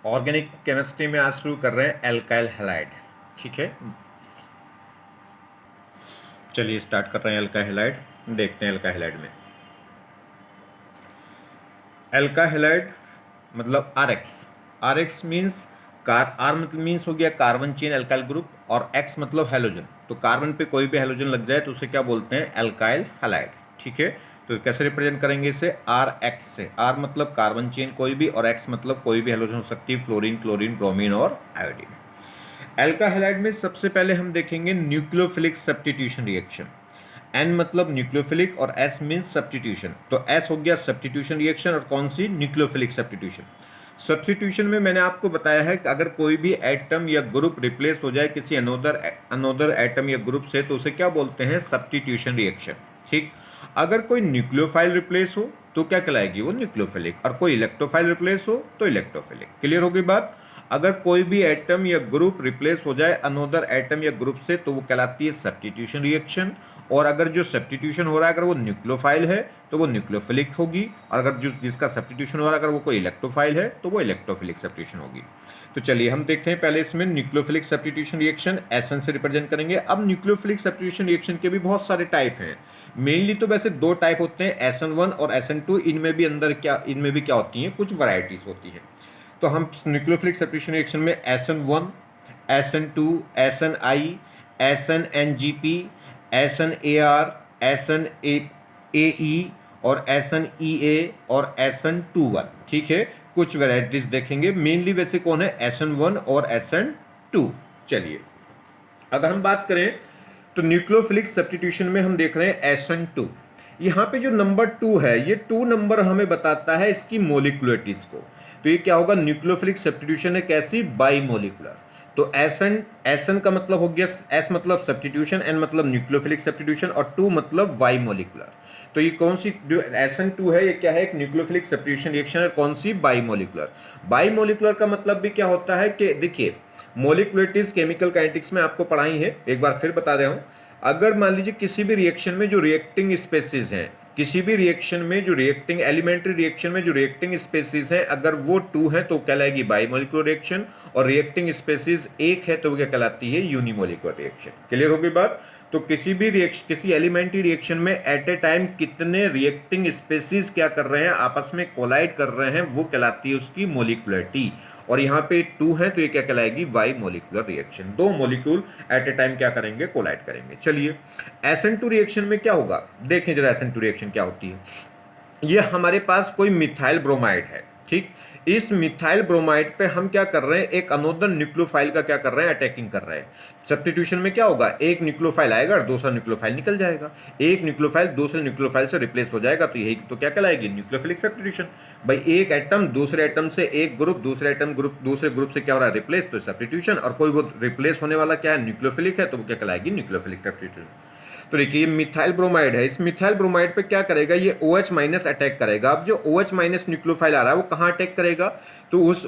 Organic chemistry में आज शुरू कर रहे हैं एल्काइल हैलाइड। ठीक है, चलिए स्टार्ट कर रहे हैं एल्काइल हैलाइड। देखते हैं एल्काइल हैलाइड में एल्काइल हैलाइड मतलब आर एक्स मीन्स आर मतलब मीन्स हो गया कार्बन चेन एल्काइल ग्रुप, और एक्स मतलब हेलोजन। तो कार्बन पे कोई भी हेलोजन लग जाए तो उसे क्या बोलते हैं, एल्काइल हैलाइड। ठीक है, तो कैसे रिप्रेजेंट करेंगे इसे, आर एक्स से। आर मतलब कार्बन चेन कोई भी, और एक्स मतलब कोई भी हेलोजन हो सकती है, फ्लोरीन, क्लोरीन, ब्रोमीन और आयोडीन। एल्काइल हैलाइड में सबसे पहले हम देखेंगे न्यूक्लियोफिलिक सब्स्टिट्यूशन रिएक्शन। एन मतलब न्यूक्लियोफिलिक और एस मीन्स सब्स्टिट्यूशन। तो एस हो गया सब्स्टिट्यूशन रिएक्शन, और कौन सी, न्यूक्लियोफिलिक सब्स्टिट्यूशन। सब्स्टिट्यूशन में मैंने आपको बताया है कि अगर कोई भी एटम या ग्रुप रिप्लेस हो जाए किसी अनोदर एटम या ग्रुप से तो उसे क्या बोलते हैं, सब्स्टिट्यूशन रिएक्शन। ठीक, अगर कोई न्यूक्लियोफाइल रिप्लेस हो तो क्या कहलाएगी, वो न्यूक्लियोफिलिक, और कोई इलेक्ट्रोफाइल रिप्लेस हो तो इलेक्ट्रोफिलिक। क्लियर हो गई बात। अगर कोई भी एटम या ग्रुप रिप्लेस हो जाए अनोदर एटम या ग्रुप से तो वो कहलाती है सब्स्टिट्यूशन रिएक्शन। और अगर जो सब्स्टिट्यूशन हो रहा है अगर वो न्यूक्लियोफाइल है तो वो न्यूक्लियोफिलिक होगी, और अगर जिसका सब्स्टिट्यूशन हो रहा है अगर वो कोई इलेक्ट्रोफाइल है तो वो इलेक्ट्रोफिलिक सब्स्टिट्यूशन होगी। तो चलिए हम देखते हैं पहले इसमें न्यूक्लियोफिलिक सब्स्टिट्यूशन रिएक्शन एसएन से रिप्रेजेंट करेंगे। अब न्यूक्लियोफिलिक सब्स्टिट्यूशन रिएक्शन के भी बहुत सारे टाइप हैं। मेनली तो वैसे दो टाइप होते हैं, SN1 और SN2। इनमें भी क्या होती हैं, कुछ वैरायटीज होती हैं। तो हम न्यूक्लियोफिलिक सब्स्टिट्यूशन रिएक्शन में SN1, SN2, SNI, SNNGP, SNAR, SNAE और SNEA और SN21। ठीक है, कुछ वैरायटीज देखेंगे। मेनली वैसे कौन है, SN1 और SN2। चलिए अगर हम बात करें तो न्यूक्लियोफिलिक सब्स्टिट्यूशन में हम देख रहे हैं SN2। यहाँ पे जो नंबर 2 है, ये 2 नंबर हमें बताता है इसकी मोलिकुलरिटीज को। तो ये क्या होगा, न्यूक्लियोफिलिक सब्स्टिट्यूशन है कैसी, बाईमोलिकुलर। तो एसएन का मतलब हो गया, एस मतलब सब्स्टिट्यूशन, एन मतलब न्यूक्लियोफिलिक सब्स्टिट्यूशन, और 2 मतलब बाईमोलिकुलर। तो ये कौन सी जो SN2 है ये क्या है, एक न्यूक्लियोफिलिक सब्स्टिट्यूशन रिएक्शन है, कौन सी, बाईमोलिकुलर। बाईमोलिकुलर का मतलब भी क्या होता है कि देखिए, मोलिकुलरिटीज केमिकल काइनेटिक्स में आपको पढ़ाई है, एक बार फिर बता रहा हूं। अगर मान लीजिए किसी भी रिएक्शन में जो रिएक्टिंग स्पेसीज हैं, किसी भी रिएक्शन में जो रिएक्टिंग एलिमेंट्री रिएक्शन में जो रिएक्टिंग स्पेसीज हैं अगर वो 2 हैं तो कहलाएगी बाईमोलिकुलर रिएक्शन, और रिएक्टिंग स्पेसीज 1 है तो वो क्या कहलाती है, यूनिमोलिकुलर रिएक्शन। क्लियर हो गई बात। तो किसी भी रिएक्शन, किसी एलिमेंट्री रिएक्शन में एट ए टाइम कितने रिएक्टिंग स्पेसीज क्या कर रहे हैं, आपस में कोलाइड कर रहे हैं, वो कहलाती है उसकी मोलिकुलरिटी। और यहाँ पे 2 है तो ये क्या कहलाएगी, bimolecular reaction. 2 molecule at a time क्या करेंगे, कोलाइड करेंगे। चलिए SN2 रिएक्शन में क्या होगा, देखें जरा SN2 रिएक्शन क्या होती है। ये हमारे पास कोई मिथाइल ब्रोमाइड है। ठीक, इस मिथाइल ब्रोमाइड पे हम क्या कर रहे हैं, एक अनोदर न्यूक्लियोफाइल का क्या कर रहे हैं, अटैकिंग कर रहे हैं। सब्स्टिट्यूशन में क्या होगा, एक न्यूक्लियोफाइल आएगा और दूसरा न्यूक्लियोफाइल निकल जाएगा, एक न्यूक्लियोफाइल दूसरे न्यूक्लियोफाइल से रिप्लेस हो जाएगा, तो यही तो क्या कहलाएगी, न्यूक्लियोफिलिक सब्स्टिट्यूशन। भाई एक एटम दूसरे एटम से, एक ग्रुप दूसरे एटम ग्रुप दूसरे ग्रुप से क्या हो रहा है, रिप्लेस, तो सब्स्टिट्यूशन। और कोई वो रिप्लेस होने वाला क्या है, न्यूक्लियोफिलिक है, तो वो क्या कहलाएगी, न्यूक्लियोफिलिक सब्स्टिट्यूशन। तो देखिए ये मिथाइल ब्रोमाइड है, इस मिथाइल ब्रोमाइड पे क्या करेगा, ये OH माइनस अटैक करेगा। अब जो OH माइनस न्यूक्लियोफाइल आ रहा है वो कहाँ अटैक करेगा, तो उस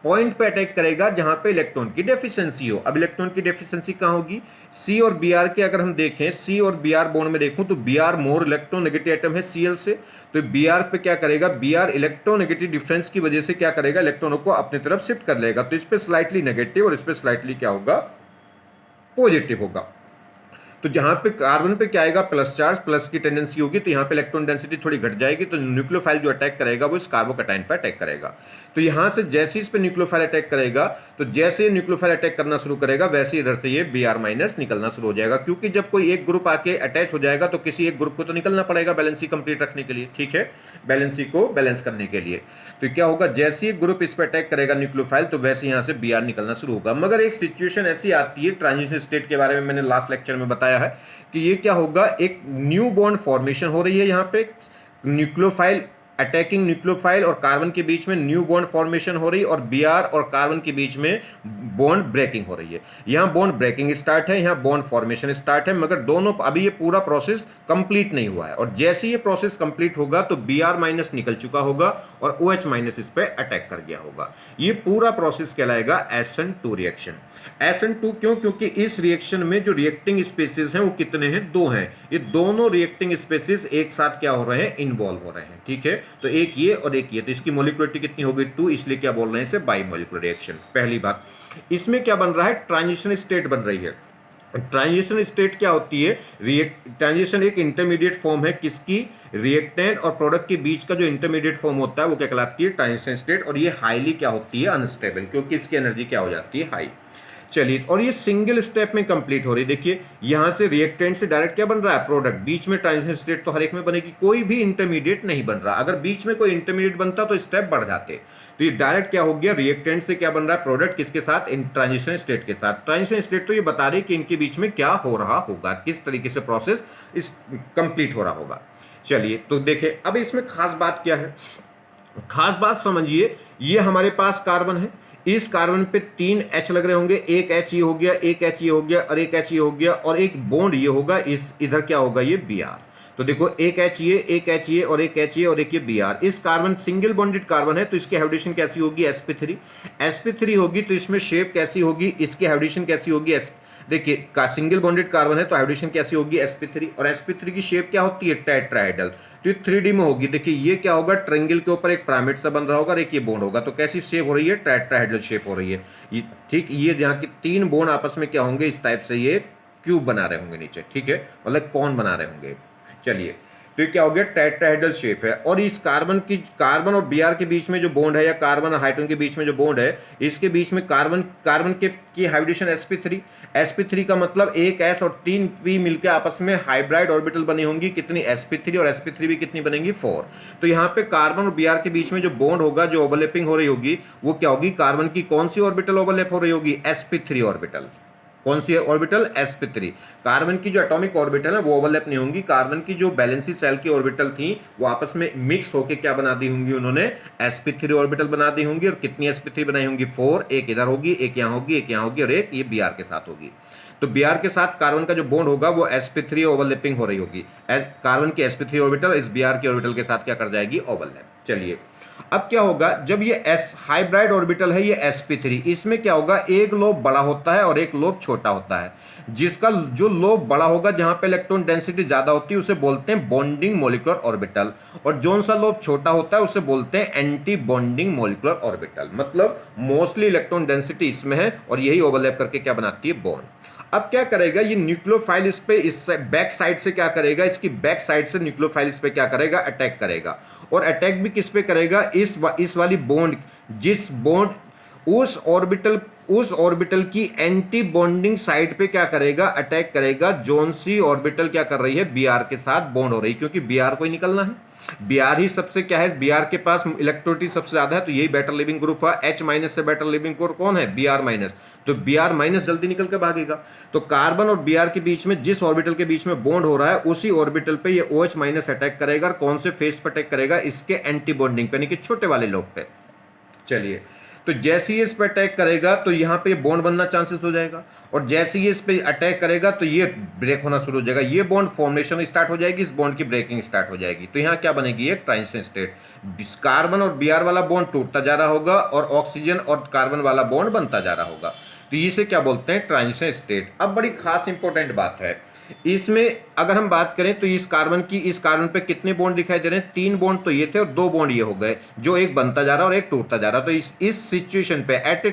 पॉइंट पे अटैक करेगा जहां पे इलेक्ट्रॉन की डेफिशिएंसी हो। अब इलेक्ट्रॉन की डेफिशिएंसी कहाँ होगी, C और Br के अगर हम देखें, C और Br बॉन्ड में देखूं तो Br मोर इलेक्ट्रोनेगेटिव एटम है Cl से, तो Br पे क्या करेगा, Br इलेक्ट्रोनेगेटिव डिफरेंस की वजह से क्या करेगा, इलेक्ट्रॉनों को अपनी तरफ शिफ्ट कर लेगा। तो इस पे स्लाइटली नेगेटिव और इस पे स्लाइटली क्या होगा, पॉजिटिव होगा। तो जहां पे कार्बन पे क्या आएगा, प्लस चार्ज, प्लस की टेंडेंसी होगी, तो यहाँ पे इलेक्ट्रॉन डेंसिटी थोड़ी घट जाएगी, तो न्यूक्लियोफाइल जो अटैक करेगा वो इस कार्बोकैटायन पे अटैक करेगा। तो यहाँ से जैसे इस पे न्यूक्लियोफाइल अटैक करेगा, तो जैसे न्यूक्लियोफाइल अटैक करना शुरू करेगा वैसे इधर से ये Br माइनस निकलना शुरू हो जाएगा, क्योंकि जब कोई एक ग्रुप आके अटैच हो जाएगा तो किसी एक ग्रुप को तो निकलना पड़ेगा बैलेंसी कंप्लीट रखने के लिए। ठीक है, बैलेंसी को बैलेंस करने के लिए। तो क्या होगा, जैसे ही ग्रुप इस पर अटैक करेगा न्यूक्लियोफाइल, तो वैसे यहाँ से Br निकलना शुरू होगा। मगर एक सिचुएशन ऐसी आती है, ट्रांजिशन स्टेट के बारे में मैंने लास्ट लेक्चर में बताया है कि ये क्या होगा, एक न्यू बॉन्ड फॉर्मेशन हो रही है, यहाँ पे न्यूक्लियोफाइल अटैकिंग न्यूक्लियोफाइल और कार्बन के बीच में न्यू बॉन्ड फॉर्मेशन हो रही है, और Br और कार्बन के बीच में बॉन्ड ब्रेकिंग हो रही है। यहाँ बॉन्ड ब्रेकिंग स्टार्ट है, यहाँ बॉन्ड फॉर्मेशन स्टार्ट है, मगर दोनों अभी ये पूरा प्रोसेस कंप्लीट नहीं हुआ है। और जैसे ये प्रोसेस कंप्लीट होगा तो Br माइनस निकल चुका होगा और OH माइनस इस पर अटैक कर गया होगा। ये पूरा प्रोसेस कहलाएगा SN2 रिएक्शन। SN2 क्यों, क्योंकि इस रिएक्शन में जो रिएक्टिंग स्पेसीज हैं वो कितने हैं, 2 हैं। ये दोनों रिएक्टिंग स्पेसीज एक साथ क्या हो रहे हैं, इन्वॉल्व हो रहे हैं। ठीक है, तो एक ये और एक ये, तो इसकी मोलिकुलरिटी कितनी हो गई 2, इसलिए क्या बोल रहे हैं इसे बाई मोलिकुलर रिएक्शन। पहली बात, इसमें क्या बन रहा है, ट्रांजिशन स्टेट बन रही है। ट्रांजिशन स्टेट क्या होती है, ट्रांजिशन एक इंटरमीडिएट फॉर्म है किसकी, रिएक्टेंट और प्रोडक्ट के बीच का जो इंटरमीडिएट फॉर्म होता है वो क्या कहलाती है, ट्रांजिशन स्टेट। और ये हाईली क्या होती है, अनस्टेबल, क्योंकि इसकी एनर्जी क्या हो जाती है, हाई। चलिए, और ये सिंगल स्टेप में कंप्लीट हो रही है। देखिए यहां से रिएक्टेंट से डायरेक्ट क्या बन रहा है, प्रोडक्ट, बीच में ट्रांजिशन स्टेट तो हर एक में बनेगी, कोई भी इंटरमीडिएट नहीं बन रहा। अगर बीच में कोई इंटरमीडिएट बनता तो स्टेप बढ़ जाते। तो ये डायरेक्ट क्या हो गया, रिएक्टेंट से क्या बन रहा है, प्रोडक्ट, किसके साथ, इन ट्रांजिशन स्टेट के साथ। ट्रांजिशन स्टेट तो ये बता रही कि इनके बीच में क्या हो रहा होगा, किस तरीके से प्रोसेस इस कंप्लीट हो रहा होगा। चलिए तो देखें, अब इसमें खास बात क्या है, खास बात समझिए, ये हमारे पास कार्बन है, इस कार्बन पे 3 H लग रहे होंगे, एक H ये हो गया, एक H ये हो गया, और एक H ये हो गया, और एक बॉन्ड ये होगा, इस इधर क्या होगा, ये Br। तो देखो एक H ये, एक H ये, और एक H ये, और एक ये Br। इस कार्बन सिंगल बॉन्डेड कार्बन है, तो इसकी हाइब्रिडेशन कैसी होगी, sp3। sp3 होगी तो इसमें शेप कैसी होगी, इसकी हाइब्रिडेशन कैसी होगी, देखिए सिंगल बॉन्डेड कार्बन है तो हाइब्रिडेशन कैसी होगी, sp3। और sp3 की शेप क्या होती है, टेट्राहेड्रल, तो ये 3D में होगी। देखिए ये क्या होगा, ट्रायंगल के ऊपर एक पिरामिड सा बन रहा होगा और एक ये बॉन्ड होगा, तो कैसी शेप हो रही है, टेट्राहेड्रल शेप हो रही है ये, ठीक। ये जहाँ की 3 बॉन्ड आपस में क्या होंगे, इस टाइप से ये क्यूब बना रहे होंगे नीचे, ठीक है, मतलब कौन बना रहे होंगे। चलिए, तो ये क्या हो गया, टेट्राहेड्रल शेप है। और इस कार्बन और Br के बीच में जो बॉन्ड है, या कार्बन और हाइड्रोजन के बीच में जो बॉन्ड है, इसके बीच में कार्बन के की हाइब्रिडेशन sp3। sp3 का मतलब एक s और 3 p मिलकर आपस में हाइब्रिड ऑर्बिटल बनी होंगी, कितनी, sp3, और sp3 भी कितनी बनेंगी, 4। तो यहाँ पे कार्बन और Br के बीच में जो बॉन्ड होगा, जो ओवरलैपिंग हो रही होगी, वो क्या होगी, कार्बन की कौन सी ऑर्बिटल ओवरलैप हो रही होगी, sp3 ऑर्बिटल। कौन सी ऑर्बिटल, sp3। कार्बन की जो एटॉमिक ऑर्बिटल है वो ओवरलैप नहीं होंगी, कार्बन की जो वैलेंसी सेल की ऑर्बिटल थी वो आपस में मिक्स होकर क्या बना दी होंगी, उन्होंने sp3 ऑर्बिटल बना दी होंगी। और कितनी sp3 बनाई होंगी, 4, एक इधर होगी, एक यहाँ होगी, एक यहाँ होगी, और एक ये Br के साथ होगी। तो Br के साथ कार्बन का जो बॉन्ड होगा वो sp3 ओवरलैपिंग हो रही होगी, कार्बन की sp3 ऑर्बिटल इस Br की ऑर्बिटल के साथ क्या कर जाएगी, ओवरलैप। चलिए, अब क्या होगा, जब ये s हाइब्रिड ऑर्बिटल है, ये sp3, इसमें क्या होगा, एक लोब बड़ा होता है और एक लोब छोटा होता है। जिसका जो लोब बड़ा होगा, जहां पे इलेक्ट्रॉन डेंसिटी ज्यादा होती है, उसे बोलते हैं बॉन्डिंग मोलिकुलर ऑर्बिटल, और जोन सा लोब छोटा होता है उसे बोलते हैं एंटी बॉन्डिंग मोलिकुलर ऑर्बिटल। मतलब मोस्टली इलेक्ट्रॉन डेंसिटी इसमें है और यही ओवरलैप करके क्या बनाती है, बॉन्ड। अब क्या करेगा ये न्यूक्लियोफाइल, इस पे, इस बैक साइड से क्या करेगा, इसकी बैक साइड से न्यूक्लियोफाइल इस पे क्या करेगा, अटैक करेगा। और अटैक भी किस पे करेगा, इस वाली बॉन्ड, जिस बॉन्ड उस ऑर्बिटल की एंटी बॉन्डिंग साइड पे क्या करेगा, अटैक करेगा। जोन सी ऑर्बिटल क्या कर रही है, Br के साथ बॉन्ड हो रही है, क्योंकि Br को ही निकलना है, Br ही सबसे क्या है, Br के पास इलेक्ट्रोनिटी सबसे ज्यादा है, तो यही बेटर लिविंग ग्रुप है। H- से बेटर लिविंग ग्रुप कौन है, Br-, तो Br- जल्दी निकल के भागेगा। तो कार्बन और Br के बीच में जिस ऑर्बिटल के बीच में बॉन्ड हो रहा है, उसी ऑर्बिटल पे ये OH- अटैक करेगा। और कौन से फेस पे अटैक करेगा, इसके एंटी बॉन्डिंग पे, यानी कि छोटे वाले लोग पे। चलिए, तो जैसे ही इस पे अटैक करेगा तो यहाँ पे बॉन्ड बनना चांसेस हो जाएगा, और जैसे ही इस पे अटैक करेगा तो ये ब्रेक होना शुरू हो जाएगा, ये बॉन्ड फॉर्मेशन स्टार्ट हो जाएगी, इस बॉन्ड की ब्रेकिंग स्टार्ट हो जाएगी। तो यहाँ क्या बनेगी, ये ट्रांजिशन स्टेट, कार्बन और Br वाला बॉन्ड टूटता जा रहा होगा और ऑक्सीजन और कार्बन वाला बॉन्ड बनता जा रहा होगा। तो इसे क्या बोलते हैं, ट्रांजिशन स्टेट। अब बड़ी खास इंपॉर्टेंट बात है इसमें, अगर हम बात करें तो इस कार्बन पे कितने बॉन्ड दिखाई दे रहे हैं, 3 बॉन्ड तो ये थे और 2 बॉन्ड ये हो गए, जो एक बनता जा रहा है और एक टूटता जा रहा है। तो इस सिचुएशन पे एट ए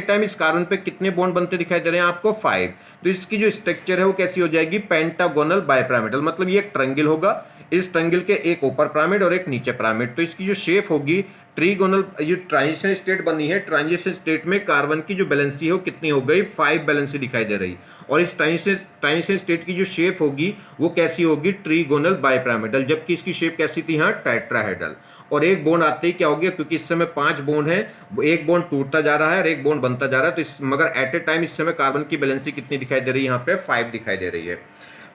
टाइम इस कार्बन पे कितने बॉन्ड बनते दिखाई दे रहे हैं आपको, 5। तो इसकी जो स्ट्रक्चर है वो कैसी हो जाएगी, पेंटागोनल बाइपिरामिडल। मतलब ये एक ट्रायंगल होगा, इस ट्रायंगल के एक ऊपर पिरामिड और एक नीचे पिरामिड। तो इसकी जो शेप होगी ट्रीगोनल। ये ट्रांजिशन स्टेट बनी है, ट्रांजिशन स्टेट में कार्बन की जो बैलेंसी है वो कितनी हो गई, 5 बैलेंसी दिखाई दे रही। और इस ट्रांजिशन स्टेट की जो शेप होगी वो कैसी होगी, ट्रीगोनल बाइपिरामिडल, जबकि इसकी शेप कैसी थी, यहाँ टेट्राहेड्रल। और एक बॉन्ड आते ही क्या हो गया, क्योंकि इस समय 5 बॉन्ड है, एक बॉन्ड टूटता जा रहा है और एक बॉन्ड बनता जा रहा है। तो इस मगर एट ए टाइम इस समय कार्बन की बैलेंसी कितनी दिखाई दे रही है, यहाँ पे 5 दिखाई दे रही है।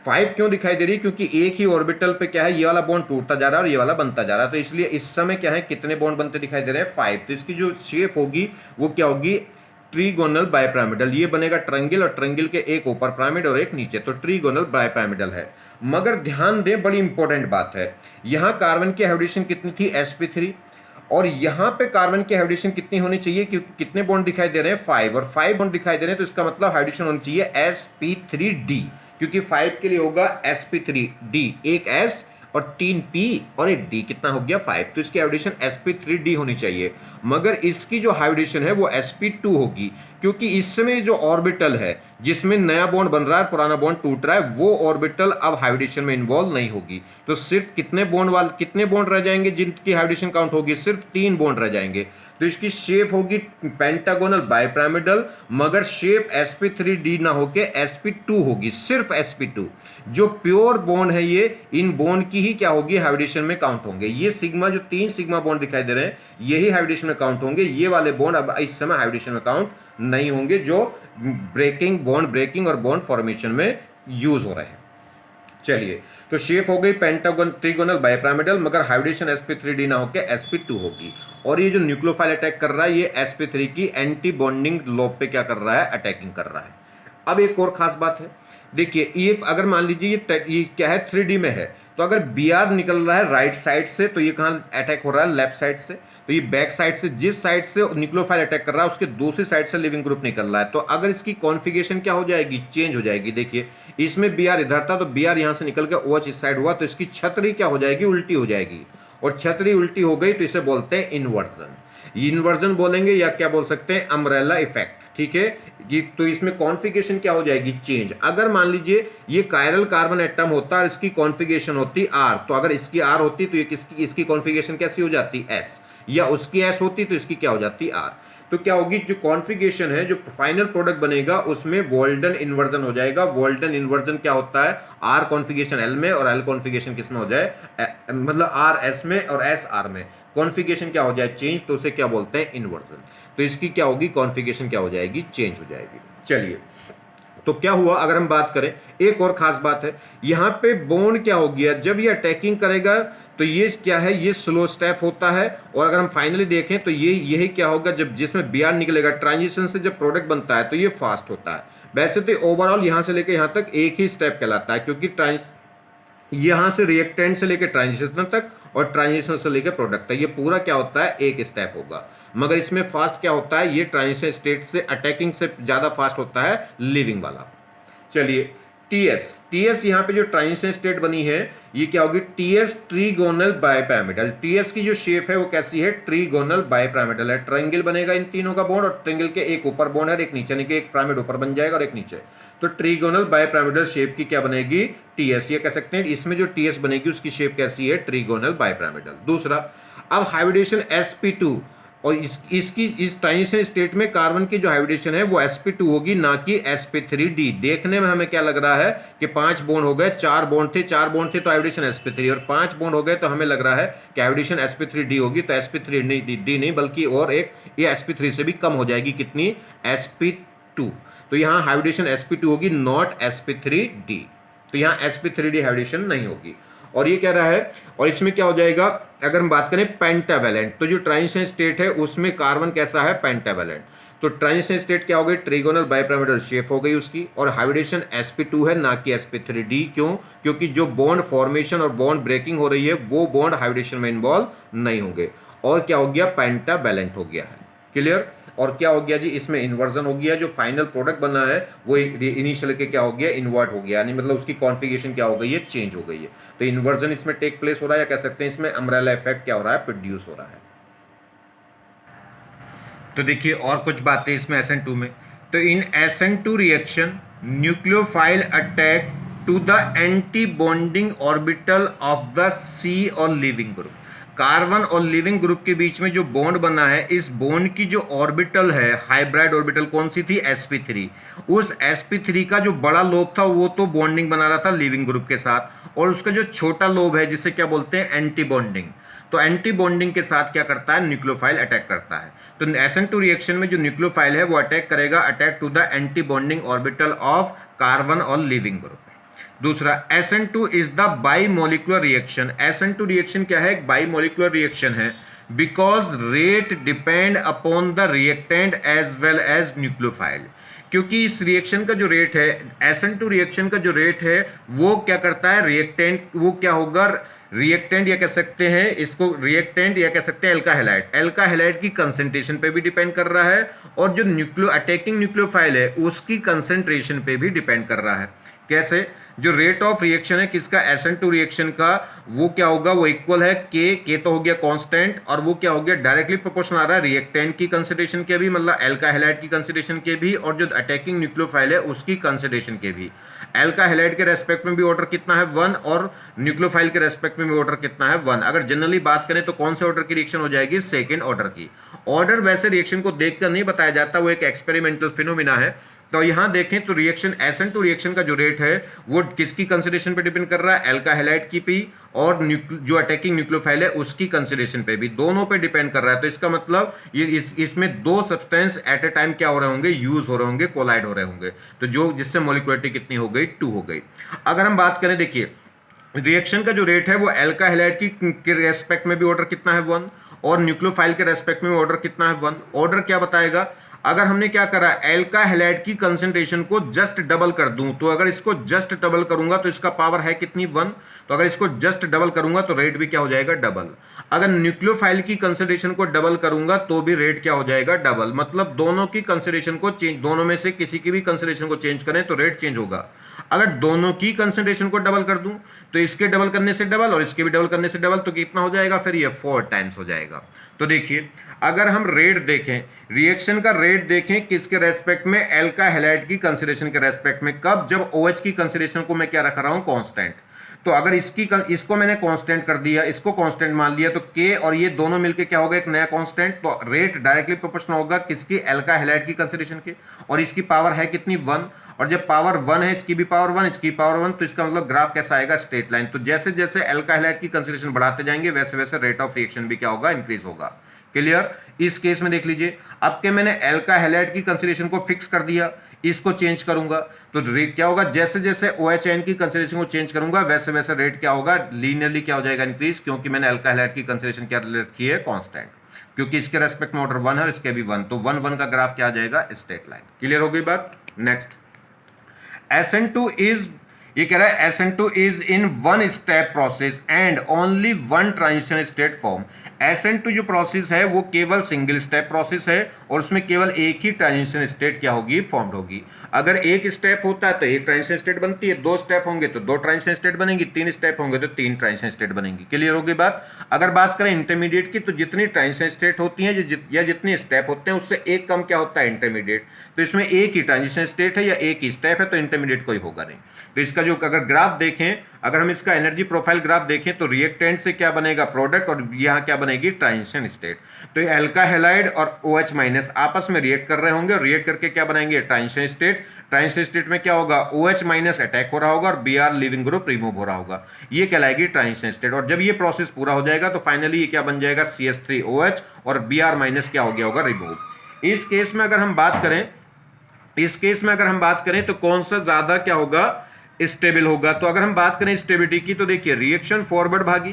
5 क्यों दिखाई दे रही है, क्योंकि एक ही ऑर्बिटल पे क्या है, ये वाला बॉन्ड टूटता जा रहा है और ये वाला बनता जा रहा है। तो इसलिए इस समय क्या है, कितने बॉन्ड बनते दिखाई दे रहे हैं, 5। तो इसकी जो शेप होगी वो क्या होगी, ट्रीगोनल बाइपिरामिडल। ये बनेगा ट्रायंगल, और ट्रायंगल के एक ऊपर पिरामिड और एक नीचे, तो ट्रीगोनल बाइपिरामिडल है। मगर ध्यान दें, बड़ी इंपॉर्टेंट बात है, यहाँ कार्बन की हाइब्रिडेशन कितनी थी, sp3, और यहाँ पे कार्बन की हाइब्रिडेशन कितनी होनी चाहिए, क्योंकि कितने बॉन्ड दिखाई दे रहे हैं, 5, और 5 बॉन्ड दिखाई दे रहे हैं, तो इसका मतलब हाइब्रिडेशन होनी चाहिए sp3d, क्योंकि 5 के लिए होगा sp3d, एक s और 3 P और एक D, कितना हो गया 5। तो इसकी हाइब्रिडेशन sp3d होनी चाहिए, मगर इसकी जो हाइब्रिडेशन है वो sp2 होगी, क्योंकि इसमें जो ऑर्बिटल है जिसमें नया बॉन्ड बन रहा है पुराना बॉन्ड टूट रहा है, वो ऑर्बिटल अब हाइब्रिडेशन में इन्वॉल्व नहीं होगी। तो सिर्फ कितने बॉन्ड रह जाएंगे जिनकी हाइब्रिडेशन काउंट होगी, सिर्फ 3 बॉन्ड रह जाएंगे। तो इसकी शेप होगी पेंटागोनल बाइपिरामिडल, मगर शेप sp3d ना होके sp2 होगी, सिर्फ sp2। जो प्योर बॉन्ड है ये, इन बॉन्ड की ही क्या होगी, हाइब्रिडेशन में काउंट होंगे। ये सिग्मा, जो 3 सिग्मा बॉन्ड दिखाई दे रहे हैं, यही हाइब्रिडेशन में काउंट होंगे। ये वाले बॉन्ड अब इस समय हाइब्रिडेशन में काउंट नहीं होंगे, जो बॉन्ड ब्रेकिंग और बॉन्ड फॉर्मेशन में यूज हो रहे हैं। चलिए, तो शेप हो गई पेंटागोन ट्रिगोनल बाइपिरामिडल, मगर हाइब्रिडेशन sp3d ना होकर sp2 होगी। और ये जो न्यूक्लियोफाइल अटैक कर रहा है, ये sp3 की एंटी बॉन्डिंग लोब पे क्या कर रहा है, अटैकिंग कर रहा है। अब एक और खास बात है, देखिए ये अगर मान लीजिए ये क्या है, 3D में है, तो अगर Br निकल रहा है राइट साइड से, तो ये कहाँ अटैक हो रहा है, लेफ्ट साइड से। तो ये बैक साइड से, जिस साइड से न्यूक्लियोफाइल अटैक कर रहा है उसके दूसरी साइड से लिविंग ग्रुप निकल रहा है। तो अगर इसकी कॉन्फ़िगरेशन क्या हो जाएगी, चेंज हो जाएगी। देखिए इसमें Br इधर था, तो Br यहाँ से निकल के OH इस साइड हुआ, तो इसकी छतरी क्या हो जाएगी, उल्टी हो जाएगी। और छतरी उल्टी हो गई तो इसे बोलते हैं इन्वर्जन। इन्वर्जन बोलेंगे या क्या बोल सकते हैं, अम्ब्रेला इफेक्ट। ठीक है, ये तो इसमें कॉन्फ़िगरेशन क्या हो जाएगी, चेंज। अगर मान लीजिए ये कायरल कार्बन एटम होता और इसकी कॉन्फ़िगरेशन होती R, तो अगर इसकी R होती तो ये इसकी कॉन्फ़िगरेशन कैसी हो जाती, S, या उसकी S होती तो इसकी क्या हो जाती, R। तो क्या होगी, जो कॉन्फ़िगरेशन है, जो फाइनल प्रोडक्ट बनेगा उसमें वोल्टन इन्वर्जन हो जाएगा। वोल्टन इन्वर्जन क्या होता है, R कॉन्फ़िगरेशन L में और L कॉन्फ़िगरेशन किस में हो जाए, मतलब R S में और S R में, कॉन्फ़िगरेशन क्या हो जाए, चेंज, तो उसे क्या बोलते हैं, इन्वर्जन। तो इसकी क्या होगी, कॉन्फ़िगरेशन क्या हो जाएगी, चेंज हो जाएगी। चलिए, तो क्या हुआ, अगर हम बात करें, एक और खास बात है, यहाँ पे बॉन्ड क्या हो गया, जब ये अटैकिंग करेगा तो ये क्या है, ये स्लो स्टेप होता है। और अगर हम फाइनली देखें तो ये यही क्या होगा, जब जिसमें Br निकलेगा ट्रांजिशन से जब प्रोडक्ट बनता है तो ये फास्ट होता है। वैसे तो ओवरऑल यहाँ से लेकर यहाँ तक एक ही स्टेप कहलाता है, क्योंकि यहाँ से रिएक्टेंट से लेकर ट्रांजिशन तक और ट्रांजिशन से लेकर प्रोडक्ट तक, ये पूरा क्या होता है, एक स्टेप होगा। मगर इसमें फास्ट क्या होता है, ये ट्रांजिशन स्टेट से अटैकिंग से ज़्यादा फास्ट होता है लिविंग वाला। चलिए, टीएस यहाँ पे जो ट्रांजिशन स्टेट बनी है, ये क्या होगी, टीएस ट्रीगोनल बाइपिरामिडल। टीएस की जो शेप है वो कैसी है, ट्रीगोनल बाइपिरामिडल है। ट्रायंगल बनेगा इन तीनों का बॉन्ड, और ट्रायंगल के एक ऊपर बॉन्ड है और एक नीचे, यानी कि एक पिरामिड ऊपर बन जाएगा और एक नीचे। तो ट्रीगोनल बाइपिरामिडल शेप की क्या बनेगी, टीएस। ये कह सकते हैं इसमें जो टीएस बनेगी उसकी शेप कैसी है, ट्रीगोनल बाइपिरामिडल। दूसरा, अब हाइब्रिडेशन sp2, और इस ट्रांजिशन स्टेट में कार्बन की जो हाइब्रिडेशन है वो sp2 होगी, ना कि sp3d। देखने में हमें क्या लग रहा है कि 5 बॉन्ड हो गए, 4 बॉन्ड थे तो हाइब्रिडेशन sp3, और 5 बॉन्ड हो गए तो हमें लग रहा है कि हाइब्रिडेशन sp3d होगी। तो sp3d नहीं, बल्कि और एक ये sp3 से भी कम हो जाएगी, कितनी, sp2। तो यहाँ हाइब्रिडेशन sp2 होगी, नॉट sp3d। तो यहाँ sp3d हाइब्रिडेशन नहीं होगी। और ये कह रहा है, और इसमें क्या हो जाएगा, अगर हम बात करें पेंटावैलेंट, तो जो ट्रांजिशन स्टेट है उसमें कार्बन कैसा है, पेंटावैलेंट। तो ट्रांजिशन स्टेट क्या हो गई, ट्रिगोनल बाइपिरामिडल शेप हो गई उसकी, और हाइब्रिडेशन sp2 है, ना कि sp3d। क्यों, क्योंकि जो बॉन्ड फॉर्मेशन और बॉन्ड ब्रेकिंग हो रही है वो बॉन्ड हाइब्रिडेशन में इन्वॉल्व नहीं होंगे। और क्या हो गया, पेंटावैलेंट हो गया है। क्लियर। और क्या हो गया जी, इसमें इन्वर्जन हो गया, जो फाइनल प्रोडक्ट बना है वो इनिशियल के क्या हो गया, इन्वर्ट हो गया, यानी मतलब उसकी कॉन्फ़िगरेशन क्या हो गई है, चेंज हो गई है। तो इन्वर्जन इसमें टेक प्लेस हो रहा है, या कह सकते हैं इसमें अम्ब्रेला इफेक्ट क्या हो रहा है, प्रोड्यूस हो रहा है। तो देखिए और कुछ बातें इसमें SN2 में, तो in SN2 reaction nucleophile attack to the anti bonding orbital of the C और लिविंग ग्रुप। कार्बन और लिविंग ग्रुप के बीच में जो बॉन्ड बना है, इस बॉन्ड की जो ऑर्बिटल है, हाइब्रिड ऑर्बिटल कौन सी थी, sp3। उस sp3 का जो बड़ा लोब था वो तो बॉन्डिंग बना रहा था लिविंग ग्रुप के साथ, और उसका जो छोटा लोब है जिसे क्या बोलते हैं, एंटी बॉन्डिंग। तो एंटी बॉन्डिंग के साथ क्या करता है, न्यूक्लियोफाइल अटैक करता है। तो SN2 रिएक्शन में जो न्यूक्लियोफाइल है वो अटैक करेगा, attack to the anti bonding orbital of carbon और लिविंग ग्रुप। दूसरा, SN2 is the bimolecular reaction. SN2 reaction क्या है, एक बाईमोलिकुलर रिएक्शन है, because rate depend upon the reactant as well as nucleophile. क्योंकि इस रिएक्शन का जो रेट है, SN2 रिएक्शन का जो रेट है वो क्या करता है, रिएक्टेंट, वो क्या होगा, रिएक्टेंट या कह सकते हैं इसको रिएक्टेंट या कह सकते हैं एल्का हैलाइड की कंसंट्रेशन पे भी डिपेंड कर रहा है, और जो अटैकिंग न्यूक्लियोफाइल है उसकी कंसंट्रेशन पे भी डिपेंड कर रहा है। कैसे, जो रेट ऑफ रिएक्शन है किसका, SN2 रिएक्शन का, वो क्या होगा, वो इक्वल है के तो हो गया कांस्टेंट, और वो क्या हो गया, डायरेक्टली प्रोपोर्शनल आ रहा है रिएक्टेंट की कंसिडरेशन के भी, मतलब एल्का हैलाइड की कंसिडरेशन के भी, और जो अटैकिंग न्यूक्लियोफाइल है उसकी कंसिडरेशन के भी। एल्का हैलाइड के रेस्पेक्ट में भी ऑर्डर कितना है 1, और न्यूक्लियोफाइल के रेस्पेक्ट में भी ऑर्डर कितना है 1। अगर जनरली बात करें तो कौन से ऑर्डर की रिएक्शन हो जाएगी, सेकेंड ऑर्डर की। ऑर्डर वैसे रिएक्शन को देखकर नहीं बताया जाता, वो एक एक्सपेरिमेंटल फिनोमिना है। तो यहां देखें तो रिएक्शन SN2 रिएक्शन का जो रेट है वो किसकी कंसिडरेशन पे डिपेंड कर रहा है, एल्का हैलाइड की भी, और जो अटैकिंग न्यूक्लियोफाइल है उसकी कंसिडरेशन पे भी, दोनों पे डिपेंड कर रहा है। तो इसका मतलब ये इसमें दो सब्सटेंस एट ए टाइम क्या हो रहे होंगे, यूज हो रहे होंगे, कोलाइड हो रहे होंगे, तो जो जिससे मॉलिक्यूलरिटी कितनी हो गई, 2 हो गई। अगर हम बात करें, देखिए रिएक्शन का जो रेट है वो एल्का हैलाइड की रेस्पेक्ट में भी ऑर्डर कितना है 1, और न्यूक्लियोफाइल के रेस्पेक्ट में भी ऑर्डर कितना है 1। ऑर्डर क्या बताएगा, अगर हमने क्या करा, एल्का हैलाइड की कंसेंट्रेशन को जस्ट डबल कर दूं, तो अगर इसको जस्ट डबल करूंगा तो इसका पावर है कितनी 1, तो अगर इसको जस्ट डबल करूंगा तो रेट भी क्या हो जाएगा, डबल। अगर न्यूक्लियोफाइल की कंसेंट्रेशन को डबल करूंगा तो भी रेट क्या हो जाएगा, डबल। मतलब दोनों की कंसेंट्रेशन को चेंज, दोनों में से किसी की भी कंसेंट्रेशन को चेंज करें तो रेट चेंज होगा। अगर दोनों की कंसेंट्रेशन को डबल कर दूं तो इसके डबल करने से डबल और इसके भी डबल करने से डबल, तो कितना हो जाएगा फिर, ये 4 टाइम्स हो जाएगा। तो देखिए अगर हम रेट देखें, रिएक्शन का रेट देखें किसके रेस्पेक्ट में, एल्का हैलाइड की कंसिडरेशन के रेस्पेक्ट में, कब, जब OH की कंसिडरेशन को मैं क्या रख रहा हूं, कांस्टेंट। तो अगर इसको मैंने कांस्टेंट कर दिया, इसको कांस्टेंट मान लिया, तो K और ये दोनों मिलके क्या होगा, एक नया कांस्टेंट। तो रेट डायरेक्टली प्रोपोर्शनल होगा किसकी, एल्का हैलाइड की कंसिडरेशन के, और इसकी पावर है कितनी 1, और जब पावर 1 है, इसकी भी पावर 1, इसकी पावर 1, तो इसका मतलब ग्राफ कैसा आएगा, स्ट्रेट लाइन। तो जैसे जैसे एल्का हैलाइड की कंसिडरेशन बढ़ाते जाएंगे वैसे वैसे रेट ऑफ रिएक्शन भी क्या होगा, इंक्रीज होगा। क्लियर। इस केस में देख लीजिए, अब के मैंने एल्का हैलाइड की कंसिडरेशन को फिक्स कर दिया, इसको चेंज करूंगा तो रेट क्या होगा, जैसे जैसे OHN की कंसिडरेशन को चेंज करूंगा वैसे वैसे रेट क्या होगा, लीनियरली क्या हो जाएगा, इंक्रीज, क्योंकि मैंने एल्का हैलाइड की कंसिडरेशन क्या रखी है, कांस्टेंट, क्योंकि इसके रेस्पेक्ट में ऑर्डर 1 है और इसके भी 1, तो 1 1 का ग्राफ क्या आ जाएगा, स्ट्रेट लाइन। क्लियर हो गई बात। नेक्स्ट, SN2 इज, ये कह रहा है SN2 is in one step process and only one transition state form. SN2 जो प्रोसेस है वो केवल सिंगल स्टेप प्रोसेस है और उसमें केवल एक ही ट्रांजिशन स्टेट क्या होगी, फॉर्म्ड होगी। अगर एक स्टेप होता है तो एक ट्रांजिशन स्टेट बनती है, 2 स्टेप होंगे तो 2 ट्रांजिशन स्टेट बनेंगी, 3 स्टेप होंगे तो 3 ट्रांजिशन स्टेट बनेंगी। क्लियर होगी बात। अगर बात करें इंटरमीडिएट की, तो जितनी ट्रांजिशन स्टेट होती हैं या जितने स्टेप होते हैं उससे एक कम क्या होता है, इंटरमीडिएट। तो इसमें एक ही ट्रांजिशन स्टेट है या एक ही स्टेप है, तो इंटरमीडिएट कोई होगा नहीं। तो इसका जो अगर ग्राफ देखें, अगर हम इसका एनर्जी प्रोफाइल ग्राफ देखें तो रिएक्टेंट से क्या बनेगा, प्रोडक्ट, और यहाँ क्या बनेगी, ट्रांजिशन स्टेट। तो ये एल्का हैलाइड और OH माइनस आपस में रिएक्ट कर रहे होंगे और रिएक्ट करके क्या बनाएंगे, ट्रांजिशन स्टेट। ट्रांजिशन स्टेट में क्या होगा, OH माइनस अटैक हो रहा होगा और Br लिविंग ग्रुप रिमूव हो रहा होगा, ये कहलाएगी ट्रांजिशन स्टेट। और जब ये प्रोसेस पूरा हो जाएगा तो फाइनली ये क्या बन जाएगा, CH3OH और Br माइनस क्या हो गया होगा, रिमूव। इस केस में अगर हम बात करें, तो कौन सा ज्यादा क्या होगा, स्टेबल होगा। तो अगर हम बात करें स्टेबिलिटी की, तो देखिए रिएक्शन फॉरवर्ड भागी,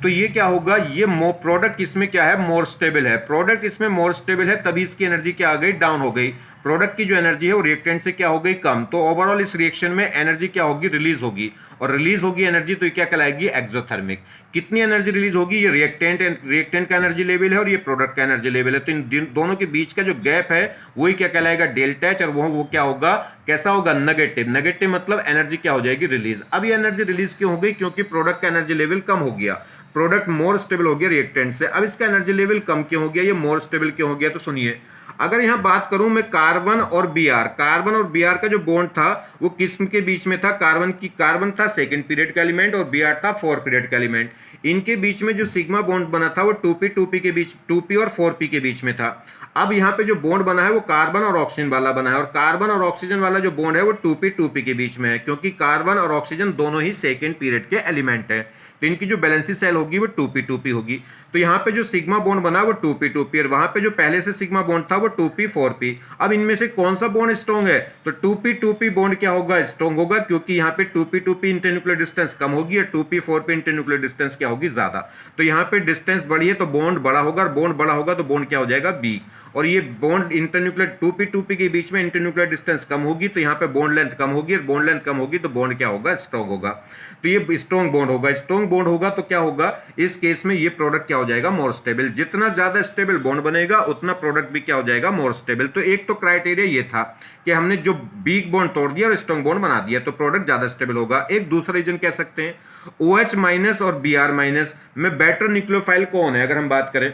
तो ये क्या होगा, ये प्रोडक्ट इसमें क्या है, मोर स्टेबल है। प्रोडक्ट इसमें मोर स्टेबल है तभी इसकी एनर्जी क्या आ गई, डाउन हो गई। प्रोडक्ट की जो एनर्जी है वो रिएक्टेंट से क्या हो गई, कम। तो ओवरऑल इस रिएक्शन में एनर्जी क्या होगी, रिलीज होगी, और रिलीज होगी एनर्जी तो ये क्या कहलाएगी, एक्सोथर्मिक। कितनी एनर्जी रिलीज होगी, ये रिएक्टेंट का एनर्जी लेवल है और ये प्रोडक्ट का एनर्जी लेवल है। तो इन दोनों के बीच का जो गैप है वही क्या कहलाएगा, डेल्टा एच, और वो क्या होगा, कैसा होगा, नेगेटिव। नेगेटिव मतलब एनर्जी क्या हो जाएगी, रिलीज। अब ये एनर्जी रिलीज क्यों हो गई, क्योंकि प्रोडक्ट का एनर्जी लेवल कम हो गया, प्रोडक्ट मोर स्टेबल हो गया रिएक्टेंट से। अब इसका एनर्जी लेवल कम क्यों हो गया, ये मोर स्टेबल क्यों हो गया, तो सुनिए। अगर यहां बात करूं मैं कार्बन और Br का जो बॉन्ड था वो किस्म के बीच में था, कार्बन था सेकंड पीरियड का एलिमेंट और Br था 4 पीरियड का एलिमेंट। इनके बीच में जो सिग्मा बॉन्ड बना था वो 2p के बीच, 2p और 4p के बीच में था। अब यहाँ पे जो बॉन्ड बना है वो कार्बन और ऑक्सीजन वाला बना है, और कार्बन और ऑक्सीजन वाला जो बॉन्ड है वो 2p के बीच में है, क्योंकि कार्बन और ऑक्सीजन दोनों ही सेकंड पीरियड के एलिमेंट है। तो इनकी जो बैलेंसी सेल होगी वो 2p होगी। तो यहाँ पे जो सिग्मा बॉन्ड बना वो 2p और वहां पे जो पहले से सिग्मा बॉन्ड था वो 2p4p। अब इनमें से कौन सा बॉन्ड स्ट्रॉन्ग है, तो 2p बॉन्ड क्या होगा, स्ट्रॉन्ग होगा, क्योंकि यहाँ पे 2p इंटरन्यूक्लियर डिस्टेंस कम होगी और 2p4p इंटरन्यूक्लियर डिस्टेंस क्या क्या होगी, ज़्यादा। तो यहाँ पे डिस्टेंस बढ़ी है तो बॉन्ड बड़ा होगा, और बॉन्ड बड़ा होगा तो बॉन्ड क्या हो जाएगा, वीक। और ये बॉन्ड इंटरन्यूक्लियर 2p के बीच में इंटरन्यूक्लियर डिस्टेंस कम होगी तो यहाँ पे बॉन्ड लेंथ कम होगी, और बॉन्ड लेंथ कम होगी तो बॉन्ड क्या होगा, स्ट्रॉन्ग होगा। तो ये स्ट्रॉन्ग बॉन्ड होगा, स्ट्रॉन्ग बॉन्ड होगा तो क्या होगा, इस केस में ये प्रोडक्ट क्या हो जाएगा, मोर स्टेबल। जितना ज्यादा स्टेबल बॉन्ड बनेगा उतना प्रोडक्ट भी क्या हो जाएगा, मोर स्टेबल। तो एक तो क्राइटेरिया ये था कि हमने जो वीक बॉन्ड तोड़ दिया और स्ट्रॉन्ग बॉन्ड बना दिया तो प्रोडक्ट ज्यादा स्टेबल होगा। एक दूसरा रीजन कह सकते हैं OH माइनस और Br माइनस में बेटर न्यूक्लियोफाइल कौन है, अगर हम बात करें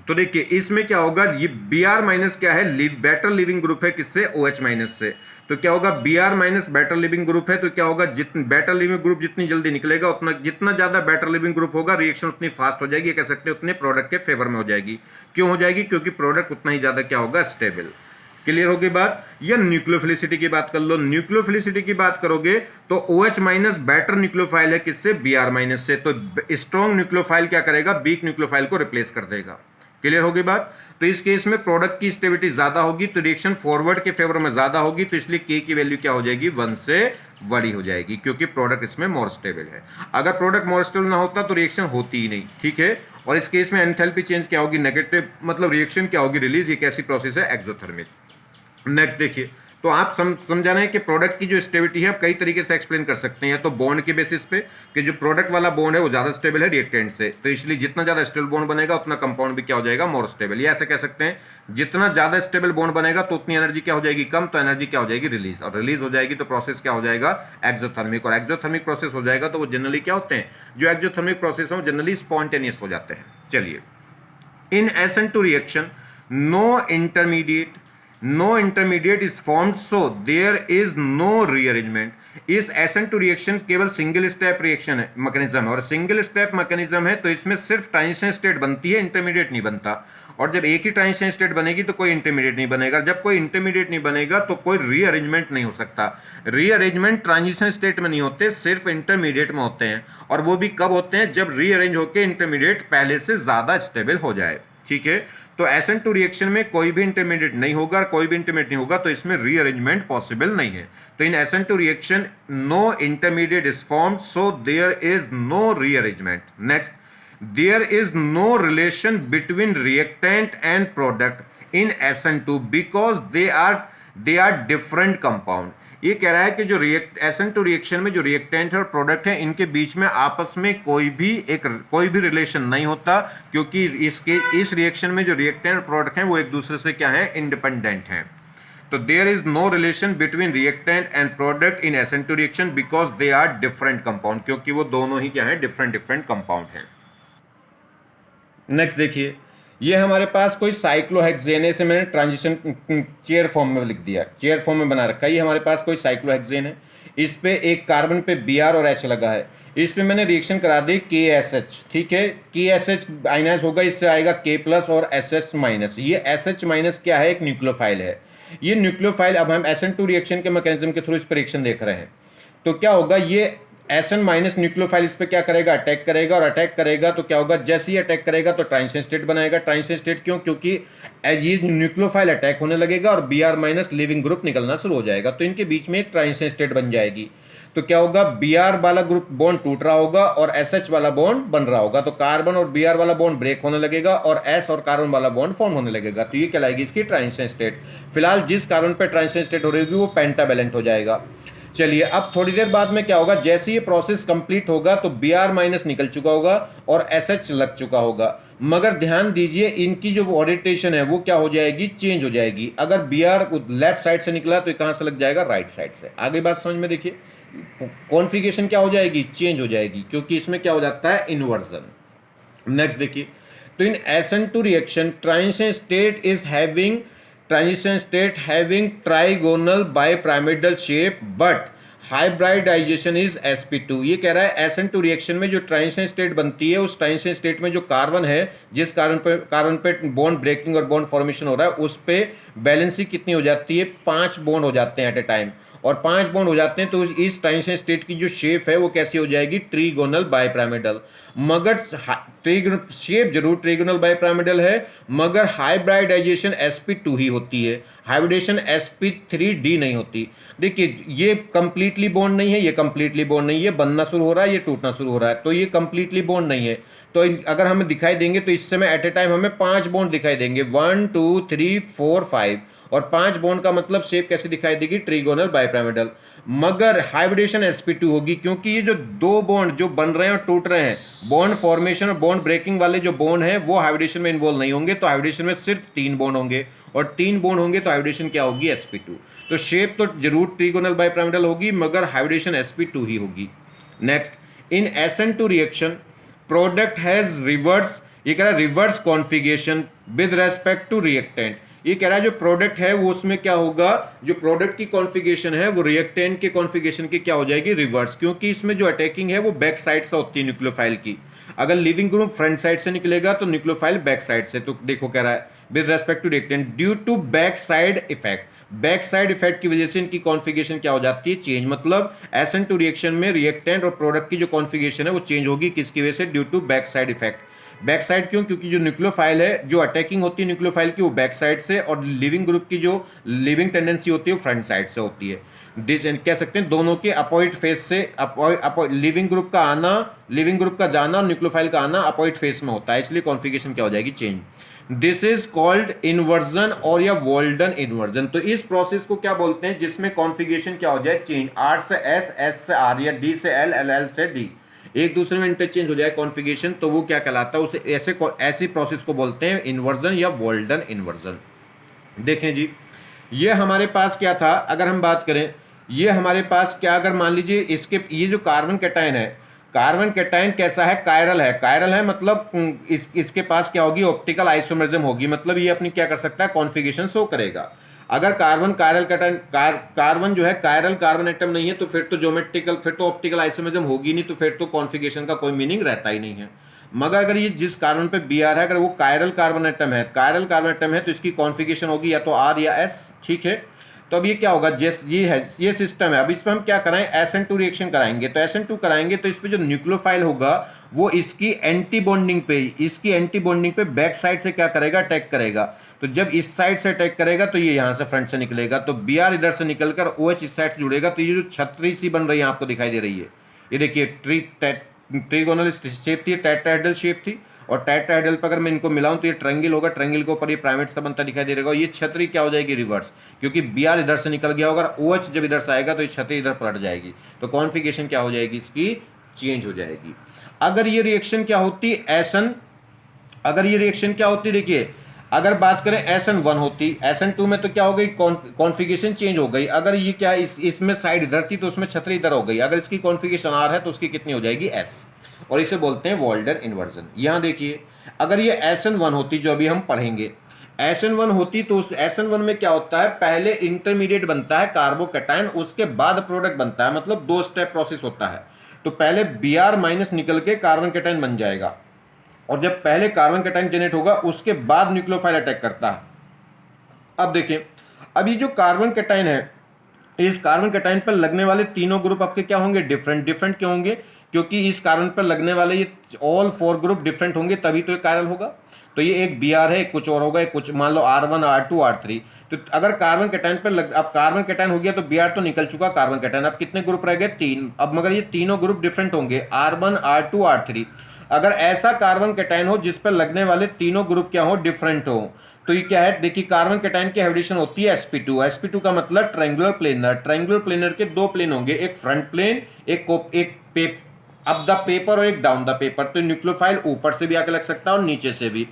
तो देखिए इसमें क्या होगा, ये Br माइनस क्या है, बेटर लिविंग ग्रुप है किससे, OH माइनस से। तो क्या होगा, Br minus better leaving group है तो क्या होगा, जितनी बेटर लिविंग ग्रुप जितनी जल्दी निकलेगा उतना, जितना ज्यादा बेटर लिविंग ग्रुप होगा रिएक्शन उतनी फास्ट हो जाएगी, कह सकते हैं उतने प्रोडक्ट के फेवर में हो जाएगी। क्यों हो जाएगी, क्योंकि प्रोडक्ट उतना ही ज्यादा क्या होगा, स्टेबल। क्लियर होगी बात। या न्यूक्लियोफिलिसिटी की बात कर लो, न्यूक्लियोफिलिसिटी की बात करोगे तो OH माइनस बेटर न्यूक्लियोफाइल है किससे, Br माइनस से। तो स्ट्रॉन्ग न्यूक्लियोफाइल क्या करेगा, वीक न्यूक्लियोफाइल को रिप्लेस कर देगा। क्लियर होगी बात। तो इस केस में प्रोडक्ट की स्टेबिलिटी ज्यादा होगी तो रिएक्शन फॉरवर्ड के फेवर में ज्यादा होगी, तो इसलिए K की वैल्यू क्या हो जाएगी, 1 से बड़ी हो जाएगी, क्योंकि प्रोडक्ट इसमें मोर स्टेबल है। अगर प्रोडक्ट मोर स्टेबल ना होता तो रिएक्शन होती ही नहीं, ठीक है। और इस केस में एंथैल्पी चेंज क्या होगी, नेगेटिव, मतलब रिएक्शन क्या होगी, रिलीज। ये कैसी प्रोसेस है, एक्सोथर्मिक। नेक्स्ट देखिए, तो आप समझा रहे हैं कि प्रोडक्ट की जो स्टेबिलिटी है आप कई तरीके से एक्सप्लेन कर सकते हैं। या तो बॉन्ड के बेसिस पे कि जो प्रोडक्ट वाला बॉन्ड है वो ज्यादा स्टेबल है रिएक्टेंट से, तो इसलिए जितना ज्यादा स्टेबल बॉन्ड बनेगा उतना कंपाउंड भी क्या हो जाएगा, मोर स्टेबल। या ऐसे कह सकते हैं जितना ज्यादा स्टेबल बॉन्ड बनेगा तो उतनी एनर्जी क्या हो जाएगी, कम, तो एनर्जी क्या हो जाएगी, रिलीज। और रिलीज हो जाएगी तो प्रोसेस क्या हो जाएगा, एक्सोथर्मिक। और एक्सोथर्मिक प्रोसेस हो जाएगा तो वो जनरली क्या होते हैं, जो एक्सोथर्मिक प्रोसेस है वो जनरली स्पॉन्टेनियस हो जाते हैं। चलिए, इन SN2 reaction no intermediate is formed, so there is no rearrangement। इस SN2 रिएक्शन केवल सिंगल स्टेप रिएक्शन है, मैकेनिज्म है, और सिंगल स्टेप मैकेनिज्म है तो इसमें सिर्फ ट्रांजिशन स्टेट बनती है, इंटरमीडिएट नहीं बनता। और जब एक ही ट्रांजिशन स्टेट बनेगी तो कोई इंटरमीडिएट नहीं बनेगा। जब कोई इंटरमीडिएट नहीं बनेगा तो कोई रीअरेंजमेंट नहीं हो सकता। रीअरेंजमेंट ट्रांजिशन स्टेट में नहीं होते, सिर्फ इंटरमीडिएट में होते हैं। और वो भी कब होते हैं, जब रीअरेंज होकर इंटरमीडिएट पहले से ज्यादा स्टेबल हो जाए, ठीक है। तो SN2 रिएक्शन में कोई भी इंटरमीडिएट नहीं होगा, कोई भी इंटरमीडिएट नहीं होगा, तो इसमें रीअरेंजमेंट पॉसिबल नहीं है। तो in SN2 reaction no intermediate is formed, so there is no rearrangement. Next, there is no relation between reactant and product in SN2 because they are different compound. ये कह रहा है कि जो SN2 रिएक्शन में जो रिएक्टेंट है और प्रोडक्ट है इनके बीच में आपस में कोई भी रिलेशन नहीं होता, क्योंकि इस रिएक्शन में जो रिएक्टेंट और प्रोडक्ट हैं वो एक दूसरे से क्या है, इंडिपेंडेंट हैं। तो there is no relation between reactant and product in SN2 reaction because they are different compound, क्योंकि वो दोनों ही क्या है, डिफरेंट कंपाउंड हैं। नेक्स्ट देखिए, ये हमारे पास कोई साइक्लोहेक्सेन है, इसे मैंने ट्रांजिशन चेयर फॉर्म में लिख दिया, चेयर फॉर्म में बना रखा है। ये हमारे पास कोई साइक्लोहेक्सेन है, इस पे एक कार्बन पे Br और H लगा है, इस पे मैंने रिएक्शन करा दी KSH, ठीक है। KSH आयनाइज होगा, इससे आएगा K प्लस और SS माइनस। ये SH माइनस क्या है, एक न्यूक्लियोफाइल है। ये न्यूक्लियोफाइल, अब हम SN2 रिएक्शन के मैकेनिज्म के थ्रू इस पर रिएक्शन देख रहे हैं। तो क्या होगा, ये SN माइनस न्यूक्लियोफाइल इस पे क्या करेगा, अटैक करेगा, और अटैक करेगा तो क्या होगा, जैसे ही अटैक करेगा तो ट्रांजिशन स्टेट बनाएगा। ट्रांजिशन स्टेट क्यों, क्योंकि ये न्यूक्लियोफाइल अटैक होने लगेगा और Br माइनस लिविंग ग्रुप निकलना शुरू हो जाएगा, तो इनके बीच में एक ट्रांजिशन स्टेट बन जाएगी। तो क्या होगा, Br वाला ग्रुप बॉन्ड टूट रहा होगा और SH वाला बॉन्ड बन रहा होगा, तो कार्बन और Br वाला बॉन्ड ब्रेक होने लगेगा और S और कार्बन वाला बॉन्ड फॉर्म होने लगेगा। तो ये कहलाएगी इसकी ट्रांजिशन स्टेट। फिलहाल जिस कार्बन पे ट्रांजिशन स्टेट हो रही होगी वो पेंटावेलेंट हो जाएगा। चलिए, अब थोड़ी देर बाद में क्या होगा, जैसे ये प्रोसेस कंप्लीट होगा तो Br माइनस निकल चुका होगा और SH लग चुका होगा। मगर ध्यान दीजिए, इनकी जो ओरिएंटेशन है वो क्या हो जाएगी, चेंज हो जाएगी। अगर Br लेफ्ट साइड से निकला तो कहां से लग जाएगा, राइट साइड से। आगे बात समझ में देखिए, कॉन्फ़िगरेशन क्या हो जाएगी, चेंज हो जाएगी, क्योंकि इसमें क्या हो जाता है, इन्वर्जन। नेक्स्ट देखिए, तो in SN2 reaction transition state having trigonal bipyramidal shape but hybridization is sp2। ये कह रहा है SN2 रिएक्शन में जो ट्रांजिशन स्टेट बनती है, उस ट्रांजिशन स्टेट में जो कार्बन है, जिस कार्बन पे बॉन्ड ब्रेकिंग और बॉन्ड फॉर्मेशन हो रहा है, उस पे बैलेंसिंग कितनी हो जाती है, 5 बॉन्ड हो जाते हैं एट ए टाइम। और 5 बॉन्ड हो जाते हैं तो इस ट्रांजिशन स्टेट की जो शेप है वो कैसी हो जाएगी, ट्रीगोनल बाइपिरामिडल। मगर शेप जरूर ट्रीगोनल बाइपिरामिडल है, मगर हाइब्रिडाइजेशन sp2 ही होती है, हाइब्रिडेशन sp3d नहीं होती। देखिए ये कंप्लीटली बॉन्ड नहीं है, ये कंप्लीटली बॉन्ड नहीं है, बनना शुरू हो रहा है, ये टूटना शुरू हो रहा है, तो ये कंप्लीटली बॉन्ड नहीं है। तो अगर हमें दिखाई देंगे तो इस समय एट ए टाइम हमें 5 बॉन्ड दिखाई देंगे, 1 2 3 4 5, और 5 बॉन्ड का मतलब शेप कैसे दिखाई देगी, ट्रीगोनल बाइपिरामिडल। मगर हाइब्रिडेशन sp2 होगी, क्योंकि ये जो दो बॉन्ड जो बन रहे हैं और टूट रहे हैं, बॉन्ड फॉर्मेशन और बॉन्ड ब्रेकिंग वाले जो बॉन्ड हैं वो हाइब्रिडेशन में इन्वॉल्व नहीं होंगे, तो हाइब्रिडेशन में सिर्फ 3 बॉन्ड होंगे, और 3 बॉन्ड होंगे तो हाइब्रिडेशन क्या होगी, sp2। तो शेप तो जरूर ट्रीगोनल बाइपिरामिडल होगी, मगर हाइब्रिडेशन sp2 ही होगी। Next, in SN2 reaction product has reverse, ये कह रहा है reverse configuration with respect to reactant. ये कह रहा है जो प्रोडक्ट है वो उसमें क्या होगा, जो प्रोडक्ट की कॉन्फ़िगरेशन है वो रिएक्टेंट के कॉन्फ़िगरेशन की क्या हो जाएगी, रिवर्स, क्योंकि इसमें जो अटैकिंग है वो बैक साइड से होती है न्यूक्लियोफाइल की। अगर लिविंग ग्रुप फ्रंट साइड से निकलेगा तो न्यूक्लियोफाइल बैक साइड से। तो देखो कह रहा है with respect to reactant due to back side effect, back side effect की वजह से इनकी कॉन्फ़िगरेशन क्या हो जाती है, चेंज। मतलब SN2 रिएक्शन में रिएक्टेंट और प्रोडक्ट की जो कॉन्फ़िगरेशन है वो चेंज होगी, किसकी वजह से, due to back side effect. Back side क्यों, क्योंकि जो न्यूक्लियोफाइल है, जो अटैकिंग होती है न्यूक्लियोफाइल की वो बैक साइड से, और लिविंग ग्रुप की जो लिविंग टेंडेंसी होती है वो फ्रंट साइड से होती है। कह सकते हैं दोनों के अपोजिट फेस से, लिविंग ग्रुप का आना, लिविंग ग्रुप का जाना और न्यूक्लियोफाइल का आना अपोजिट फेस में होता है, इसलिए कॉन्फ़िगरेशन क्या हो जाएगी, change. This is called inversion और या वॉल्डन इन्वर्जन। तो इस प्रोसेस को क्या बोलते हैं, जिसमें कॉन्फ़िगरेशन क्या हो जाए, चेंज, R से S, S से R या D से L, L से D, एक दूसरे में इंटरचेंज हो जाए कॉन्फ़िगरेशन, तो वो क्या कहलाता है, उसे ऐसी प्रोसेस को बोलते हैं इन्वर्जन या वॉल्डन इन्वर्जन। देखें जी, ये हमारे पास क्या था, अगर हम बात करें, ये हमारे पास क्या, अगर मान लीजिए इसके ये जो कार्बन कैटायन है, कार्बन कैटायन कैसा है, कायरल है, कायरल है मतलब इसके पास क्या होगी, ऑप्टिकल आइसोमरिज्म होगी, मतलब ये अपनी क्या कर सकता है, कॉन्फ़िगरेशन शो करेगा। अगर कार्बन कायरल कैटायन कार्बन जो है कायरल कार्बन एटम नहीं है, तो फिर तो ज्योमेट्रिकल, फिर तो ऑप्टिकल आइसोमरिज्म होगी नहीं, तो फिर तो कॉन्फ़िगरेशन का कोई मीनिंग रहता ही नहीं है। मगर अगर ये जिस कार्बन पे Br है, अगर वो कायरल कार्बन एटम है, कायरल कार्बन एटम है, तो इसकी कॉन्फ़िगरेशन होगी या तो R या S, ठीक है। तो अब ये क्या होगा, जैसे ये है, ये सिस्टम है, अब इसमें हम क्या कराएं, SN2 रिएक्शन कराएंगे, तो SN2 कराएंगे तो इस पे जो न्यूक्लियोफाइल होगा वो इसकी एंटी बॉन्डिंग पे बैक साइड से क्या करेगा, अटैक करेगा। तो जब इस साइड से अटैक करेगा तो ये यहाँ से फ्रंट से निकलेगा, तो Br इधर से निकलकर OH इस साइड से जुड़ेगा, तो ये जो छतरी सी बन रही है आपको दिखाई दे रही है, ये देखिए ट्रीगोनल शेप थी, टेट्राहेड्रल शेप थी, और टेट्राहेड्रल पर अगर मैं इनको मिलाऊं तो ये ट्रायंगल होगा, ट्रायंगल के ऊपर ये प्राइमेट सा बनता दिखाई दे रहेगा, ये छतरी क्या हो जाएगी, रिवर्स, क्योंकि Br इधर से निकल गया होगा, OH जब इधर से आएगा तो ये छतरी इधर पलट जाएगी, तो कॉन्फ़िगरेशन क्या हो जाएगी, इसकी चेंज हो जाएगी। अगर ये रिएक्शन क्या होती, अगर ये रिएक्शन क्या होती, देखिए अगर बात करें SN1 होती, SN2 में तो क्या हो गई, कॉन्फ़िगरेशन चेंज हो गई। अगर ये क्या इसमें साइड इधर थी तो उसमें छतरी इधर हो गई, अगर इसकी कॉन्फ़िगरेशन R है तो उसकी कितनी हो जाएगी, S, और इसे बोलते हैं वॉल्डन इन्वर्जन। यहाँ देखिए अगर ये SN1 होती, जो अभी हम पढ़ेंगे, SN1 होती तो उस SN1 में क्या होता है, पहले इंटरमीडिएट बनता है कार्बोकैटायन, उसके बाद प्रोडक्ट बनता है, मतलब 2 स्टेप प्रोसेस होता है। तो पहले Br माइनस निकल के कार्बन कैटायन बन जाएगा, और जब पहले कार्बन कैटायन जनरेट होगा उसके बाद न्यूक्लियोफाइल अटैक करता है। अब देखें, अब ये जो कार्बन कैटायन है, इस कार्बन कैटायन पर लगने वाले तीनों ग्रुप आपके क्या होंगे, डिफरेंट क्यों होंगे, क्योंकि इस कार्बन पर लगने वाले ये ऑल 4 ग्रुप डिफरेंट होंगे, तभी तो ये कायरल होगा। तो ये एक Br है, कुछ और होगा, कुछ मान लो R1 R2 R3। तो अगर कार्बन कैटायन पर अब कार्बन कैटायन हो गया तो Br तो निकल चुका कार्बन कैटायन, अब कितने ग्रुप रह गए, 3। अब मगर ये तीनों ग्रुप डिफरेंट होंगे, R1 R2 R3। अगर ऐसा कार्बन कैटायन हो जिस पर लगने वाले तीनों ग्रुप क्या हो, डिफरेंट हो, तो ये क्या है, देखिए कार्बन कैटायन की हाइब्रिडेशन होती है sp2। sp2 का मतलब ट्रायंगुलर प्लेनर, ट्रायंगुलर प्लेनर के 2 प्लेन होंगे, एक फ्रंट प्लेन, एक अप द पेपर और एक डाउन द पेपर। तो न्यूक्लियोफाइल ऊपर से भी आके लग सकता है और नीचे से भी।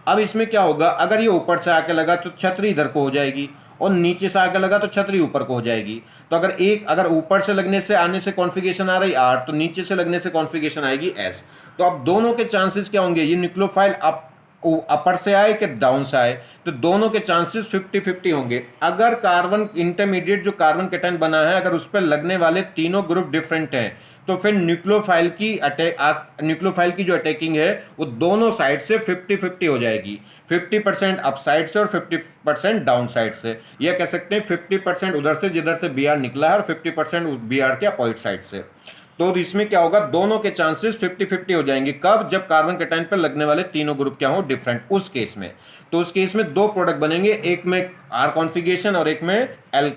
अब इसमें क्या होगा, अगर ये ऊपर से आके लगा तो छतरी इधर को हो जाएगी, और नीचे से आके लगा तो छतरी ऊपर को हो जाएगी। तो अगर ऊपर से लगने से आने से कॉन्फ़िगरेशन आ रही R, तो नीचे से लगने से कॉन्फ़िगरेशन आएगी S। तो अब दोनों के चांसेस क्या होंगे, ये न्यूक्लियोफाइल अपर से आए कि डाउन से आए, तो दोनों के चांसेस 50-50 होंगे। अगर कार्बन इंटरमीडिएट जो कार्बन कैटायन बना है, अगर उस पर लगने वाले तीनों ग्रुप डिफरेंट हैं, तो फिर न्यूक्लियोफाइल की जो अटैकिंग है वो दोनों साइड से 50-50 हो जाएगी, 50% अप साइड से और 50% डाउन साइड से। यह कह सकते हैं 50% उधर से जिधर से बी आर निकला है और 50% बी आर के अपोजिट साइड से। तो इसमें क्या होगा, दोनों के चांसेस 50-50 हो जाएंगे। कब? जब कार्बन कैटायन पर लगने वाले तीनों ग्रुप क्या हो, डिफरेंट। उस केस में तो उस केस में दो प्रोडक्ट बनेंगे, एक में आर कॉन्फ़िगरेशन और एक में एल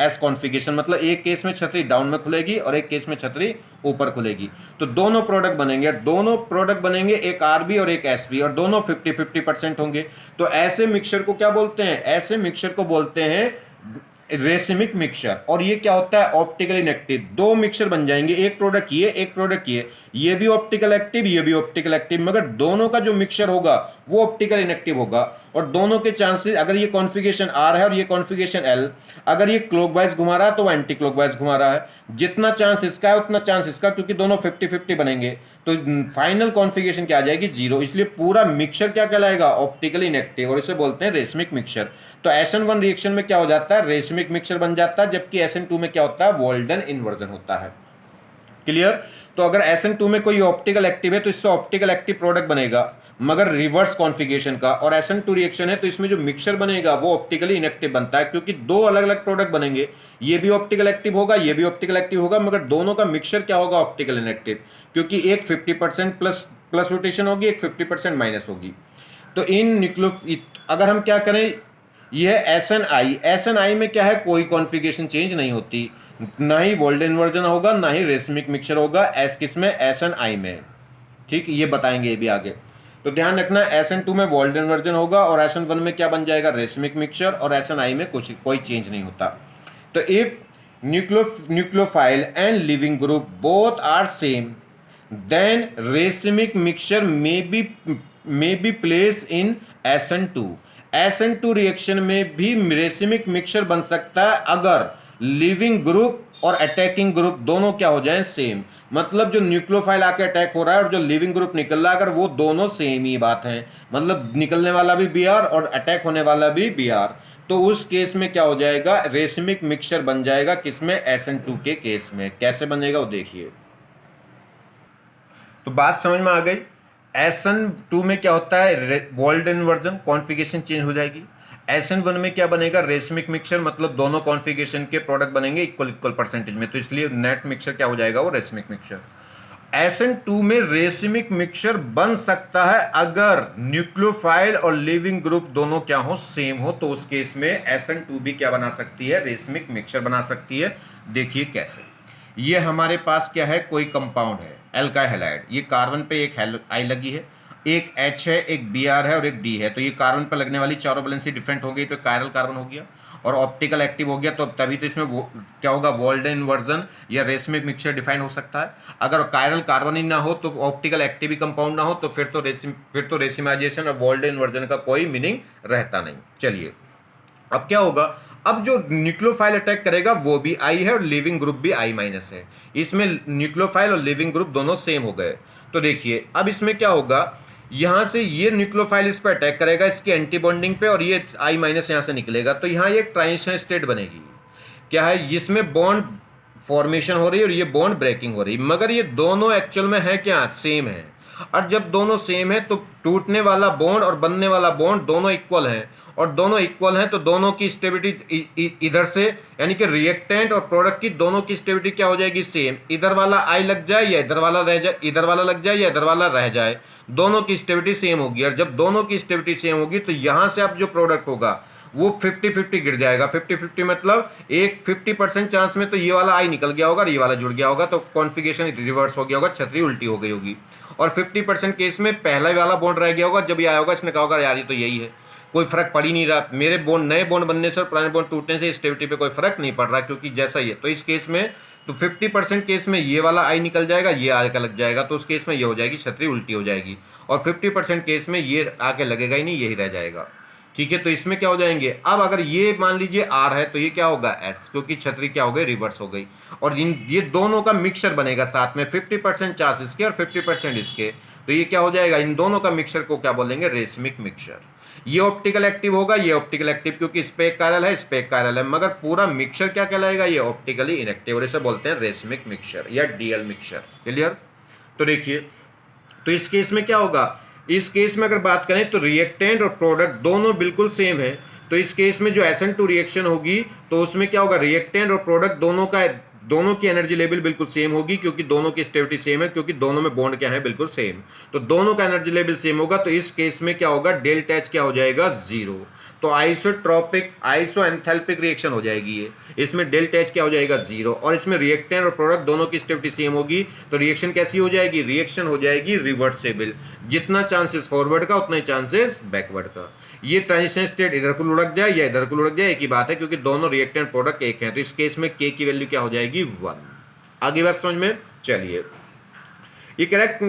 एस कॉन्फ़िगरेशन। मतलब एक केस में छतरी डाउन में खुलेगी और एक केस में छतरी ऊपर खुलेगी। तो दोनों प्रोडक्ट बनेंगे, एक आर बी और एक एस बी, और दोनों 50-50% होंगे। तो ऐसे मिक्सचर को क्या बोलते हैं? ऐसे मिक्सचर को बोलते हैं रेसिमिक मिक्सचर। और ये क्या होता है? Optically inactive. दो मिक्सचर बन जाएंगे, एक प्रोडक्ट ये, एक प्रोडक्ट ये भी ऑप्टिकल एक्टिव, ये भी ऑप्टिकल एक्टिव, मगर दोनों का जो मिक्सचर होगा वो ऑप्टिकल इनएक्टिव होगा। और दोनों के चांसेस, अगर ये कॉन्फ़िगरेशन आर है और ये कॉन्फ़िगरेशन एल, अगर ये क्लॉकवाइज घुमा रहा है तो एंटी क्लॉकवाइज घुमा रहा है। जितना चांस इसका है उतना चांस इसका, क्योंकि दोनों 50-50 बनेंगे। तो फाइनल कॉन्फ़िगरेशन क्या आ जाएगी? 0। इसलिए पूरा मिक्सचर क्या कहलाएगा? ऑप्टिकली इनएक्टिव, और इसे बोलते हैं रेसमिक मिक्सचर। तो SN1 रिएक्शन में क्या हो जाता है? रेसमिक मिक्सचर बन जाता है, जबकि SN2 में क्या होता है? वॉल्डन इन्वर्जन होता है। क्लियर? तो अगर SN2 में कोई ऑप्टिकल एक्टिव है तो इससे ऑप्टिकल एक्टिव प्रोडक्ट बनेगा, मगर रिवर्स कॉन्फ़िगरेशन का। और SN2 रिएक्शन है तो इसमें जो मिक्सचर बनेगा वो ऑप्टिकली इनएक्टिव बनता है, क्योंकि दो अलग अलग प्रोडक्ट बनेंगे, ये भी ऑप्टिकल एक्टिव होगा, ये भी ऑप्टिकल एक्टिव होगा, मगर दोनों का मिक्सचर क्या होगा? ऑप्टिकल इनएक्टिव, क्योंकि एक 50% प्लस प्लस रोटेशन होगी, एक 50% माइनस होगी। तो अगर हम क्या करें, यह SNI में क्या है? कोई कॉन्फ़िगरेशन चेंज नहीं होती, ना ही वोल्ड इन्वर्जन होगा, ना ही रेसमिक मिक्सचर होगा। किसमें? SNI में। ठीक, ये बताएंगे ये भी आगे। तो ध्यान रखना, SN2 में वोल्ड इन्वर्जन होगा और SN1 में क्या बन जाएगा? रेसमिक मिक्सचर, और SNI में कोई चेंज नहीं होता। तो if nucleophile and leaving group both are same, then racemic mixture may be placed in SN2। SN2 reaction में भी रेसिमिक मिक्सचर बन सकता है अगर लिविंग ग्रुप और अटैकिंग ग्रुप दोनों क्या हो जाएं? सेम। मतलब जो न्यूक्लियोफाइल आके अटैक हो रहा है और जो लिविंग ग्रुप निकल रहा है, अगर वो दोनों सेम ही बात है, मतलब निकलने वाला भी Br और अटैक होने वाला भी Br, तो उस केस में क्या हो जाएगा? रेसिमिक मिक्सचर बन जाएगा। किसमें? SN2 के केस में। कैसे बनेगा वो देखिए। तो बात समझ में आ गई। SN2 में क्या होता है? वोल्ड इन्वर्जन, कॉन्फ़िगरेशन चेंज हो जाएगी। SN1 में क्या बनेगा? रेसमिक मिक्सचर, मतलब दोनों कॉन्फ़िगरेशन के प्रोडक्ट बनेंगे इक्वल परसेंटेज में, तो इसलिए नेट मिक्सचर क्या हो जाएगा? वो रेसमिक मिक्सचर। SN2 में रेसिमिक मिक्सचर बन सकता है अगर न्यूक्लियोफाइल और लिविंग ग्रुप दोनों क्या हो? सेम हो। तो उस केस में SN2 भी क्या बना सकती है? रेसिमिक मिक्सचर बना सकती है। देखिए कैसे। ये हमारे पास क्या है? कोई कंपाउंड है, एल्काइल हैलाइड। ये कार्बन पे एक आई लगी है, एक H है, एक Br है और एक D है। तो ये कार्बन पर लगने वाली चारों वैलेंसी डिफरेंट हो गई, तो कायरल कार्बन हो गया और ऑप्टिकल एक्टिव हो गया। तो तभी तो इसमें क्या होगा? वोल्डन इन्वर्जन या रेसमिक मिक्सचर डिफाइन हो सकता है। अगर कायरल कार्बन ही ना हो तो ऑप्टिकल एक्टिव कंपाउंड ना हो, तो फिर तो रेसिमाइजेशन और वोल्डन इन्वर्जन का कोई मीनिंग रहता नहीं। चलिए, अब क्या होगा? अब जो न्यूक्लियोफाइल अटैक करेगा वो भी I है और लिविंग ग्रुप भी I- है। इसमें न्यूक्लियोफाइल और लिविंग ग्रुप दोनों सेम हो गए। तो देखिए अब इसमें क्या होगा, यहां से ये न्यूक्लियोफाइल इस पर अटैक करेगा इसकी एंटी बॉन्डिंग पे, और ये I- यहां से निकलेगा, तो यहां एक ट्रांजिशन स्टेट बनेगी। क्या है? इसमें बॉन्ड फॉर्मेशन हो रही है और ये बॉन्ड ब्रेकिंग हो रही है, मगर ये दोनों एक्चुअल में है क्या? सेम है। और जब दोनों सेम है तो टूटने वाला बॉन्ड और बनने वाला बॉन्ड दोनों इक्वल हैं, और दोनों इक्वल हैं तो दोनों की स्टेबिलिटी इधर से, यानी कि रिएक्टेंट और प्रोडक्ट की दोनों की स्टेबिलिटी क्या हो जाएगी? सेम। इधर वाला I लग जाए या इधर वाला रह जाए, इधर वाला लग जाए या इधर वाला रह जाए, दोनों की स्टेबिलिटी सेम होगी। और जब दोनों की स्टेबिलिटी सेम होगी तो यहां से अब जो प्रोडक्ट होगा वो 50-50 गिर जाएगा। 50-50 मतलब एक 50% चांस में तो ये वाला I निकल गया होगा और ये वाला जुड़ गया होगा, तो कॉन्फ़िगरेशन रिवर्स हो गया होगा, छतरी उल्टी हो गई होगी। और 50% केस में पहला वाला बॉन्ड रह गया होगा, जब ये आया होगा इसने कहा होगा यार ये तो यही है, कोई फर्क पड़ ही नहीं रहा, मेरे बॉन्ड नए बॉन्ड बनने से और पुराने बॉन्ड टूटने से स्टेबिलिटी पे कोई फर्क नहीं पड़ रहा, क्योंकि जैसा ही है। तो इस केस में तो 50% केस में ये वाला I निकल जाएगा, ये आके लग जाएगा, तो उस केस में ये हो जाएगी, छतरी उल्टी हो जाएगी। और 50% केस में ये आके लगेगा ही नहीं, यही रह जाएगा। ठीक है, तो इसमें क्या हो जाएंगे? अब अगर ये मान लीजिए R है तो ये क्या होगा? S, क्योंकि छतरी क्या हो गई? रिवर्स हो गई। और ये दोनों का मिक्सचर बनेगा साथ में, 50% चार्ज इसके और 50% इसके, तो ये क्या हो जाएगा? इन दोनों का मिक्सचर को क्या बोलेंगे? Racemic mixture. ये ऑप्टिकल एक्टिव होगा, ये ऑप्टिकल एक्टिव, क्योंकि इस पे एक कायरल है, इस पे एक कायरल है, मगर पूरा मिक्सचर क्या कहलाएगा, ये ऑप्टिकली इनएक्टिव, और इसे बोलते हैं रेसमिक मिक्सचर या डीएल मिक्सचर। क्लियर? तो देखिए, तो इस केस में क्या होगा, इस केस में अगर बात करें तो रिएक्टेंट और प्रोडक्ट दोनों बिल्कुल सेम है। तो इस केस में जो SN2 रिएक्शन होगी तो उसमें क्या होगा, रिएक्टेंट और प्रोडक्ट दोनों की एनर्जी लेवल बिल्कुल सेम होगी, क्योंकि दोनों की स्टेबिलिटी सेम है, क्योंकि दोनों में बॉन्ड क्या है, बिल्कुल सेम। तो दोनों का एनर्जी लेवल सेम होगा, तो इस केस में क्या होगा, डेल्टा एच क्या हो जाएगा, 0। तो आइसोट्रोपिक आइसोएंथैल्पिक रिएक्शन हो जाएगी ये, इसमें डेल्टा एच क्या हो जाएगा, 0। और इसमें रिएक्टेंट और प्रोडक्ट दोनों की स्टेबिलिटी सेम होगी, तो रिएक्शन कैसी हो जाएगी, रिएक्शन हो जाएगी रिवर्सेबल। जितना चांसेस फॉरवर्ड का उतना ही चांसेस बैकवर्ड का। ये ट्रांजिशन स्टेट इधर को लुढ़क जाए या इधर को लुढ़क जाए, एक ही बात है, क्योंकि दोनों रिएक्टेंट प्रोडक्ट एक हैं। तो इस केस में के की वैल्यू क्या हो जाएगी, 1। आगे बात समझ में? चलिए, ये करेक्ट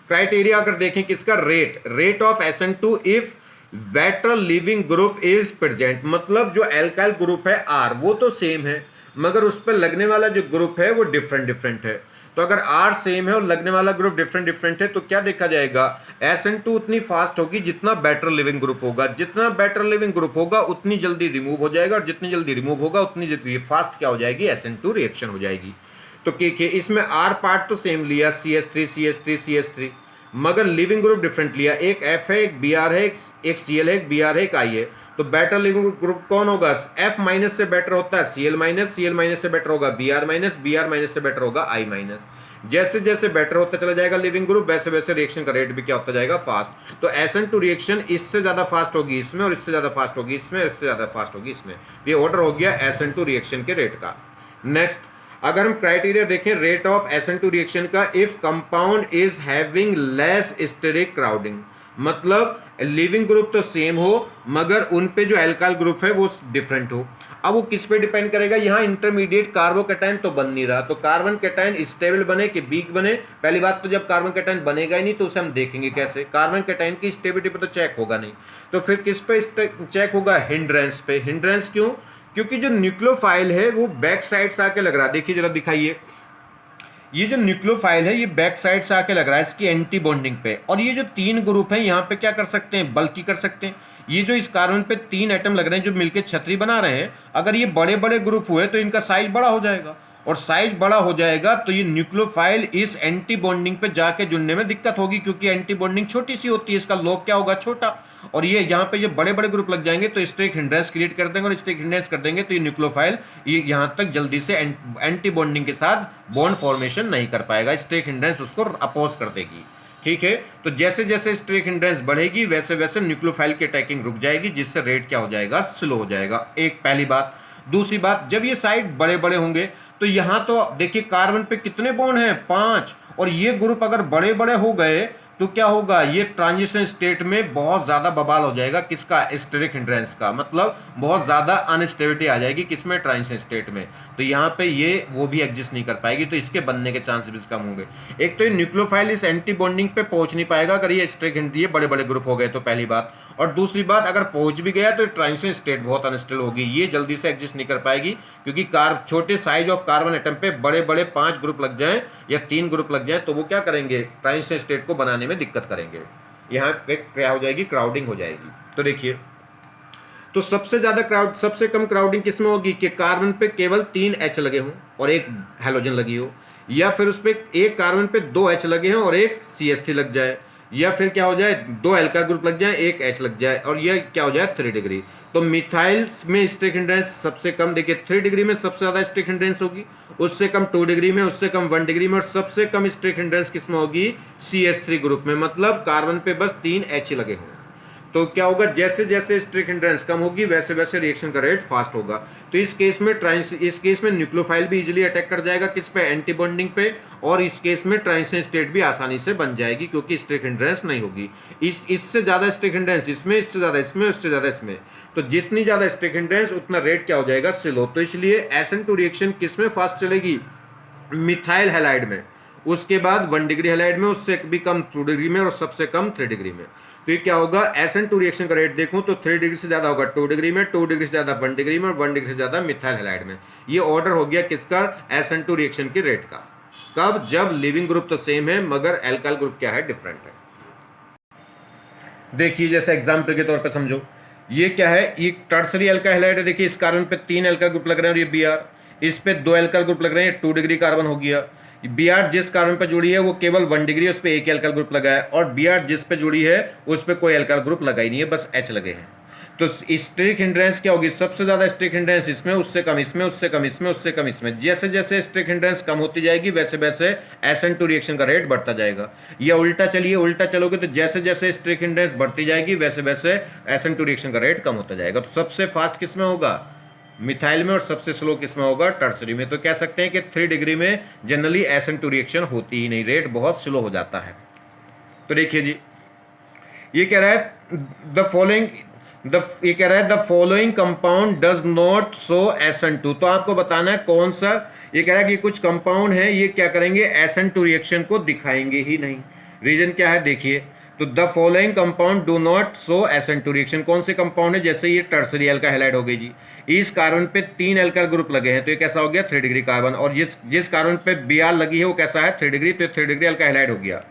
क्राइटेरिया अगर देखें किसका, rate of SN2 if better leaving group is present, मतलब जो एल्काइल ग्रुप है R वो तो सेम है, मगर उस पर लगने वाला जो ग्रुप है वो डिफरेंट है। तो अगर R सेम है और लगने वाला ग्रुप डिफरेंट है, तो क्या देखा जाएगा, SN2 उतनी फास्ट होगी जितना बेटर लिविंग ग्रुप होगा, जितना बेटर लिविंग ग्रुप होगा उतनी जल्दी रिमूव हो जाएगा, और जितनी जल्दी रिमूव होगा उतनी जल्दी फास्ट क्या हो जाएगी, SN2 रिएक्शन हो जाएगी। तो के इसमें R पार्ट तो सेम लिया, CH3 मगर लिविंग ग्रुप डिफरेंट लिया, एक F है, एक Br है, एक Cl है, एक Br है, एक I है। तो बेटर लिविंग ग्रुप कौन होगा, F माइनस से बेटर होता है Cl माइनस से बेटर होगा Br माइनस से बेटर होगा I माइनस। जैसे जैसे बेटर होता चला जाएगा लिविंग ग्रुप, वैसे वैसे रिएक्शन का रेट भी क्या होता जाएगा, फास्ट। तो SN2 रिएक्शन इससे ज्यादा फास्ट होगी इसमें, और इससे ज्यादा फास्ट होगी इसमें, और इससे ज्यादा फास्ट होगी इसमें। ये ऑर्डर हो गया SN2 रिएक्शन के रेट का। नेक्स्ट, अगर हम क्राइटेरिया देखें रेट ऑफ SN2 रिएक्शन का, if compound is having less steric crowding, मतलब लिविंग ग्रुप तो सेम हो मगर उन पे जो एल्काइल ग्रुप है वो डिफरेंट हो। अब वो किस पे डिपेंड करेगा, यहाँ इंटरमीडिएट कार्बोकैटायन तो बन नहीं रहा, तो कार्बन कैटायन स्टेबल बने कि वीक बने। पहली बात तो जब कार्बन कैटायन बनेगा ही नहीं तो उसे हम देखेंगे कैसे, कार्बन कैटायन की स्टेबिलिटी पे तो चेक होगा नहीं, तो फिर किस पे चेक होगा, हिंड्रेंस पे। हिंड्रेंस क्यों, क्योंकि जो न्यूक्लियोफाइल है वो बैक साइड से आके लग रहा है। देखिए जरा दिखाइए, ये जो न्यूक्लियोफाइल है ये बैक साइड से आके लग रहा है इसकी एंटी बॉन्डिंग पे, और ये जो 3 ग्रुप हैं यहाँ पे क्या कर सकते हैं, बल्कि कर सकते हैं। ये जो इस कार्बन पे 3 एटम लग रहे हैं जो मिलकर छतरी बना रहे हैं, अगर ये बड़े बड़े ग्रुप हुए तो इनका साइज बड़ा हो जाएगा, और साइज बड़ा हो जाएगा तो ये न्यूक्लियोफाइल इस एंटी बॉन्डिंग पे जाके जुड़ने में दिक्कत होगी, क्योंकि एंटी बॉन्डिंग छोटी सी होती है, इसका लोब क्या होगा, छोटा। और ये यहाँ पे जो बड़े बड़े ग्रुप लग जाएंगे तो स्टेक हिंड्रेंस क्रिएट कर देंगे, और स्टेक हिंड्रेंस कर देंगे तो ये न्यूक्लियोफाइल ये यहाँ तक जल्दी से एंटी बॉन्डिंग के साथ बॉन्ड फॉर्मेशन नहीं कर पाएगा, स्टेक हिंड्रेंस उसको अपोज कर देगी। ठीक है, तो जैसे जैसे स्टेक हिंड्रेंस बढ़ेगी वैसे वैसे न्यूक्लियोफाइल की अटैकिंग रुक जाएगी, जिससे रेट क्या हो जाएगा, स्लो हो जाएगा। एक पहली बात। दूसरी बात, जब ये साइड बड़े बड़े होंगे तो यहां तो देखिए कार्बन पे कितने बॉन्ड हैं, 5, और ये ग्रुप अगर बड़े बड़े हो गए तो क्या होगा, ये ट्रांजिशन स्टेट में बहुत ज्यादा बवाल हो जाएगा, किसका, स्टेरिक हिंड्रेंस का, मतलब बहुत ज्यादा अनस्टेबिलिटी आ जाएगी किसमें, ट्रांजिशन स्टेट में। तो यहाँ पे ये वो भी एग्जिस्ट नहीं कर पाएगी, तो इसके बनने के चांसेस कम होंगे। एक तो ये न्यूक्लियोफाइल इस एंटी बॉन्डिंग पे पहुंच नहीं पाएगा अगर ये स्टेरिक ये बड़े बड़े ग्रुप हो गए तो, पहली बात। और दूसरी बात, अगर पहुंच भी गया तो ट्रांजिशन स्टेट बहुत अनस्टेबल होगी, ये जल्दी से एग्जिस्ट नहीं कर पाएगी, क्योंकि छोटे साइज ऑफ कार्बन एटम पे बड़े बड़े 5 ग्रुप लग जाएं या 3 ग्रुप लग जाएं तो वो क्या करेंगे, ट्रांजिशन स्टेट को बनाने में दिक्कत करेंगे, यहाँ पे क्या हो जाएगी, क्राउडिंग हो जाएगी। तो देखिए, तो सबसे कम क्राउडिंग किसमें होगी कि कार्बन पे केवल 3 H लगे हों और एक हैलोजन लगी हो, या फिर उस पर एक कार्बन पे 2 H लगे हों और एक CH3 लग जाए, या फिर क्या हो जाए, 2 एल्काइल ग्रुप लग जाए, एक H लग जाए, और ये क्या हो जाए, 3 डिग्री। तो मिथाइल्स में स्टेक हिंड्रेंस सबसे कम, देखिए 3 डिग्री में सबसे ज्यादा स्टेक हिंड्रेंस होगी, उससे कम 2 डिग्री में, उससे कम 1 डिग्री में, और सबसे कम स्टेक हिंड्रेंस किसमें होगी, CH3 ग्रुप में, मतलब कार्बन पे बस 3 H लगे हों। तो क्या होगा, जैसे जैसे स्टेरिक हिंड्रेंस कम होगी वैसे वैसे रिएक्शन का रेट फास्ट होगा। तो इस केस में न्यूक्लियोफाइल भी इजीली अटैक कर जाएगा किस पे, एंटी बॉन्डिंग पे, और इस केस में ट्रांजिशन स्टेट भी आसानी से बन जाएगी क्योंकि स्टेरिक हिंड्रेंस नहीं होगी। इससे ज्यादा स्टेरिक हिंड्रेंस इसमें, इससे ज्यादा इसमें, उससे ज्यादा इसमें, तो जितनी ज्यादा स्टेरिक हिंड्रेंस उतना रेट क्या हो जाएगा, स्लो। तो इसलिए SN2 रिएक्शन किस में फास्ट चलेगी, मिथाइल हैलाइड में, उसके बाद 1 डिग्री हैलाइड में, उससे भी कम 2 डिग्री में, और सबसे कम 3 डिग्री में। तो ये क्या होगा, SN2 रिएक्शन का रेट देखूं तो 3 डिग्री से ज्यादा होगा 2 डिग्री में, 2 डिग्री से ज्यादा 1 डिग्री में, और 1 डिग्री से ज्यादा मिथाइल हैलाइड में। ये ऑर्डर हो गया किसका, SN2 रिएक्शन के रेट का। कब, जब लिविंग ग्रुप तो सेम है मगर एल्काइल ग्रुप क्या है, डिफरेंट है। देखिए जैसे एग्जाम्पल के तौर पर समझो, ये क्या है, ये टर्सरी अल्काइल हैलाइड है। देखिए इस कार्बन पे 3 अल्काइल ग्रुप लग रहे हैं और ये बी आर, इस पे 2 अल्काइल ग्रुप लग रहे हैं, 2 डिग्री कार्बन हो गया। बी आर जिस कार्बन पे जुड़ी है वो केवल 1 डिग्री, उस पर एक अल्काइल ग्रुप लगा है, और बी आर जिस पे जुड़ी है उस पर कोई अल्काइल ग्रुप लगा ही नहीं है, बस एच लगे हैं। तो स्टिक हिंड्रेंस क्या होगी, सबसे ज्यादा स्टिक हिंड्रेंस इसमें, उससे कम इसमें, उससे कम इसमें, उससे कम इसमें। जैसे जैसे स्टिक हिंड्रेंस कम होती जाएगी वैसे वैसे SN2 रिएक्शन का रेट बढ़ता जाएगा। या उल्टा चलिए, उल्टा चलोगे तो जैसे जैसे स्टिक हिंड्रेंस बढ़ती जाएगी वैसे वैसे SN2 रिएक्शन का रेट कम होता जाएगा। तो सबसे फास्ट किस में होगा, मिथाइल में, और सबसे स्लो किस में होगा, टर्सरी में। तो कह सकते हैं कि 3 डिग्री में जनरली SN2 रिएक्शन होती ही नहीं, रेट बहुत स्लो हो जाता है। तो देखिए जी, ये कह रहा है ये कह रहा है the following compound does not show SN2। तो आपको बताना है कौन सा। ये कह रहा है कि कुछ कंपाउंड है, ये क्या करेंगे, SN2 रिएक्शन को दिखाएंगे ही नहीं। रीजन क्या है देखिए, तो the following compound do not show SN2 reaction. कौन से कंपाउंड है, जैसे ये टर्सरी अल्काइल हैलाइड हो गई जी, इस कार्बन पे 3 अल्काइल ग्रुप लगे हैं तो ये कैसा हो गया, 3 डिग्री कार्बन। और जिस कार्बन पे Br लगी है वो कैसा है, 3 डिग्री, तो 3 डिग्री अल्काइल हैलाइड हो गया।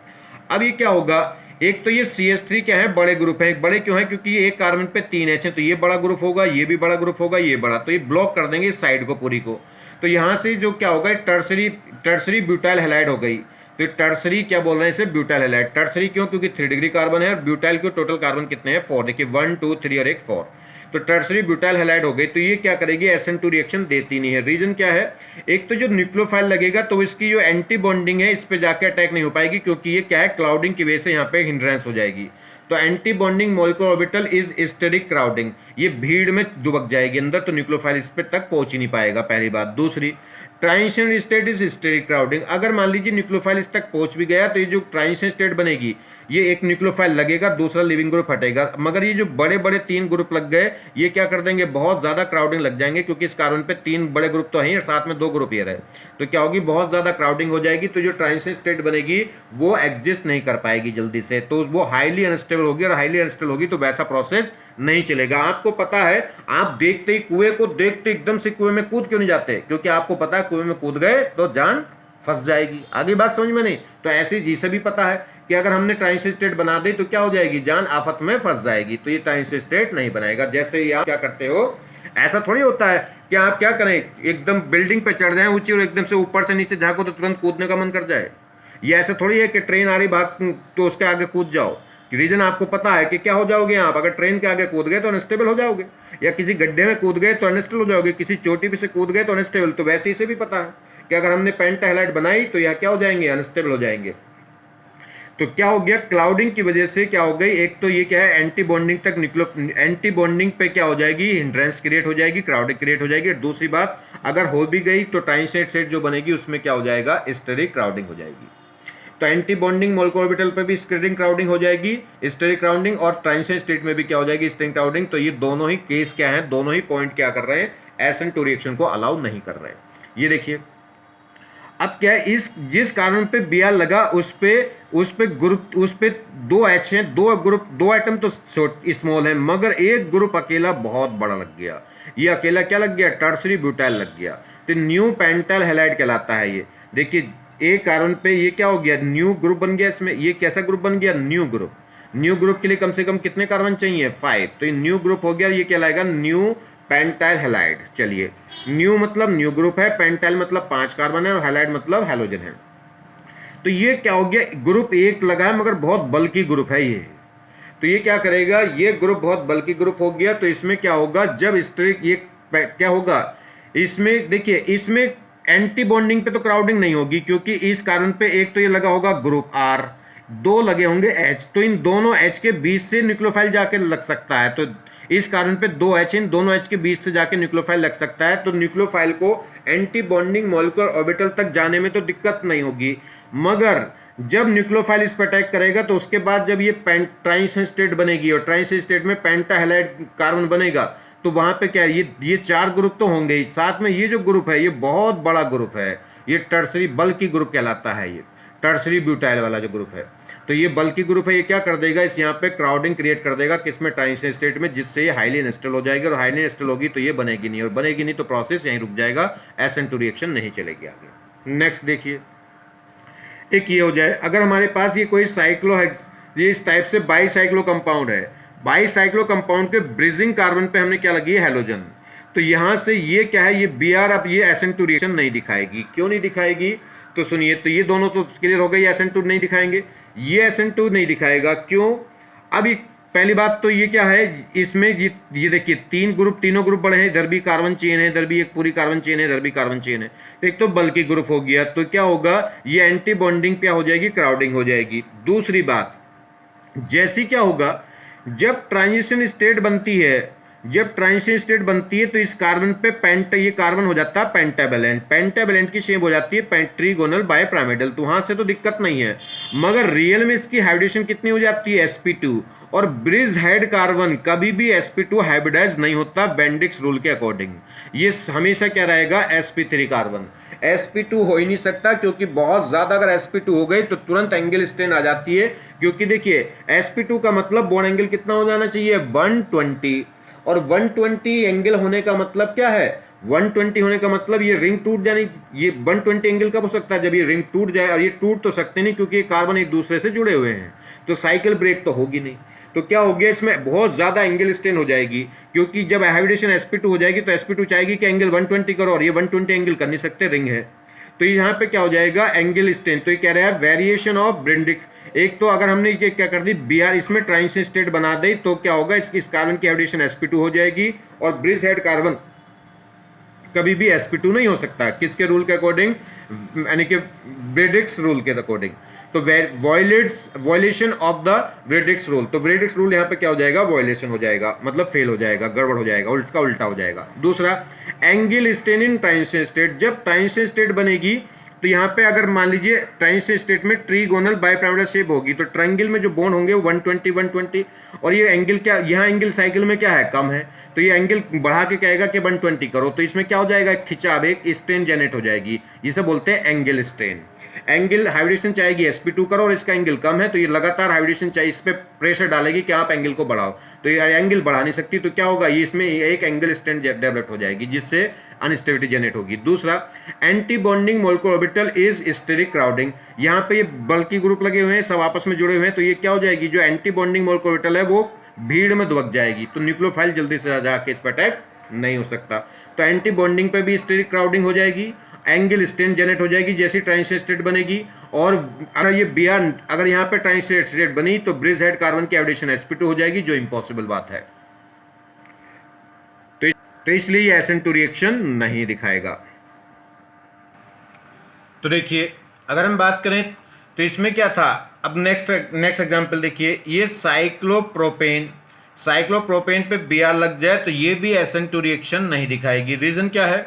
अब ये क्या होगा, एक तो ये CH3 क्या है, बड़े ग्रुप है। बड़े क्यों है, क्योंकि ये एक कार्बन पे 3 H है, तो ये बड़ा ग्रुप होगा, ये भी बड़ा ग्रुप होगा, ये बड़ा, तो ये ब्लॉक कर देंगे इस साइड को पूरी को। तो यहाँ से जो क्या होगा, टर्सरी ब्यूटाइल हैलाइड हो गई। तो टर्सरी क्या बोल रहे हैं इसे, ब्यूटाइल हैलाइड। टर्सरी क्यों, क्योंकि 3 डिग्री कार्बन है, और ब्यूटाइल के टोटल कार्बन कितने हैं, 4। देखिए 1 2 3 और एक 4। तो टर्सरी ब्यूटाइल हैलाइड हो गई। तो ये क्या करेगी, SN2 रिएक्शन देती नहीं है। रीजन क्या है, एक तो जो न्यूक्लियोफाइल लगेगा तो इसकी जो एंटी बॉन्डिंग है इस पे जाके अटैक नहीं हो पाएगी, क्योंकि ये क्या है, क्लाउडिंग की वजह से यहाँ पे हिंड्रेंस हो जाएगी। तो anti bonding molecular orbital is steric crowding, ये भीड़ में दुबक जाएगी अंदर, तो न्यूक्लियोफाइल इस पे तक पहुंच ही नहीं पाएगा, पहली बात। दूसरी, transition state is steric crowding. अगर मान लीजिए न्यूक्लियोफाइल इस तक पहुंच भी गया तो ये जो ट्रांजिशन स्टेट बनेगी, ये एक न्यूक्लियोफाइल लगेगा, दूसरा लिविंग ग्रुप हटेगा। मगर ये जो बड़े बड़े 3 ग्रुप लग गए, ये क्या कर देंगे, बहुत ज्यादा क्राउडिंग लग जाएंगे, क्योंकि इस कार्बन पे 3 बड़े ग्रुप तो हैं और साथ में 2 ग्रुप ये रहे। तो क्या होगी, बहुत ज्यादा क्राउडिंग हो जाएगी, तो जो ट्रांजिशन स्टेट बनेगी वो एग्जिस्ट नहीं कर पाएगी जल्दी से, तो वो हाईली अनस्टेबल होगी, और हाईली अनस्टेबल होगी तो वैसा प्रोसेस नहीं चलेगा। आपको पता है, आप देखते ही कुएं को देखते एकदम से कुएं में कूद क्यों नहीं जाते, क्योंकि आपको पता है कुएं में कूद गए तो जान फंस जाएगी। आगे बात समझ में नहीं, तो ऐसे जी से भी पता है कि अगर हमने ट्रांजिशन स्टेट बना दी तो क्या हो जाएगी, जान आफत में फंस जाएगी। तो ये ट्रांजिशन स्टेट नहीं बनाएगा। जैसे ही आप क्या करते हो, ऐसा थोड़ी होता है कि आप क्या करें, एकदम बिल्डिंग पे चढ़ जाए ऊंची और एकदम से ऊपर से नीचे झांको तो तुरंत कूदने का मन कर जाए। ये ऐसे थोड़ी है कि ट्रेन आ रही भाग तो उसके आगे कूद जाओ। रीजन आपको पता है कि क्या हो जाओगे आप, अगर ट्रेन के आगे कूद गए तो अनस्टेबल हो जाओगे, या किसी गड्ढे में कूद गए तो अनस्टेबल हो जाओगे, किसी चोटी पे से कूद गए तो अनस्टेबल। तो वैसे इसे भी पता है कि अगर हमने पेंटाहाइलाइड बनाई तो यह क्या हो जाएंगे, अनस्टेबल हो जाएंगे। तो क्या हो गया, क्लाउडिंग की वजह से क्या हो गई, एक तो ये क्या है, एंटी बॉन्डिंग तक एंटी बॉन्डिंग पे क्या हो जाएगी, हिंड्रेंस क्रिएट हो जाएगी, क्राउडिंग क्रिएट हो जाएगी। दूसरी बात, अगर हो भी गई तो ट्रांजिशन स्टेट जो बनेगी उसमें क्या हो जाएगा, स्टेरिक क्राउडिंग हो जाएगी। तो एंटी बॉन्डिंग मॉलिक्यूलर ऑर्बिटल पे भी स्टेरिक क्राउडिंग हो जाएगी, स्टेरिक क्राउडिंग, और ट्रांजिशन स्टेट में भी क्या हो जाएगी, स्टेरिक क्राउडिंग। तो ये दोनों ही केस क्या है, दोनों ही पॉइंट क्या कर रहे हैं, SN2 रिएक्शन को अलाउ नहीं कर रहे हैं। ये देखिए अब क्या है, इस जिस कार्बन पे Br लगा उस पे ग्रुप, उस पे 2 H हैं, 2 ग्रुप, 2 एटम तो स्मॉल है, मगर एक ग्रुप अकेला बहुत बड़ा लग गया। ये अकेला क्या लग गया, टर्सरी ब्यूटाइल लग गया, तो न्यू पेंटाइल हैलाइड कहलाता है ये। देखिए एक कार्बन पे ये क्या हो गया, न्यू ग्रुप बन गया इसमें। ये कैसा ग्रुप बन गया, न्यू ग्रुप। न्यू ग्रुप के लिए कम से कम कितने कार्बन चाहिए, 5, तो ये न्यू ग्रुप हो गया, ये कहलाएगा न्यू पेंटाइल हैलाइड। चलिए, न्यू मतलब न्यू ग्रुप है, पेंटाइल मतलब 5 कार्बन है, और हैलाइड मतलब हैलोजन है। तो ये क्या हो गया, ग्रुप 1 लगा है मगर बहुत बल्कि ग्रुप है ये। तो ये क्या करेगा, ये ग्रुप बहुत बल्कि ग्रुप हो गया, तो इसमें क्या होगा, जब स्ट्रिक ये क्या होगा, इसमें देखिए, इसमें एंटी बॉन्डिंग पे तो क्राउडिंग नहीं होगी, क्योंकि इस कारण पे एक तो ये लगा होगा ग्रुप R, 2 लगे होंगे H, तो इन दोनों H के बीच से न्यूक्लियोफाइल जाके लग सकता है। तो इस कारण पे 2 H, इन दोनों H के बीच से जाके न्यूक्लियोफाइल लग सकता है। तो न्यूक्लियोफाइल को एंटी बॉन्डिंग मॉलिक्यूलर ऑर्बिटल तक जाने में तो दिक्कत नहीं होगी, मगर जब न्यूक्लियोफाइल इस पर अटैक करेगा तो उसके बाद जब ये ट्रांजिशन स्टेट बनेगी और ट्रांजिशन स्टेट में पेंटाहाइलाइड कार्बन बनेगा, तो वहां पे क्या है, ये 4 ग्रुप तो होंगे ही, साथ में ये जो ग्रुप है ये बहुत बड़ा ग्रुप है, ये टर्सरी बल्कि ग्रुप कहलाता है, ये टर्सरी ब्यूटाइल वाला जो ग्रुप है। तो ये बल्कि ग्रुप है, ये क्या कर देगा, इस यहाँ पे क्राउडिंग क्रिएट कर देगा किसमें, ट्रांजिशन स्टेट में, जिससे ये हाईली अनस्टेबल हो जाएगी, और हाईली अनस्टेबल होगी तो ये बनेगी नहीं, और बनेगी नहीं तो प्रोसेस यहीं रुक जाएगा, SN2 रिएक्शन नहीं चलेगी आगे। नेक्स्ट देखिए, एक ये हो जाए, अगर हमारे पास ये कोई ये इस टाइप से बाईसाइक्लो कंपाउंड है। बाईसाइक्लो कंपाउंड के ब्रिजिंग कार्बन पे हमने क्या लगी है, हेलोजन। तो यहां से ये क्या है, ये Br अब ये SN2 रिएक्शन नहीं दिखाएगी। क्यों नहीं दिखाएगी, तो सुनिए, तो ये दोनों तो क्लियर हो गई, SN2 नहीं दिखाएंगे, ये SN2 नहीं दिखाएगा। क्यों, अभी पहली बात तो ये क्या है, इसमें ये देखिए तीन ग्रुप, तीनों ग्रुप बड़े हैं, इधर भी कार्बन चेन है, इधर भी एक पूरी कार्बन चेन है, इधर भी कार्बन चेन है। तो एक तो बल्कि ग्रुप हो गया, तो क्या होगा, ये एंटी बॉन्डिंग क्या हो जाएगी, क्राउडिंग हो जाएगी। दूसरी बात, जैसी क्या होगा, जब ट्रांजिशन स्टेट बनती है, जब ट्रांजिशन स्टेट बनती है तो इस कार्बन पे ये कार्बन हो जाता है पेंटावेलेंट। पेंटावेलेंट की शेप हो जाती है ट्रीगोनल बाइपिरामिडल। तो वहां से तो दिक्कत नहीं है, मगर रियल में इसकी हाइब्रिडेशन कितनी हो जाती है, sp2। और ब्रिज हेड कार्बन कभी भी sp2 हाइब्रिडाइज नहीं होता बेंडिक्स रूल के अकॉर्डिंग। ये हमेशा क्या रहेगा, sp3 कार्बन। sp2 हो ही नहीं सकता, क्योंकि बहुत ज्यादा अगर sp2 हो गई तो तुरंत एंगल स्ट्रेन आ जाती है। क्योंकि देखिए sp2 का मतलब बॉन्ड एंगल कितना हो जाना चाहिए, 120। और 120 एंगल होने का मतलब क्या है, 120 होने का मतलब ये रिंग टूट जानी। ये 120 एंगल कब हो सकता है, जब ये रिंग टूट जाए। और ये टूट तो सकते नहीं, क्योंकि ये कार्बन एक दूसरे से जुड़े हुए हैं, तो साइकिल ब्रेक तो होगी नहीं। तो क्या हो गया, इसमें बहुत ज्यादा एंगल स्ट्रेन हो जाएगी। क्योंकि जब हाइब्रिडेशन sp2 हो जाएगी तो sp2 चाहेगी कि एंगल 120 करो, और ये 120 एंगल कर नहीं सकते, रिंग है। तो यहाँ पे क्या हो जाएगा, एंगल स्ट्रेन। तो ये कह रहा है वेरिएशन ऑफ ब्रेंडिक्स। एक तो अगर हमने ये क्या कर दी, Br इसमें ट्रांजिशन स्टेट बना दी, तो क्या होगा, इस कार्बन की हाइब्रिडेशन sp2 हो जाएगी, और ब्रिज हेड कार्बन कभी भी sp2 नहीं हो सकता। किसके रूल के अकॉर्डिंग, यानी कि ब्रेडिक्स रूल के अकॉर्डिंग। तो violation of the Bredig's rule. तो ब्रेडिक्स रूल यहाँ पे क्या हो जाएगा, वॉयलेशन हो जाएगा, मतलब फेल हो जाएगा, गड़बड़ हो जाएगा, उसका उल्टा हो जाएगा। दूसरा, angle strain in transition state. जब ट्रांजिशन स्टेट बनेगी तो यहाँ पे अगर मान लीजिए ट्रांजिशन स्टेट में ट्रीगोनल बाइपिरामिडल शेप होगी, तो ट्रायंगल में जो बॉन्ड होंगे वो 120 120, और ये एंगल क्या, यहाँ एंगल साइकिल में क्या है, कम है, तो ये एंगल बढ़ा के कहेगा कि 120 करो। तो इसमें क्या हो जाएगा, खिंचाव, एक स्ट्रेन जनरेट हो जाएगी, जिसे बोलते हैं एंगल स्ट्रेन। एंगल हाइब्रिडेशन चाहेगी sp2 करो, और इसका एंगल कम है, तो ये लगातार हाइब्रिडेशन चाहिए, इस पे प्रेशर डालेगी कि आप एंगल को बढ़ाओ। तो ये एंगल बढ़ा नहीं सकती, तो क्या होगा, ये इसमें एक एंगल स्ट्रेन डेवलप हो जाएगी, जिससे अनस्टेबिलिटी जनरेट होगी। दूसरा, anti bonding molecular orbital is steric crowding. यहाँ पे ये बल्कि ग्रुप लगे हुए हैं, सब आपस में जुड़े हुए हैं, तो ये क्या हो जाएगी, जो एंटी बॉन्डिंग मोलेकुलर ऑर्बिटल है वो भीड़ में दुबक जाएगी, तो न्यूक्लियोफाइल जल्दी से जाके इस पर अटैक नहीं हो सकता। तो एंटी बॉन्डिंग पे भी स्टेरिक क्राउडिंग हो जाएगी, एंगल स्ट्रेन जनरेट हो जाएगी जैसी ट्रांजिशन स्टेट बनेगी। और अगर ये Br अगर यहाँ पे ट्रांजिशन स्टेट बनी तो ब्रिज हेड कार्बन की हाइब्रिडेशन sp2 हो जाएगी, जो इम्पॉसिबल बात है। तो इसलिए ये SN2 रिएक्शन नहीं दिखाएगा। तो देखिए, अगर हम बात करें तो इसमें क्या था, अब नेक्स्ट एग्जांपल देखिए, ये साइक्लोप्रोपेन पे Br लग जाए तो ये भी SN2 रिएक्शन नहीं दिखाएगी। रीजन क्या है,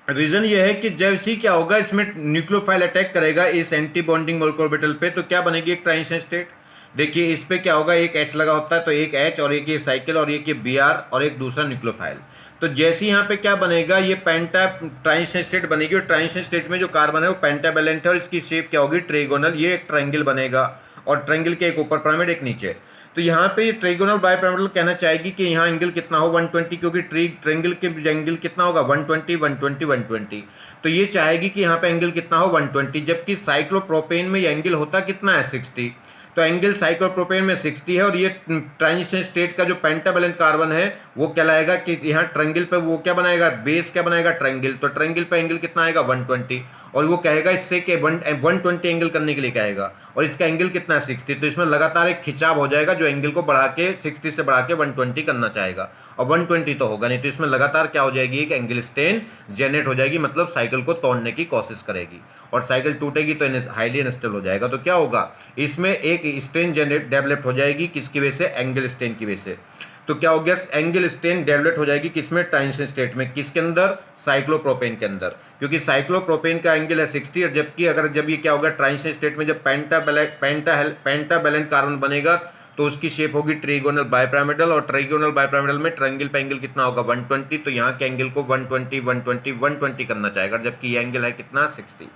रीजन ये है कि जैसे क्या होगा, इसमें न्यूक्लियोफाइल अटैक करेगा इस एंटी बॉन्डिंग मोलेकुलर ऑर्बिटल पे, तो क्या बनेगी, एक ट्रांजिशन स्टेट। देखिए इस पे क्या होगा, एक H लगा होता है, तो एक H और एक ये साइकिल और एक ये Br और एक दूसरा न्यूक्लियोफाइल। तो जैसे यहाँ पे क्या बनेगा, ये पेंटा ट्रांजिशन स्टेट बनेगी, और ट्रांजिशन स्टेट में जो कार्बन है वो पेंटावेलेंट है, और इसकी शेप क्या होगी, ट्रायंगल। ये एक ट्रायंगल बनेगा, और ट्रायंगल के एक ऊपर पिरामिड, एक नीचे। तो यहाँ पे ट्रायंगल बाइपिरामिडल कहना चाहेगी कि यहाँ एंगल कितना हो, 120, क्योंकि ट्रायंगल के एंगल कितना होगा, 120 120 120। तो ये चाहेगी कि यहाँ पे एंगल कितना हो, 120, जबकि साइक्लोप्रोपेन में एंगल होता कितना है, 60। तो एंगल साइक्लोप्रोपेन में 60 है, और ये ट्रांजिशन स्टेट का जो पेंटावेलेंट कार्बन है वो कहलाएगा कि यहाँ ट्रायंगल पे वो क्या बनाएगा, बेस क्या बनाएगा, ट्रायंगल। तो ट्रायंगल पे एंगल कितना आएगा, 120, और वो कहेगा इससे कि 120 एंगल करने के लिए कहेगा, और इसका एंगल कितना है, 60। तो इसमें लगातार एक खिंचाव हो जाएगा, जो एंगल को बढ़ा के 60 से बढ़ा के 120 करना चाहेगा, और 120 तो होगा नहीं, तो इसमें लगातार क्या हो जाएगी, एक एंगल स्ट्रेन जनरेट हो जाएगी, मतलब साइकिल को तोड़ने की कोशिश करेगी, और साइकिल टूटेगी तो हाईली अनस्टेबल हो जाएगा। तो क्या होगा, इसमें एक स्ट्रेन जनरेट डेवलप हो जाएगी, किसकी वजह से, एंगल स्ट्रेन की वजह से। तो क्या हो गया, एंगल स्ट्रेन डेवलप हो जाएगी किसमें, ट्रांजिशन स्टेट में, किसके अंदर, साइक्लोप्रोपेन के अंदर, क्योंकि साइक्लोप्रोपेन का एंगल है 60, और जबकि अगर जब ये क्या होगा, ट्रांजिशन स्टेट में जब पेंटावेलेंट कार्बन बनेगा तो उसकी शेप होगी ट्रायंगल बाइपिरामिडल, और ट्रायंगल बाइपिरामिडल में ट्रायंगल पे एंगल कितना होगा, 120। तो यहाँ के एंगल को 120 120 120 करना चाहेगा, जबकि ये एंगल है कितना, 60।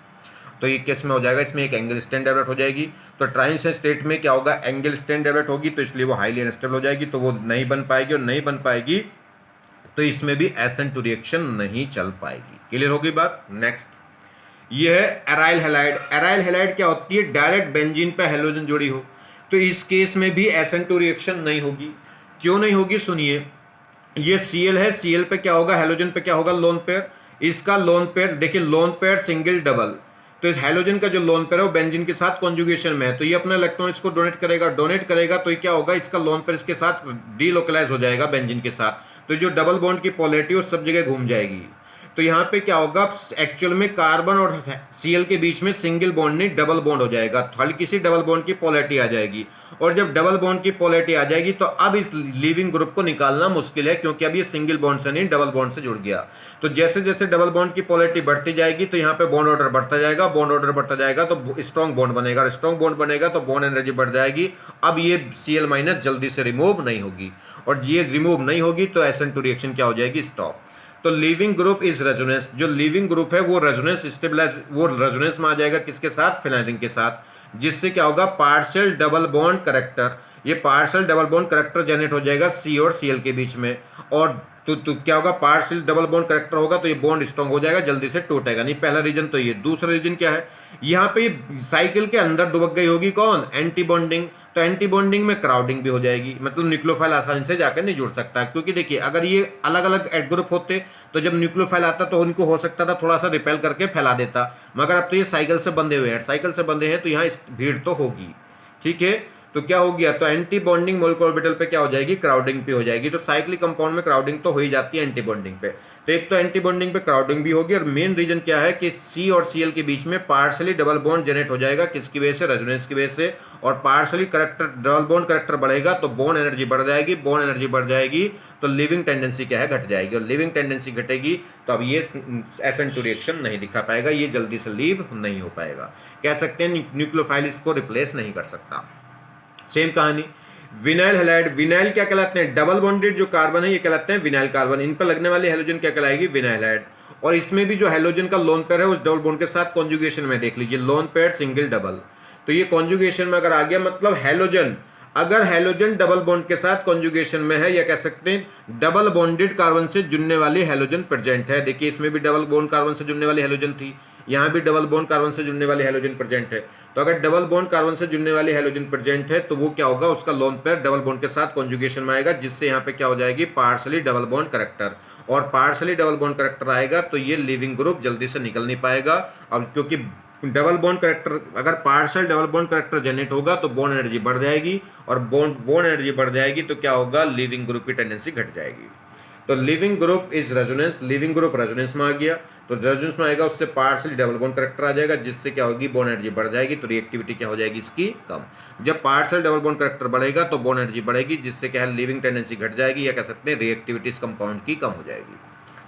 तो ये केस में हो जाएगा, इसमें एक एंगल स्ट्रेन डेवलप हो जाएगी। तो ट्रांजिशन स्टेट में क्या होगा, एंगल स्ट्रेन डेवलप होगी, तो इसलिए वो हाईली अनस्टेबल हो जाएगी, तो वो नहीं बन पाएगी, और नहीं बन पाएगी तो इसमें भी SN2 रिएक्शन नहीं चल पाएगी। क्लियर होगी बात। नेक्स्ट, ये है एराइल हैलाइड। एराइल हैलाइड क्या होती है, डायरेक्ट बेंजीन पे हेलोजन जोड़ी हो। तो इस केस में भी SN2 रिएक्शन नहीं होगी। क्यों नहीं होगी सुनिए, ये Cl है, Cl पे क्या होगा, हेलोजन पे क्या होगा, लोन पेयर। इसका लोन पेयर देखिए, लोन पेयर सिंगल डबल, तो इस हेलोजन का जो लोन पेयर है वो बेंजीन के साथ कॉन्जुगेशन में है, तो ये अपना इलेक्ट्रॉन इसको डोनेट करेगा तो ये क्या होगा, इसका लोन पेयर इसके साथ डीलोकलाइज हो जाएगा बेंजीन के साथ, तो जो डबल बॉन्ड की पॉलरिटी वो सब जगह घूम जाएगी। तो यहाँ पे क्या होगा, एक्चुअल में कार्बन और Cl के बीच में सिंगल बॉन्ड नहीं डबल बॉन्ड हो जाएगा, हल्की सी डबल बॉन्ड की पॉलरिटी आ जाएगी, और जब डबल बॉन्ड की पॉलरिटी आ जाएगी तो अब इस लीविंग ग्रुप को निकालना मुश्किल है, क्योंकि अब ये सिंगल बॉन्ड से नहीं डबल बॉन्ड से जुड़ गया। तो जैसे जैसे डबल बॉन्ड की पॉलरिटी बढ़ती जाएगी तो यहाँ पे बॉन्ड ऑर्डर बढ़ता जाएगा, बॉन्ड ऑर्डर बढ़ता जाएगा तो स्ट्रॉन्ग बॉन्ड बनेगा, और स्ट्रॉन्ग बॉन्ड बनेगा तो बॉन्ड एनर्जी बढ़ जाएगी। अब ये Cl- जल्दी से रिमूव नहीं होगी, और ये रिमूव नहीं होगी तो SN2 रिएक्शन क्या हो जाएगी, स्टॉप। तो लीविंग ग्रुप इज रेजोनेंस, जो लीविंग ग्रुप है वो रेजोनेंस स्टेबलाइज, वो रेजोनेंस में आ जाएगा किसके साथ, फिनाइल रिंग के साथ, जिससे क्या होगा, पार्शियल डबल बॉन्ड करेक्टर, ये partial double bond character generate हो जाएगा C और Cl के बीच में, और तो क्या होगा, पार्शियल डबल बॉन्ड करेक्टर होगा तो ये बॉन्ड स्ट्रॉन्ग हो जाएगा, जल्दी से टूटेगा नहीं। पहला रीजन तो ये। दूसरा रीजन क्या है, यहाँ पे साइकिल के अंदर दुबक गई होगी कौन, एंटी बॉन्डिंग, तो एंटी बॉन्डिंग में क्राउडिंग भी हो जाएगी, मतलब न्यूक्लियोफाइल आसानी से जाकर नहीं जुड़ सकता, क्योंकि देखिए अगर ये अलग अलग एड ग्रुप होते तो जब न्यूक्लियोफाइल आता तो उनको हो सकता था थोड़ा सा रिपेल करके फैला देता, मगर अब तो ये साइकिल से बंधे हुए हैं, साइकिल से बंधे हैं तो यहाँ भीड़ तो होगी, ठीक है। तो क्या हो गया, तो एंटी बॉन्डिंग मोलिकुलर ऑर्बिटल पे क्या हो जाएगी, क्राउडिंग पे हो जाएगी। तो साइक्लिक कंपाउंड में क्राउडिंग तो हो ही जाती है एंटी बॉन्डिंग पे, तो एक तो एंटी बॉन्डिंग पे क्राउडिंग भी होगी, और मेन रीजन क्या है कि C और Cl के बीच में पार्शियली डबल बॉन्ड जनरेट हो जाएगा, किसकी वजह से, रेजोनेंस की वजह से, और partially character double bond character बढ़ेगा तो बॉन्ड एनर्जी बढ़ जाएगी, बॉन्ड एनर्जी बढ़ जाएगी तो लिविंग टेंडेंसी क्या है, घट जाएगी, और लिविंग टेंडेंसी घटेगी तो अब ये SN2 रिएक्शन नहीं दिखा पाएगा, ये जल्दी से लीव नहीं हो पाएगा, कह सकते हैं न्यूक्लियोफाइल इसको रिप्लेस नहीं कर सकता। सेम कहानी विनाइल हैलाइड, विनाइल क्या कहलाते हैं, डबल बॉन्डेड जो कार्बन है ये कहलाते हैं विनाइल कार्बन, इन पर लगने वाली हेलोजन क्या कहलाएगी, विनाइल हैलाइड, और इसमें भी जो हेलोजन का लोन पेयर है उस डबल बॉन्ड के साथ कॉन्जुगेशन में देख लीजिए, लोन पेयर सिंगल डबल, तो ये कॉन्जुगेशन में अगर आ गया मतलब हेलोजन, अगर हेलोजन डबल बॉन्ड के साथ कॉन्जुगेशन में है, या कह सकते हैं डबल बॉन्डेड कार्बन से जुड़ने वाली हेलोजन प्रेजेंट है, देखिए इसमें भी डबल बॉन्ड कार्बन से जुड़ने वाली हेलोजन थी, यहाँ भी डबल बॉन्ड कार्बन से जुड़ने वाली हेलोजन प्रेजेंट है, तो अगर डबल बॉन्ड कार्बन से जुड़ने वाली हेलोजन प्रेजेंट है तो वो क्या होगा, उसका लोन पेयर डबल बॉन्ड के साथ कॉन्जुगेशन में आएगा, जिससे यहाँ पे क्या हो जाएगी, पार्शियली डबल बॉन्ड करेक्टर, और पार्शियली डबल बॉन्ड करेक्टर आएगा तो ये लिविंग ग्रुप जल्दी से निकल नहीं पाएगा। अब क्योंकि डबल बॉन्ड करेक्टर, अगर partial double bond character generate होगा तो बॉन्ड एनर्जी बढ़ जाएगी, और बॉन्ड एनर्जी बढ़ जाएगी तो क्या होगा, लिविंग ग्रुप की टेंडेंसी घट जाएगी। तो leaving group is resonance, leaving group resonance में आ गया, तो रेजोनेंस में आएगा उससे पार्शियली डबल बॉन्ड करेक्टर आ जाएगा, जिससे क्या होगी, बॉन्ड एनर्जी बढ़ जाएगी, तो रिएक्टिविटी क्या हो जाएगी इसकी, कम। जब पार्शियल डबल बॉन्ड करेक्टर बढ़ेगा तो बॉन्ड एनर्जी बढ़ेगी, जिससे क्या है, लिविंग टेंडेंसी घट जाएगी, या कह सकते हैं रिएक्टिविटी इस कंपाउंड की कम हो जाएगी,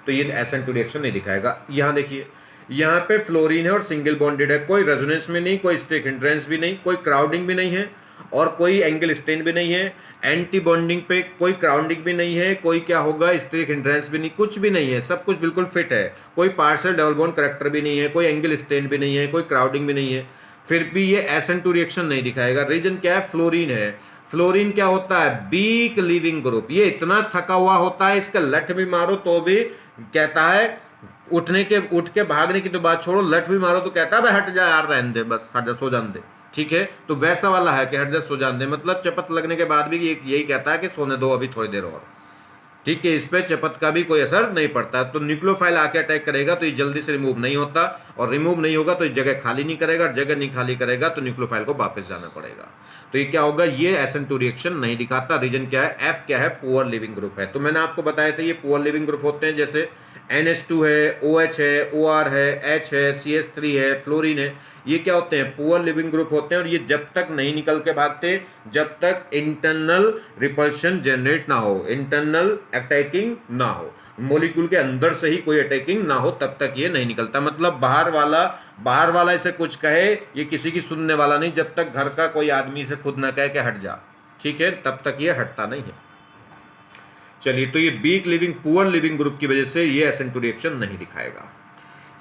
तो ये SN2 रिएक्शन नहीं दिखाएगा। यहाँ देखिए, यहाँ पे फ्लोरीन है और सिंगल बॉन्डेड है, कोई रेजोनेंस में नहीं, कोई स्टेक हिंड्रेंस भी नहीं, कोई क्राउडिंग भी नहीं है, और कोई एंगल स्ट्रेन भी नहीं है, एंटी बॉन्डिंग पे कोई क्राउडिंग भी नहीं है, कोई क्या होगा, स्टेक हिंड्रेंस भी नहीं, कुछ भी नहीं है, सब कुछ बिल्कुल फिट है, कोई पार्शियल डबल बॉन्ड करेक्टर भी नहीं है, कोई एंगल स्ट्रेन भी नहीं है, कोई क्राउडिंग भी नहीं है, फिर भी ये SN2 रिएक्शन नहीं दिखाएगा। रीजन क्या है, फ्लोरीन है। फ्लोरीन क्या होता है, वीक लिविंग ग्रुप, ये इतना थका हुआ होता है, इसका लठ भी मारो तो भी कहता है, उठ के भागने की तो बात छोड़ो, लठ भी मारो तो कहता है भाई हट जा यार, रहने दे, बस हट जा, सो जाने दे, ठीक है। तो वैसा वाला है कि हट जा, सो जाने दे, मतलब चपत लगने के बाद भी यही कहता है कि सोने दो अभी थोड़ी देर और, ठीक है, इस पे चपत का भी कोई असर नहीं पड़ता। तो न्यूक्लियोफाइल आके अटैक करेगा तो ये जल्दी से रिमूव नहीं होता, और रिमूव नहीं होगा तो ये जगह खाली नहीं करेगा, और जगह नहीं खाली करेगा तो न्यूक्लियोफाइल को वापस जाना पड़ेगा, तो ये क्या होगा, ये SN2 रिएक्शन नहीं दिखाता। रीजन क्या है, F क्या है, पुअर लिविंग ग्रुप है। तो मैंने आपको बताया था ये पुअर लिविंग ग्रुप होते हैं, जैसे NH2 है, OH है, OR है, H है, CH3 है, फ्लोरीन है, ये क्या होते हैं, पुअर लिविंग ग्रुप होते हैं, और ये जब तक नहीं निकल के भागते जब तक इंटरनल रिपल्शन जनरेट ना हो, इंटरनल अटैकिंग ना हो, मॉलिक्यूल के अंदर से ही कोई अटैकिंग ना हो, तब तक ये नहीं निकलता। मतलब बाहर वाला इसे कुछ कहे, ये किसी की सुनने वाला नहीं, जब तक घर का कोई आदमी इसे खुद ना कहे कि हट जा, ठीक है, तब तक ये हटता नहीं है। चलिए, तो ये weak leaving, poor leaving group की वजह से ये SN2 रिएक्शन नहीं दिखाएगा।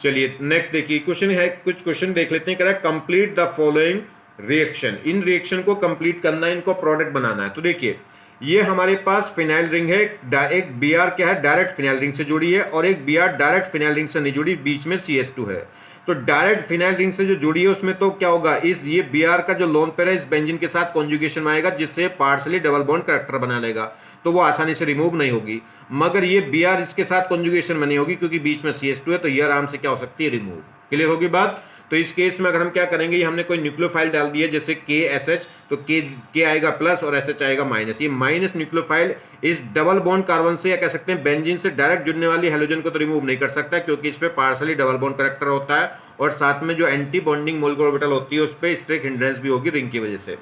चलिए नेक्स्ट देखिए, क्वेश्चन है, कुछ क्वेश्चन देख लेते हैं। कह रहा है complete the following reaction, in reaction को कंप्लीट करना है, इनको प्रोडक्ट बनाना है। तो देखिए, ये हमारे पास फिनाइल रिंग है, एक Br क्या है, डायरेक्ट फिनाइल रिंग से जुड़ी है, और एक Br डायरेक्ट फिनाइल रिंग से नहीं जुड़ी, बीच में CH2 है। तो डायरेक्ट फिनाइल रिंग से जो जुड़ी है उसमें तो क्या होगा, इस ये Br का जो लोन पेयर है इस बेंजीन के साथ कॉन्जुगेशन में आएगा, जिससे पार्सली डबल बॉन्ड कैरेक्टर बना लेगा, तो वो आसानी से रिमूव नहीं होगी। मगर ये Br इसके साथ कॉन्जुगेशन में नहीं होगी क्योंकि बीच में CH2 है, तो ये आराम से क्या हो सकती है, रिमूव। क्लियर होगी बात। तो इस केस में अगर हम क्या करेंगे, ये हमने कोई न्यूक्लियोफाइल डाल दिया जैसे KSH, तो K आएगा प्लस और SH आएगा माइनस। ये माइनस न्यूक्लियोफाइल इस डबल बॉन्ड कार्बन से या कह सकते हैं बेंजीन से डायरेक्ट जुड़ने वाली हेलोजन को तो रिमूव नहीं कर सकता क्योंकि इस पे पार्सली डबल बॉन्ड कैरेक्टर होता है और साथ में जो एंटी बॉन्डिंग मोलकुलर ऑर्बिटल होती है उस पर स्ट्रिक हिंड्रेंस भी होगी रिंग की वजह से।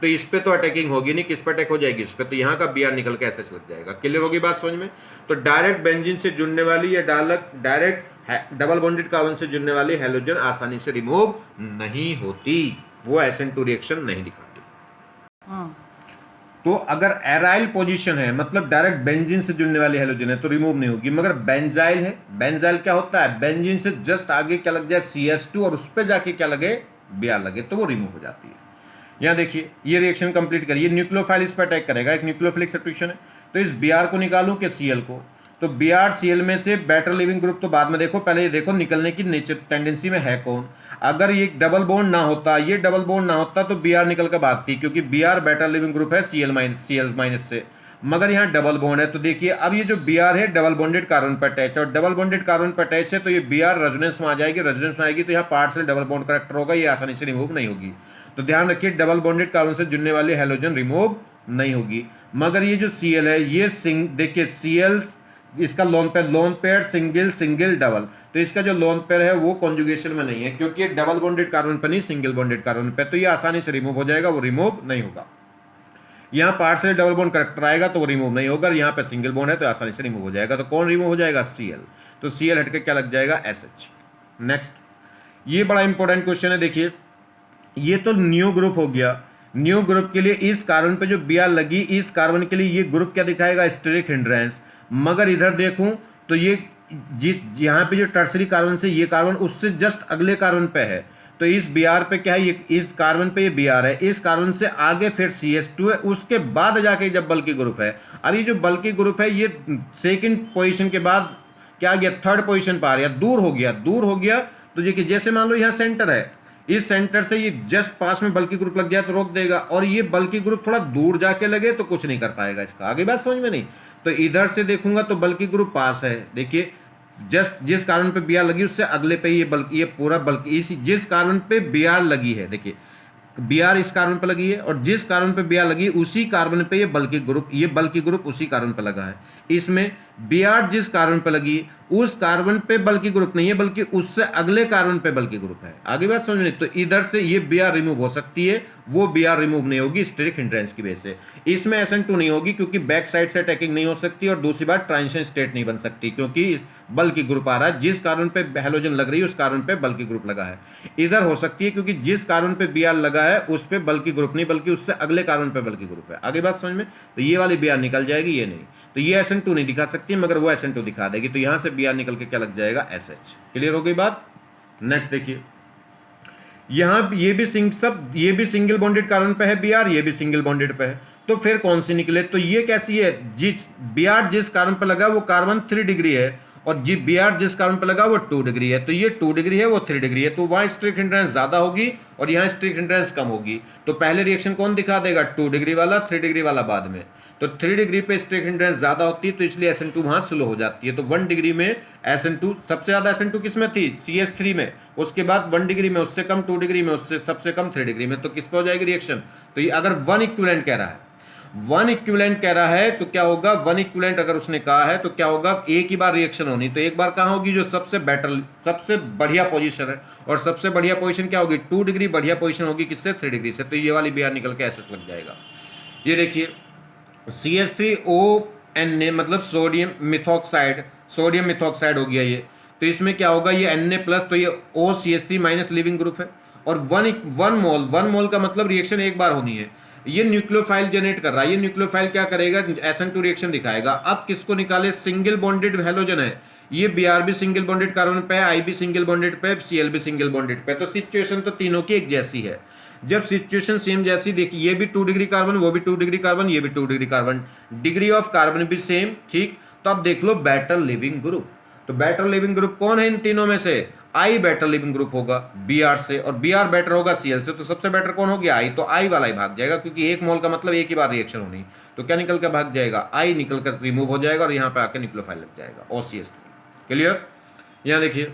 तो इस पे तो अटैकिंग होगी नहीं, किस पे अटैक हो जाएगी, इस पे। तो यहाँ का Br निकल के SH लग जाएगा। क्लियर होगी बात समझ में। तो डायरेक्ट बेंजीन से जुड़ने वाली या डायरेक्ट डबल बॉन्डेड कार्बन से जुड़ने वाली हेलोजन आसानी से रिमूव नहीं होती, वो SN2 रिएक्शन नहीं दिखाती। तो अगर एराइल पोजीशन है, मतलब डायरेक्ट बेंजीन से जुड़ने वाली हेलोजन है, तो रिमूव नहीं होगी। मगर बेंजाइल है, बेंजाइल क्या होता है, बेंजीन से जस्ट आगे क्या लग जाए CH2 और उस पर जाके क्या लगे, Br लगे, तो वो रिमूव हो जाती है। यहाँ देखिए ये रिएक्शन कंप्लीट करिए, न्यूक्लियोफाइल इस पर अटैक करेगा, एक न्यूक्लियोफिलिक सब्स्टिट्यूशन है, तो इस Br को निकालूं कि Cl को, तो Br Cl में से बेटर लिविंग ग्रुप तो बाद में देखो, पहले ये देखो निकलने की नेचर टेंडेंसी में है कौन। अगर ये डबल बॉन्ड ना होता, ये डबल बॉन्ड ना होता तो Br निकल कर भागती, क्योंकि Br बेटर लिविंग ग्रुप है Cl माइनस से, मगर यहाँ डबल बॉन्ड है। तो देखिए अब ये जो Br है डबल बॉन्डेड कार्बन पर अटैच है, और डबल बॉन्डेड कार्बन पर अटैच है तो ये Br रेजोनेंस में आ जाएगी, रेजोनेंस में आएगी तो यहाँ पार्ट से डबल बॉन्ड करेक्टर होगा, ये आसानी से रिमूव नहीं होगी। तो ध्यान रखिए डबल बॉन्डेड कार्बन से जुड़ने वाली हेलोजन रिमूव नहीं होगी। मगर ये जो Cl है ये देखिए Cl इसका lone pair single single double, तो इसका जो लोन पेयर है वो कॉन्जुगेशन में नहीं है क्योंकि ये डबल बॉन्डेड कार्बन पर नहीं सिंगल बॉन्डेड कार्बन पे, तो ये आसानी से रिमूव हो जाएगा, वो रिमूव नहीं होगा। यहाँ पार्ट से डबल बॉन्ड करेक्टर आएगा तो वो रिमूव नहीं होगा, यहाँ पे सिंगल बॉन्ड है तो आसानी से रिमूव हो जाएगा। तो कौन रिमूव हो जाएगा, Cl। तो Cl हटके क्या लग जाएगा, SH। नेक्स्ट, ये बड़ा इंपॉर्टेंट क्वेश्चन है, देखिए ये तो न्यू ग्रुप हो गया। न्यू ग्रुप के लिए इस कार्बन पे जो Br लगी, इस कार्बन के लिए ये ग्रुप क्या दिखाएगा, स्टेरिक हिंड्रेंस। मगर इधर देखूं तो ये जिस यहाँ पे जो टर्सरी कार्बन से ये कार्बन उससे जस्ट अगले कार्बन पे है, तो इस Br पे क्या है, ये इस कार्बन पे ये Br है, इस कार्बन से आगे फिर CH2 है, उसके बाद जाके जब बल्कि ग्रुप है। अब ये जो बल्कि ग्रुप है ये सेकंड पोजीशन के बाद क्या आ गया, थर्ड पोजीशन पर आ गया, दूर हो गया। तो देखिए जैसे मान लो यहाँ सेंटर है, इस सेंटर से ये जस्ट पास में बल्कि ग्रुप लग जाए तो रोक देगा, और ये बल्कि ग्रुप थोड़ा दूर जाके लगे तो कुछ नहीं कर पाएगा इसका। आगे बात समझ में नहीं। तो इधर से देखूंगा तो बल्कि ग्रुप पास है, देखिए जस्ट जिस कार्बन पे Br लगी उससे अगले पे ये पूरा बल्कि इसी जिस कार्बन पे Br लगी है, देखिए Br इस कार्बन पे लगी है और जिस कार्बन पे Br लगी उसी कार्बन पे ये बल्कि ग्रुप उसी कार्बन पे लगा है। इसमें Br जिस कार्बन पे लगी उस कार्बन पे बल्कि ग्रुप नहीं है, बल्कि उससे अगले कार्बन पे बल्कि ग्रुप है। आगे बात समझ में। तो इधर से ये Br रिमूव हो सकती है, वो Br रिमूव नहीं होगी स्टेरिक हिंड्रेंस की वजह से। इसमें SN2 नहीं होगी क्योंकि बैक साइड से अटैकिंग नहीं हो सकती, और दूसरी बात ट्रांजिशन स्टेट नहीं बन सकती क्योंकि बल्कि ग्रुप आ रहा है, जिस कार्बन पे हेलोजन लग रही है उस कार्बन पे बल्कि ग्रुप लगा है। इधर हो सकती है क्योंकि जिस कार्बन पे Br लगा है उस पे बल्कि ग्रुप नहीं, बल्कि उससे अगले कार्बन पे बल्कि ग्रुप है। आगे बात समझ में। तो ये वाली Br निकल जाएगी, ये नहीं। तो ये SN2 नहीं दिखा सकती मगर वो SN2 दिखा देगी, तो यहां से Br निकल के क्या लग जाएगा, SH। क्लियर हो गई बात। नेक्स्ट देखिए, यहां ये भी सिंगल बॉन्डेड कार्बन पे है Br, ये भी सिंगल बॉन्डेड पे है, तो फिर कौन सी निकले। तो ये कैसी है, Br जिस कार्बन पे लगा वो कार्बन 3 डिग्री है, और Br जिस कार्बन पे लगा वो 2 डिग्री है, तो ये 2 डिग्री है वो 3 डिग्री है, तो वहां स्ट्रिक हिंड्रेंस ज्यादा होगी और यहाँ स्ट्रिक हिंड्रेंस कम होगी। तो पहले रिएक्शन कौन दिखा देगा, 2 डिग्री वाला, 3 डिग्री वाला बाद में। तो 3 डिग्री पे स्ट्रिक हिंड्रेंस ज्यादा होती है तो इसलिए SN2 वहां स्लो हो जाती है। तो 1 डिग्री में SN2 सबसे ज्यादा SN2 किस में थी, CH3 में, उसके बाद 1 डिग्री में, उससे कम 2 डिग्री में, उससे सबसे कम 3 डिग्री में। तो किस पे हो जाएगी रिएक्शन। तो ये अगर 1 इक्विवेलेंट कह रहा है तो क्या होगा, 1 इक्विवेलेंट अगर उसने कहा है तो क्या होगा, एक ही बार रिएक्शन होनी। तो एक बार कहाँ होगी, जो सबसे बढ़िया पोजीशन है, और सबसे बढ़िया पोजीशन क्या होगी, 2 डिग्री बढ़िया पोजीशन होगी किससे, 3 डिग्री से। तो ये वाली Br निकल के ऐसे लग जाएगा। ये देखिए CH3ONA मतलब सोडियम मिथॉक्साइड हो गया ये। तो इसमें क्या होगा, ये Na+, तो ये OCH3 माइनस लिविंग ग्रुप है, और 1 मोल का मतलब रिएक्शन एक बार होनी है। ये न्यूक्लियोफाइल जनरेट कर रहा है, ये न्यूक्लियोफाइल क्या करेगा, SN2 रिएक्शन दिखाएगा। अब किसको निकाले, सिंगल बॉन्डेड हेलोजन है, ये Br भी सिंगल बॉन्डेड कार्बन पे है, I भी सिंगल बॉन्डेड पे, Cl भी सिंगल बॉन्डेड पे। तो सिचुएशन तो तीनों की एक जैसी है। जब सिचुएशन सेम जैसी, देखिए ये भी 2 डिग्री कार्बन, वो भी 2 डिग्री कार्बन, ये भी 2 degree carbon, degree of carbon भी सेम, ठीक। तो अब देख लो बेटर लिविंग ग्रुप। तो बेटर लिविंग ग्रुप कौन है इन तीनों में से, आई बेटर लिविंग ग्रुप होगा Br से, और Br बेटर होगा Cl से, तो सबसे बेटर कौन हो गया आई, तो आई वाला ही भाग जाएगा, क्योंकि एक मोल का मतलब एक ही बार रिएक्शन होनी, तो क्या निकल कर भाग जाएगा, आई निकल कर रिमूव हो जाएगा और यहाँ पे आके न्यूक्लियोफाइल लग जाएगा OCH3। क्लियर। यहाँ देखिए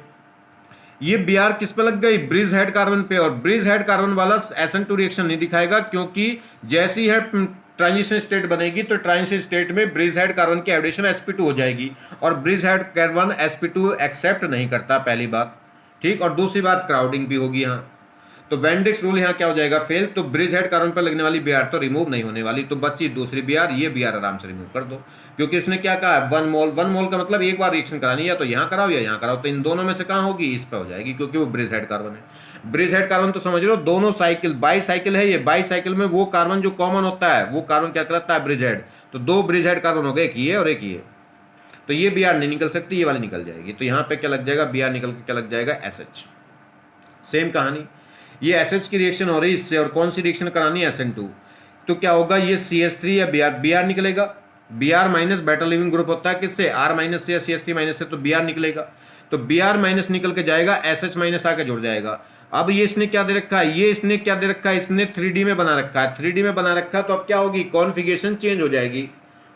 ये Br किस पे लग गई, ब्रिज हेड कार्बन पे, और ब्रिज हेड कार्बन वाला SN2 रिएक्शन नहीं दिखाएगा, क्योंकि जैसी है ट्रांजिशन स्टेट बनेगी तो ट्रांजिशन स्टेट में ब्रिज हेड कार्बन की एडिशन sp2 हो जाएगी, और bridge head carbon sp2 accept नहीं करता, पहली बात, ठीक। और दूसरी बात क्राउडिंग भी होगी यहाँ, तो वेंडिक्स रूल यहाँ क्या हो जाएगा फेल, तो ब्रिज हेड कार्बन पर लगने वाली Br तो रिमूव नहीं होने वाली, तो बची दूसरी Br, ये Br आराम से रिमूव कर दो, क्योंकि उसने क्या कहा 1 मोल का मतलब एक बार रिएक्शन करानी, या तो यहाँ कराओ या यहाँ कराओ, तो इन दोनों में से कहाँ होगी, इस पर हो जाएगी, क्योंकि वो ब्रिज हेड कार्बन है। ब्रिज हेड कार्बन तो समझ लो दोनों साइकिल, बाई साइकिल है ये, बाई साइकिल में वो कार्बन जो कॉमन होता है वो कार्बन क्या कहलाता है, ब्रिज हेड, तो दो ब्रिज हेड कार्बन हो गए, एक ये और एक ये, तो ये Br नहीं निकल सकती, ये वाली निकल जाएगी, तो यहाँ पे क्या लग जाएगा, Br निकल के क्या लग जाएगा SH। सेम कहानी, ये SH की रिएक्शन हो रही है इससे, और कौन सी रिएक्शन करानी है SN2, तो क्या होगा, ये CH3 या Br निकलेगा, Br minus better leaving group होता है किससे, R माइनस से या CH3 माइनस से, तो Br निकलेगा, तो Br माइनस निकल के जाएगा, SH माइनस आके जुड़ जाएगा। अब ये इसने क्या दे रखा है, ये इसने क्या दे रखा है, इसने 3D में बना रखा है, 3D में बना रखा है, तो अब क्या होगी, कॉन्फ़िगरेशन चेंज हो जाएगी।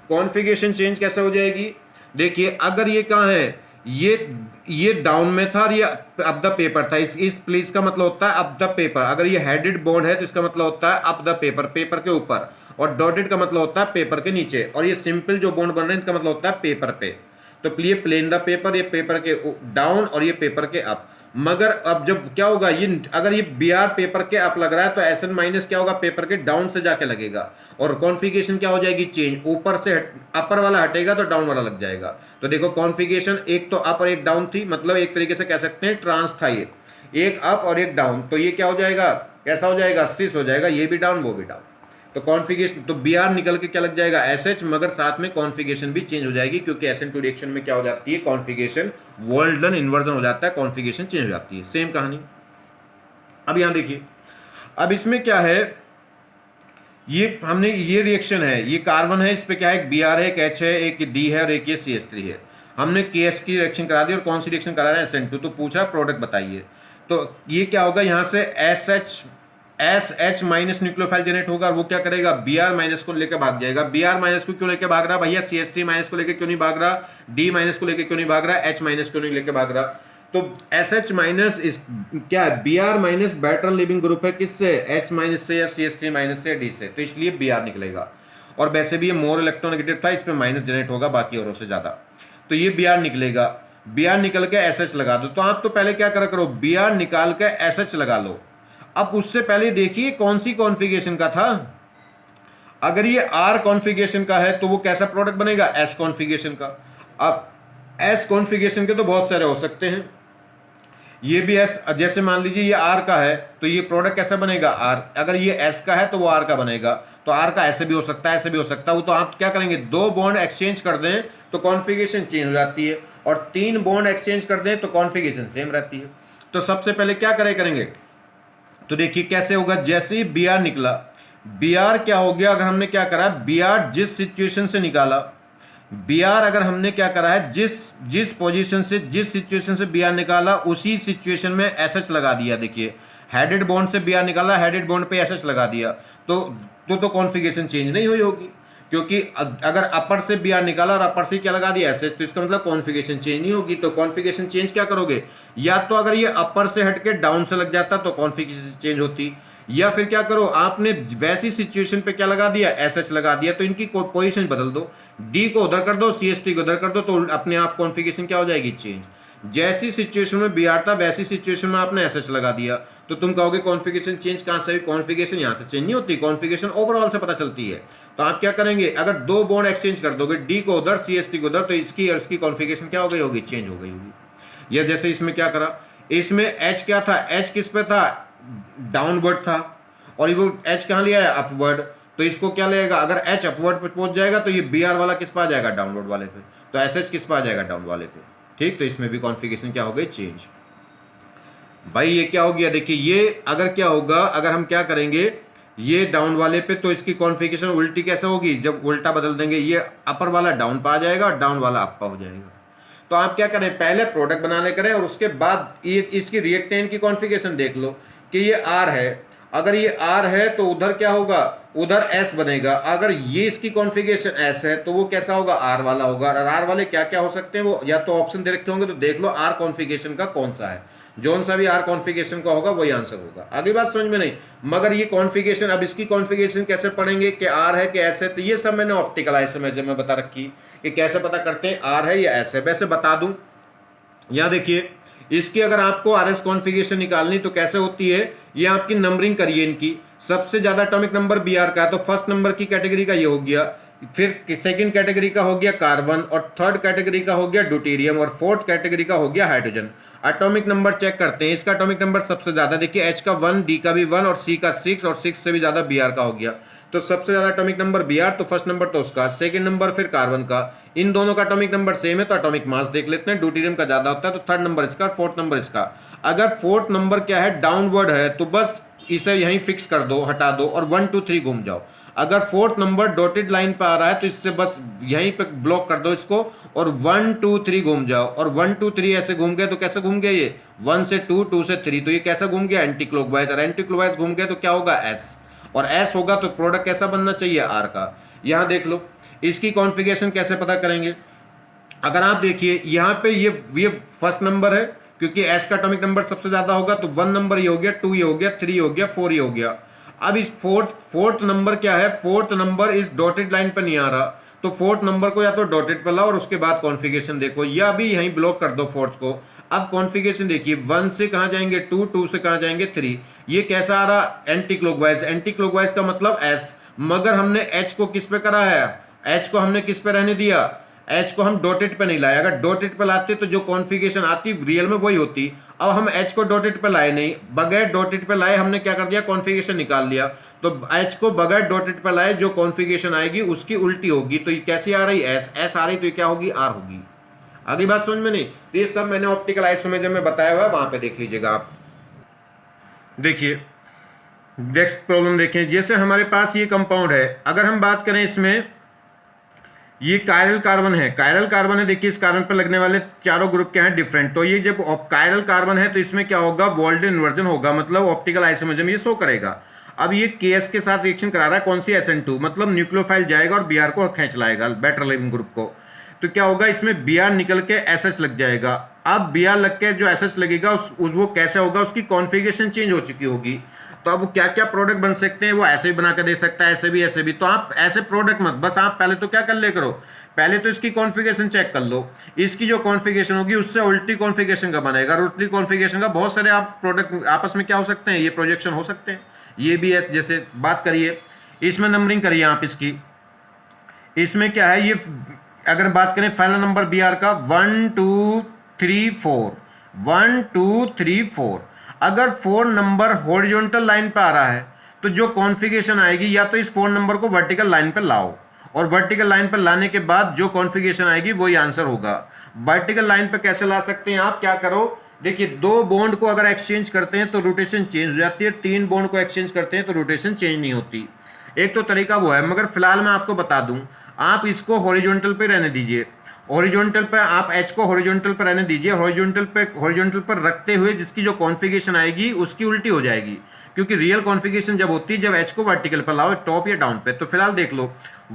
कॉन्फ़िगरेशन चेंज कैसे हो जाएगी, देखिए अगर ये कहाँ है, ये डाउन में था और ये अप द पेपर था, इस प्लेस का मतलब होता है अप द पेपर, अगर ये हेडेड बॉन्ड है तो इसका मतलब होता है अप द पेपर, पेपर के ऊपर, और डॉटेड का मतलब होता है पेपर के नीचे, और ये सिंपल जो बॉन्ड बन रहे हैं इनका मतलब होता है पेपर पे, तो ये प्लेन द पेपर, ये पेपर के डाउन और ये पेपर के अप। मगर अब जब क्या होगा, ये अगर ये Br पेपर के अप लग रहा है तो SN माइनस क्या होगा, पेपर के डाउन से जाके लगेगा, और कॉन्फ़िगरेशन क्या हो जाएगी चेंज, ऊपर से अपर वाला हटेगा तो डाउन वाला लग जाएगा। तो देखो कॉन्फ़िगरेशन एक तो अप और एक डाउन थी, मतलब एक तरीके से कह सकते हैं ट्रांस था, ये एक अप और एक डाउन, तो ये क्या हो जाएगा, कैसा हो जाएगा, सिस हो जाएगा, ये भी डाउन वो भी डाउन, तो कॉन्फ़िगरेशन, तो Br निकल के क्या लग जाएगा SH, मगर साथ में कॉन्फ़िगरेशन भी चेंज हो जाएगी, क्योंकि SN2 रिएक्शन में क्या हो जाती है, कॉन्फ़िगरेशन वोल्डन इन्वर्जन हो जाता है, कॉन्फ़िगरेशन चेंज हो जाती है। सेम कहानी अब यहां देखिए, अब इसमें क्या है, ये हमने ये रिएक्शन है, ये कार्बन है, इस पे क्या है, एक Br है, एक H है, एक D है और एक ये CH3 है, हमने KS की रिएक्शन करा दी, और कौन सी रिएक्शन करा रहे हैं, SN2, तो पूछा प्रोडक्ट बताइए, तो ये क्या होगा, यहाँ से SH माइनस न्यूक्लियोफाइल जनरेट होगा, और वो क्या करेगा, Br माइनस को लेकर भाग जाएगा। Br माइनस को क्यों लेकर भाग रहा भैया, CH3 माइनस को लेकर क्यों नहीं भाग रहा, D माइनस को लेकर क्यों नहीं भाग रहा, H माइनस क्यों नहीं लेकर भाग रहा, तो SH माइनस इस क्या है, Br minus better leaving group है किससे, H माइनस से या CH3 माइनस से, D से, तो इसलिए Br निकलेगा, और वैसे भी ये मोर इलेक्ट्रोनेगेटिव था, इस पे माइनस जनरेट होगा बाकी औरों से ज्यादा, तो ये Br निकलेगा, Br निकल के SH लगा दो, तो आप तो पहले क्या करो, Br निकाल के SH लगा लो। अब उससे पहले देखिए कौन सी कॉन्फ़िगरेशन का था, अगर ये R कॉन्फ़िगरेशन का है तो वो कैसा प्रोडक्ट बनेगा, S कॉन्फ़िगरेशन का। अब S कॉन्फ़िगरेशन के तो बहुत सारे हो सकते हैं, ये भी S, जैसे मान लीजिए ये R का है तो ये प्रोडक्ट कैसा बनेगा R, अगर ये S का है तो वो R का बनेगा, तो R का ऐसे भी हो सकता है, ऐसे भी हो सकता है, वो तो आप क्या करेंगे, दो बॉन्ड एक्सचेंज कर दें तो कॉन्फ़िगरेशन चेंज हो जाती है, और तीन बॉन्ड एक्सचेंज कर दें तो कॉन्फ़िगरेशन सेम रहती है। तो सबसे पहले क्या करेंगे, तो देखिए कैसे होगा, जैसे ही Br निकला, Br क्या हो गया, अगर हमने क्या करा, Br जिस सिचुएशन से निकाला, Br अगर हमने क्या करा है, जिस पोजीशन से, जिस सिचुएशन से Br निकाला उसी सिचुएशन में SH लगा दिया, देखिए हेडेड बॉन्ड से Br निकाला, हेडेड बॉन्ड पे SH लगा दिया, तो कॉन्फ़िगरेशन चेंज नहीं हुई होगी, क्योंकि अगर अपर से Br निकाला और अपर से क्या लगा दिया SH, तो इसका मतलब कॉन्फ़िगरेशन चेंज नहीं होगी। तो कॉन्फ़िगरेशन चेंज क्या करोगे, या तो अगर ये अपर से हटके डाउन से लग जाता तो कॉन्फ़िगरेशन चेंज होती, या फिर क्या करो, आपने वैसी सिचुएशन पे क्या लगा दिया, SH लगा दिया, तो इनकी पोजीशन बदल दो, D को उधर कर दो, CH3 को उधर कर दो, तो अपने आप कॉन्फ़िगरेशन क्या हो जाएगी, चेंज। जैसी सिचुएशन में Br था वैसी सिचुएशन में आपने SH लगा दिया, तो तुम कहोगे कॉन्फ़िगरेशन चेंज कहाँ से हुई, कॉन्फ़िगरेशन यहाँ से चेंज नहीं होती, कॉन्फ़िगरेशन ओवरऑल से पता चलती है। तो आप क्या करेंगे, अगर दो बॉन्ड एक्सचेंज कर दोगे, D को उधर CH3 को उधर, तो इसकी और इसकी कॉन्फ़िगरेशन क्या हो गई होगी, चेंज हो गई होगी। या जैसे इसमें क्या करा, इसमें H क्या था, H किस पे था, डाउनवर्ड था, और वो H कहाँ लिया है, अपवर्ड, तो इसको क्या लेगा, अगर H अपवर्ड पे पहुंच जाएगा तो ये Br वाला किस पे आ जाएगा, डाउनवर्ड वाले पे, तो SH किस पे आ जाएगा, डाउन वाले पे, ठीक। तो इसमें भी कॉन्फ़िगरेशन क्या हो गई, चेंज। भाई ये क्या हो गया, देखिए ये अगर क्या होगा, अगर हम क्या करेंगे, ये डाउन वाले पे, तो इसकी कॉन्फ़िगरेशन उल्टी कैसे होगी, जब उल्टा बदल देंगे, ये अपर वाला डाउन पे आ जाएगा और डाउन वाला अप पे हो जाएगा। तो आप क्या करें, पहले प्रोडक्ट बनाने करें और उसके बाद इसकी रिएक्टेंट की कॉन्फ़िगरेशन देख लो कि ये आर है। अगर ये आर है तो उधर क्या होगा, उधर एस बनेगा। अगर ये इसकी कॉन्फ़िगरेशन एस है तो वो कैसा होगा, आर वाला होगा। और आर वाले क्या क्या हो सकते हैं, वो या तो ऑप्शन दे रखे होंगे तो देख लो आर कॉन्फ़िगरेशन का कौन सा है, जोन सा भी आर कॉन्फ़िगरेशन का होगा वही आंसर होगा। आगे बात समझ में नहीं, मगर ये कॉन्फ़िगरेशन, अब इसकी कॉन्फ़िगरेशन कैसे पढ़ेंगे कि आर है कि एस है, तो ये सब मैंने ऑप्टिकल आइसोमेरिज्म में बता रखी कि कैसे पता करते हैं आर है या एस है। वैसे बता दूं, यहां देखिए इसकी अगर आपको आरएस कॉन्फ़िगरेशन निकालनी तो कैसे होती है, ये आपकी नंबरिंग करिए इनकी। सबसे ज्यादा एटॉमिक नंबर बीआर का है तो फर्स्ट नंबर की कैटेगरी का ये हो गया, फिर सेकंड कैटेगरी का हो गया कार्बन, और थर्ड कैटेगरी का हो गया ड्यूटेरियम, और फोर्थ कैटेगरी का हो गया हाइड्रोजन। एटॉमिक नंबर चेक करते हैं, इसका एटॉमिक नंबर सबसे ज्यादा देखिए एच का 1, डी का भी 1 और सी का 6 और 6 से भी ज्यादा बीआर का हो गया। तो सबसे ज्यादा एटॉमिक नंबर बीआर, तो फर्स्ट नंबर तो उसका, सेकंड नंबर फिर कार्बन का। इन दोनों का एटॉमिक नंबर सेम है तो एटॉमिक मास देख लेते हैं, ड्यूटेरियम का ज्यादा होता है तो थर्ड नंबर इसका, फोर्थ नंबर इसका। अगर फोर्थ नंबर क्या है, डाउनवर्ड है, तो बस इसे यहीं फिक्स कर दो, हटा दो और 1 2 3 घूम जाओ। अगर फोर्थ नंबर डॉटेड लाइन पे आ रहा है तो इससे बस यहीं पे ब्लॉक कर दो इसको और 1 2 3 घूम जाओ। और 1 2 3 ऐसे घूम गए तो कैसे घूम गए, ये 1 से 2 2 से 3, तो ये कैसा घूम गया, एंटी क्लॉकवाइज। और एंटी क्लॉकवाइज घूम गए तो क्या होगा, एस, और एस होगा तो प्रोडक्ट कैसा बनना चाहिए, आर का। यहां देख लो इसकी कॉन्फ़िगरेशन कैसे पता करेंगे। अगर आप देखिए यहाँ पे ये फर्स्ट नंबर है क्योंकि एस का एटॉमिक नंबर सबसे ज्यादा होगा, तो 1 नंबर ये हो गया, 2 ये हो गया, 3 हो गया, 4 ये हो गया। अब इस फोर्थ नंबर क्या है, फोर्थ नंबर इस डॉटेड लाइन पर नहीं आ रहा, तो फोर्थ नंबर को या तो डॉटेड पर लाओ और उसके बाद कॉन्फ़िगरेशन देखो, या भी यहीं ब्लॉक कर दो फोर्थ को। अब कॉन्फ़िगरेशन देखिए, 1 से कहां जाएंगे 2, 2 से कहां जाएंगे 3, ये कैसा आ रहा, एंटी क्लॉकवाइज। एंटी क्लॉकवाइज का मतलब एस, मगर हमने एच को किस पे करा है, एच को हमने किस पे रहने दिया, एच को हम डॉटेड पे नहीं लाए। अगर डॉटेड पे लाते तो जो कॉन्फ़िगरेशन आती रियल में वही होती। अब हम एच को डॉटेड पे लाए नहीं, बगैर डॉटेड पे लाए हमने क्या कर दिया, कॉन्फ़िगरेशन निकाल लिया। तो एच को बगैर डॉटेड पे लाए जो कॉन्फ़िगरेशन आएगी उसकी उल्टी होगी। तो ये कैसी आ रही, एस, एस आ रही तो ये क्या होगी, आर होगी। आगे बात समझ में नहीं, तो ये सब मैंने ऑप्टिकल आइसोमेरिज्म में बताया हुआ है, वहां पे देख लीजिएगा आप। देखिए नेक्स्ट प्रॉब्लम देखें, जैसे हमारे पास ये कंपाउंड है, अगर हम बात करें इसमें, ये कायरल कार्बन है, कायरल कार्बन है। देखिए इस कार्बन पर लगने वाले चारों ग्रुप क्या हैं, डिफरेंट। तो ये जब कायरल कार्बन है तो इसमें क्या होगा, वोल्टेज इन्वर्जन होगा, मतलब ऑप्टिकल आइसोमेरिज्म ये शो करेगा। अब ये केएस के साथ रिएक्शन करा रहा है, कौन सी, SN2, मतलब न्यूक्लियोफाइल जाएगा और बीआर को खींच लाएगा, बेटर लिविंग ग्रुप को। तो क्या होगा, इसमें बीआर निकल के एसएच लग जाएगा। अब बीआर लग के जो एसएच लगेगा वो कैसे होगा, उसकी कॉन्फ़िगरेशन चेंज हो चुकी होगी। तो अब क्या क्या प्रोडक्ट बन सकते हैं, वो ऐसे भी बना के दे सकता है, ऐसे भी ऐसे भी। तो आप ऐसे प्रोडक्ट मत, बस आप पहले तो क्या कर ले करो, पहले तो इसकी कॉन्फ़िगरेशन चेक कर लो। इसकी जो कॉन्फ़िगरेशन होगी उससे उल्टी कॉन्फ़िगरेशन का बनेगा, और उल्टी कॉन्फ़िगरेशन का बहुत सारे आप प्रोडक्ट आपस में क्या हो सकते हैं, ये प्रोजेक्शन हो सकते हैं। ये भी है, जैसे बात करिए इसमें नंबरिंग करिए आप इसकी, इसमें क्या है, ये अगर बात करें फाइनल नंबर बीआर का 1 2 3 4, 1 2 3 4। अगर 4 नंबर हॉरिजॉन्टल लाइन पे आ रहा है तो जो कॉन्फ़िगरेशन आएगी, या तो इस 4 नंबर को वर्टिकल लाइन पे लाओ, और वर्टिकल लाइन पर लाने के बाद जो कॉन्फ़िगरेशन आएगी वही आंसर होगा। वर्टिकल लाइन पे कैसे ला सकते हैं आप, क्या करो, देखिए 2 बॉन्ड को अगर एक्सचेंज करते हैं तो रोटेशन चेंज हो जाती है, 3 बॉन्ड को एक्सचेंज करते हैं तो रोटेशन चेंज नहीं होती। एक तो तरीका वो है, मगर फिलहाल मैं आपको बता दूं, आप इसको हॉरिजॉन्टल पे रहने दीजिए, हॉरिजॉन्टल पे आप एच को हॉरिजॉन्टल पर रहने दीजिए, हॉरिजॉन्टल पर रखते हुए जिसकी जो कॉन्फ़िगरेशन आएगी उसकी उल्टी हो जाएगी, क्योंकि रियल कॉन्फ़िगरेशन जब होती है जब एच को वर्टिकल पर लाओ, टॉप या डाउन पे। तो फिलहाल देख लो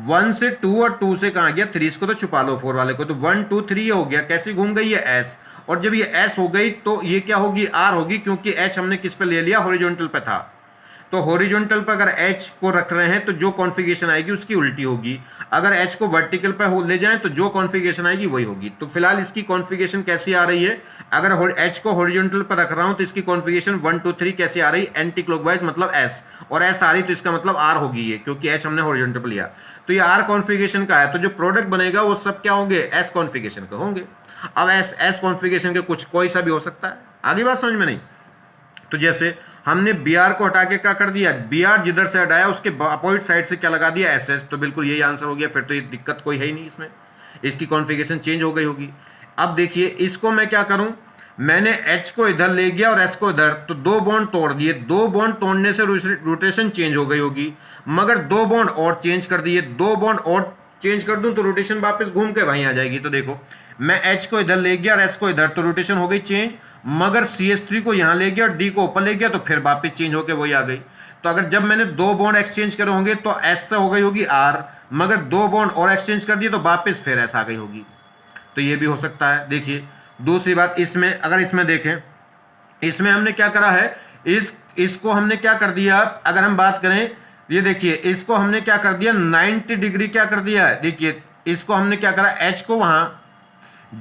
1 से 2 और 2 से कहाँ गया 3, इसको तो छुपा लो 4 वाले को, तो 1 2 3 हो गया, कैसी घूम गई है, एस। और जब ये एस हो गई तो ये क्या होगी, आर होगी, क्योंकि एच हमने किस पे ले लिया, हॉरिजॉन्टल पे था। तो हॉरिजॉन्टल पर अगर एच को रख रहे हैं तो जो कॉन्फ़िगरेशन आएगी उसकी उल्टी होगी, अगर एच को वर्टिकल पर ले जाएं तो जो कॉन्फ़िगरेशन आएगी वही होगी। तो फिलहाल इसकी कॉन्फ़िगरेशन कैसी आ रही है, अगर एच को हॉरिजॉन्टल पर रख रहा हूं तो इसकी कॉन्फ़िगरेशन 1 2 3 कैसी आ रही, एंटी क्लॉकवाइज, मतलब एस, और एस आ रही तो इसका मतलब आर होगी ये, क्योंकि एच हमने हॉरिजॉन्टल पर लिया। तो ये आर कॉन्फ़िगरेशन का है, तो जो प्रोडक्ट बनेगा वो सब क्या होंगे, एस कॉन्फ़िगरेशन के होंगे। अब एस कॉन्फ़िगरेशन के कुछ कोई सा भी हो सकता है। आगे बात समझ में नहीं, तो जैसे हमने बीआर को हटा के क्या कर दिया, बीआर जिधर से हटाया उसके अपोजिट साइड से क्या लगा दिया, एसएस, तो बिल्कुल यही आंसर हो गया। फिर तो ये दिक्कत कोई है ही नहीं, इसमें इसकी कॉन्फ़िगरेशन चेंज हो गई होगी। अब देखिए इसको मैं क्या करूं, मैंने एच को इधर ले गया और एस को इधर, तो 2 बॉन्ड तोड़ दिए, 2 बॉन्ड तोड़ने से रोटेशन चेंज हो गई होगी, मगर 2 बॉन्ड और चेंज कर दिए, 2 बॉन्ड और चेंज कर दूं तो रोटेशन वापस घूम के वहीं आ जाएगी। तो देखो मैं H को इधर ले गया और S को इधर, तो रोटेशन हो गई चेंज। मगर CH3 को यहां ले गया और D को ऊपर ले गया तो फिर वापस चेंज होकर वही आ गई। तो अगर जब मैंने दो बॉन्ड एक्सचेंज करे होंगे तो S से हो गई होगी R, मगर दो बॉन्ड और एक्सचेंज कर दिए तो वापस फिर S आ गई होगी। तो ये भी हो सकता है। देखिए दूसरी बात, इसमें अगर इसमें देखें, इसमें हमने क्या करा है, इसको हमने क्या कर दिया, अगर हम बात करें, ये देखिए इसको हमने क्या कर दिया 90 डिग्री क्या कर दिया है। देखिए इसको हमने क्या करा, H को वहां,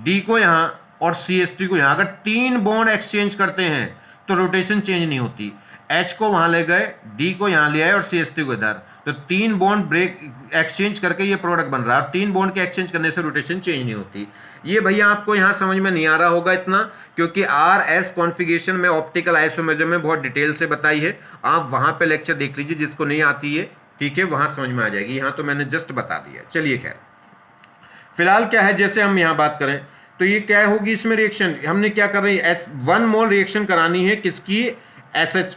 D को यहां और CH3 को यहां। अगर तीन बॉन्ड एक्सचेंज करते हैं तो रोटेशन चेंज नहीं होती। H को वहां ले गए, D को यहां ले आए और CH3 को इधर, तो तीन बॉन्ड ब्रेक एक्सचेंज करके ये प्रोडक्ट बन रहा है। तीन बॉन्ड के एक्सचेंज करने से रोटेशन चेंज नहीं होती। ये भैया आपको यहाँ समझ में नहीं आ रहा होगा इतना, क्योंकि RS कॉन्फ़िगरेशन में ऑप्टिकल आइसोमेरिज्म में बहुत डिटेल से बताई है। आप वहां पे लेक्चर देख लीजिए, जिसको नहीं आती है, ठीक है, वहां समझ में आ जाएगी। यहाँ तो मैंने जस्ट बता दिया। चलिए खैर, फिलहाल क्या है, जैसे हम यहाँ बात करें तो ये क्या होगी, इसमें रिएक्शन हमने क्या कर रही है, 1 मोल रिएक्शन करानी है किसकी, SH,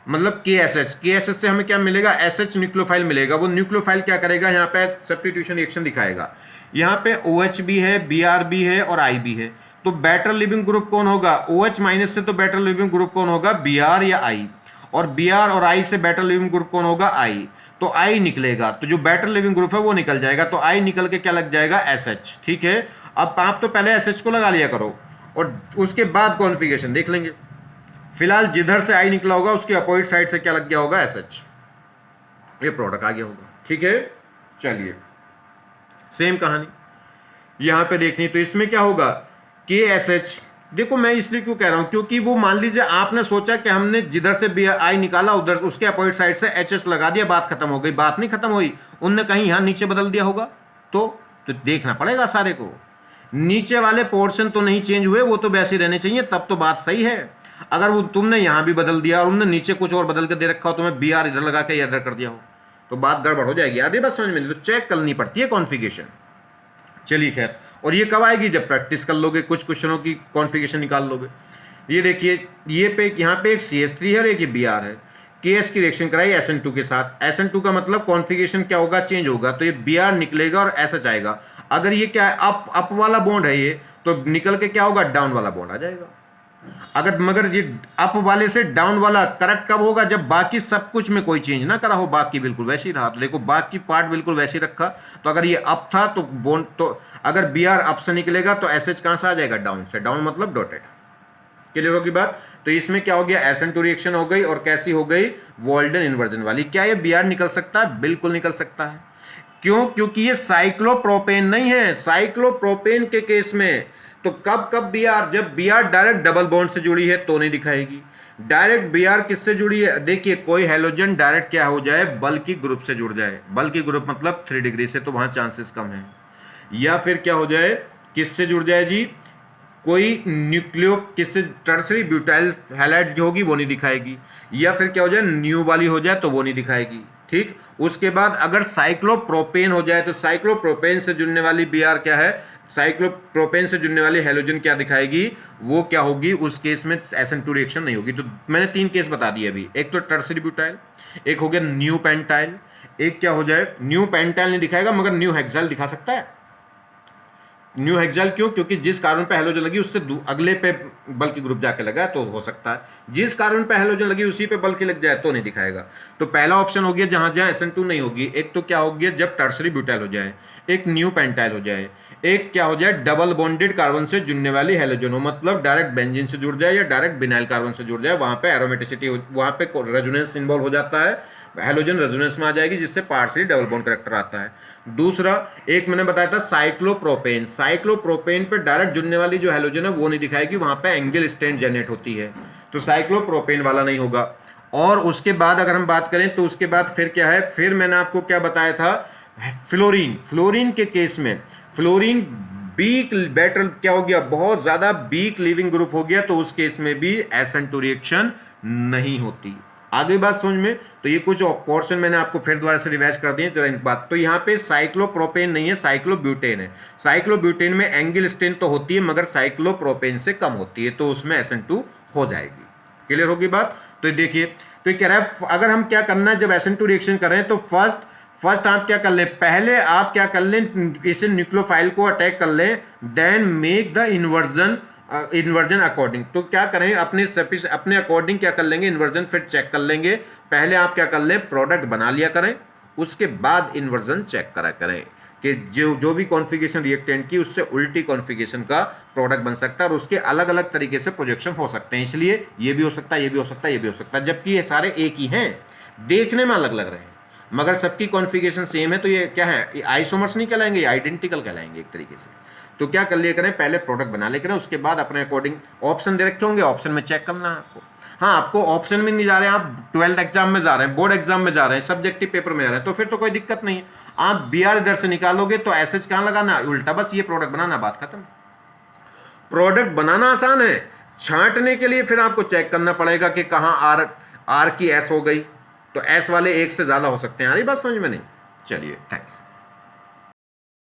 मतलब KSH से हमें क्या मिलेगा, SH न्यूक्लियोफाइल मिलेगा। वो न्यूक्लियोफाइल क्या करेगा, यहाँ पे सब्स्टिट्यूशन रिएक्शन दिखाएगा। यहाँ पे OH भी है, Br भी है और I भी है। तो बेटर लिविंग ग्रुप कौन होगा, OH माइनस से तो बेटर लिविंग ग्रुप कौन होगा, Br या I, और Br और I से बेटर लिविंग ग्रुप कौन होगा, I। तो I निकलेगा, तो जो बेटर लिविंग ग्रुप है वो निकल जाएगा। तो I निकल के क्या लग जाएगा, SH। ठीक है, अब आप तो पहले SH को लगा लिया करो और उसके बाद कॉन्फ़िगरेशन देख लेंगे। फिलहाल जिधर से I निकला होगा उसके अपोजिट साइड से क्या लग गया होगा, SH, ये प्रोडक्ट आ गया होगा। ठीक है, चलिए सेम कहानी यहां पे देखनी। तो इसमें क्या होगा, KSH, देखो मैं इसलिए क्यों कह रहा हूं, क्योंकि वो मान लीजिए आपने सोचा कि हमने जिधर से I निकाला उधर उसके अपोजिट साइड से HS लगा दिया, बात खत्म हो गई। बात नहीं खत्म हुई, उनने कहीं यहां नीचे बदल दिया होगा। तो देखना पड़ेगा सारे को, नीचे वाले पोर्शन तो नहीं चेंज हुए, वो तो वैसे ही रहने चाहिए, तब तो बात सही है। अगर वो तुमने यहां भी बदल दिया और उन्होंने नीचे कुछ और बदल के दे रखा हो, तुम्हें BR इधर लगा के इधर कर दिया हो, तो बात गड़बड़ हो जाएगी। यार ये बात समझ में नहीं, तो चेक करनी पड़ती है कॉन्फ़िगरेशन। चलिए खैर, और ये कब आएगी, जब प्रैक्टिस कर लोगे, कुछ क्वेश्चनों की कॉन्फ़िगरेशन निकाल लोगे। ये देखिए, ये पे यहाँ पे एक CH3 है और एक BR है। KS की रिएक्शन कराई SN2 के साथ। SN2 का मतलब कॉन्फ़िगरेशन क्या होगा, चेंज होगा। तो ये BR निकलेगा और SH आएगा। अगर ये क्या है, अप वाला बॉन्ड है ये, तो निकल के क्या होगा, डाउन वाला बॉन्ड आ जाएगा। अगर मगर ये अप वाले से डाउन वाला करेक्ट कब होगा, जब बाकी सब कुछ में कोई चेंज ना करा हो, बाकी बिल्कुल वैसे ही रहा। तो देखो बाकी पार्ट बिल्कुल वैसे ही रखा। तो अगर ये अप था तो बॉन्ड, तो अगर BR अप से निकलेगा तो SH कहां से आ जाएगा, डाउन से। डाउन मतलब डॉटेड। क्लियर होगी बात। तो इसमें क्या हो गया, SN2 रिएक्शन हो गई, और कैसी हो गई, वॉल्डन इन्वर्जन वाली। क्या ये BR निकल सकता है, बिल्कुल निकल सकता है। क्यों, क्योंकि ये साइक्लोप्रोपेन नहीं है। साइक्लोप्रोपेन के केस में तो कब BR, जब BR डायरेक्ट डबल बॉन्ड से जुड़ी है तो नहीं दिखाएगी। डायरेक्ट BR किससे जुड़ी है, देखिए कोई हैलोजन डायरेक्ट क्या हो जाए, बल्कि ग्रुप से जुड़ जाए। बल्कि ग्रुप मतलब 3 डिग्री से, तो वहां चांसेस कम है। या फिर क्या हो जाए, किससे जुड़ जाए जी, कोई न्यूक्लियो, किससे, टर्सरी ब्यूटाइल हैलाइड जो होगी वो नहीं दिखाएगी। या फिर क्या हो जाए, न्यू वाली हो जाए तो वो नहीं दिखाएगी। ठीक, उसके बाद अगर साइक्लोप्रोपेन हो जाए तो साइक्लोप्रोपेन से जुड़ने वाली BR क्या है, साइक्लोप्रोपेन से जुड़ने वाली हैलोजन क्या दिखाएगी, वो क्या होगी, उस केस में SN2 रिएक्शन नहीं होगी। तो मैंने 3 केस बता दिए अभी। एक तो टर्सरी ब्यूटाइल, एक हो गया न्यू पेंटाइल, एक क्या हो जाए, न्यू पेंटाइल नहीं दिखाएगा मगर न्यू हेक्साइल दिखा सकता है। न्यू हेक्साइल क्यों, क्योंकि जिस कार्बन पे हैलोजन लगी उससे अगले पे बल्कि ग्रुप जाके लगा तो हो सकता है। जिस कार्बन पे हैलोजन लगी उसी पे बल्कि लग जाए तो नहीं दिखाएगा। तो पहला ऑप्शन हो गया जहां जहां SN2 नहीं होगी। एक तो क्या हो गया, जब टर्सरी ब्यूटाइल हो जाए, एक न्यू पेंटाइल हो जाए, एक क्या हो जाए, डबल बॉन्डेड कार्बन से जुड़ने वाली हैलोजन हो, मतलब डायरेक्ट बेंजीन से जुड़ जाए या डायरेक्ट बिनाइल कार्बन से जुड़ जाए। वहां पे एरोमेटिसिटी, वहां पे रेजोनेंस इन्वॉल्व हो जाता है, हैलोजन रेजोनेंस में आ जाएगी, जिससे पार्शियली डबल बॉन्ड कैरेक्टर आता है। दूसरा एक मैंने बताया था साइक्लोप्रोपेन। साइक्लोप्रोपेन पे डायरेक्ट जुड़ने वाली जो हैलोजन है वो नहीं दिखाएगी, वहां पे एंगल स्ट्रेन जनरेट होती है, तो साइक्लोप्रोपेन वाला नहीं होगा। और उसके बाद अगर हम बात करें तो उसके बाद फिर क्या है, फिर मैंने आपको क्या बताया था, फ्लोरीन। फ्लोरीन के केस में फ्लोरीन वीक बैटर क्या हो गया, बहुत ज्यादा वीक लिविंग ग्रुप हो गया, तो उस केस में भी SN2 रिएक्शन नहीं होती। आगे बात समझ में। तो ये कुछ पोर्शन मैंने आपको फिर दोबारा से रिवाइज कर दिए जरा इन बात। तो यहाँ पे साइक्लोप्रोपेन नहीं है, साइक्लोब्यूटेन है। साइक्लोब्यूटेन में एंगल स्ट्रेन तो होती है मगर साइक्लोप्रोपेन से कम होती है, तो उसमें SN2 हो जाएगी। क्लियर होगी बात। तो देखिए, तो ये कह रहा है अगर हम क्या करना है, जब SN2 रिएक्शन कर रहे हैं तो फर्स्ट आप क्या कर लें, पहले आप क्या कर लें, इसे न्यूक्लियोफाइल को अटैक कर लें, then make the inversion according. तो क्या करें, अपने अकॉर्डिंग क्या कर लेंगे, इन्वर्जन फिर चेक कर लेंगे। पहले आप क्या कर लें, प्रोडक्ट बना लिया करें, उसके बाद इन्वर्जन चेक करा करें कि जो भी कॉन्फ़िगरेशन रिएक्टेंट की उससे उल्टी कॉन्फ़िगरेशन का प्रोडक्ट बन सकता है और उसके अलग अलग तरीके से प्रोजेक्शन हो सकते हैं। इसलिए ये भी हो सकता है, ये भी हो सकता है, ये भी हो सकता है, जबकि ये सारे एक ही हैं, देखने में अलग लग रहे हैं, मगर सबकी कॉन्फ़िगरेशन सेम है। तो ये क्या है, ये आइसोमर्स नहीं कहलाएंगे, ये आइडेंटिकल कहलाएंगे एक तरीके से। तो क्या कर लिया करें, पहले प्रोडक्ट बना लिया करें, उसके बाद अपने अकॉर्डिंग ऑप्शन दे रखे होंगे, ऑप्शन में चेक करना है आपको। हाँ, आपको ऑप्शन में नहीं जा रहे हैं, आप 12th एग्जाम में जा रहे हैं, बोर्ड एग्जाम में जा रहे हैं, सब्जेक्टिव पेपर में जा रहे हैं, तो फिर तो कोई दिक्कत नहीं है। आप बी आर इधर से निकालोगे तो एसएच कहाँ लगाना, उल्टा, बस ये प्रोडक्ट बनाना, बात खत्म। प्रोडक्ट बनाना आसान है, छांटने के लिए फिर आपको चेक करना पड़ेगा कि कहाँ आर की एस हो गई, तो एस वाले एक से ज्यादा हो सकते हैं। आ रही बात समझ में नहीं? चलिए, थैंक्स।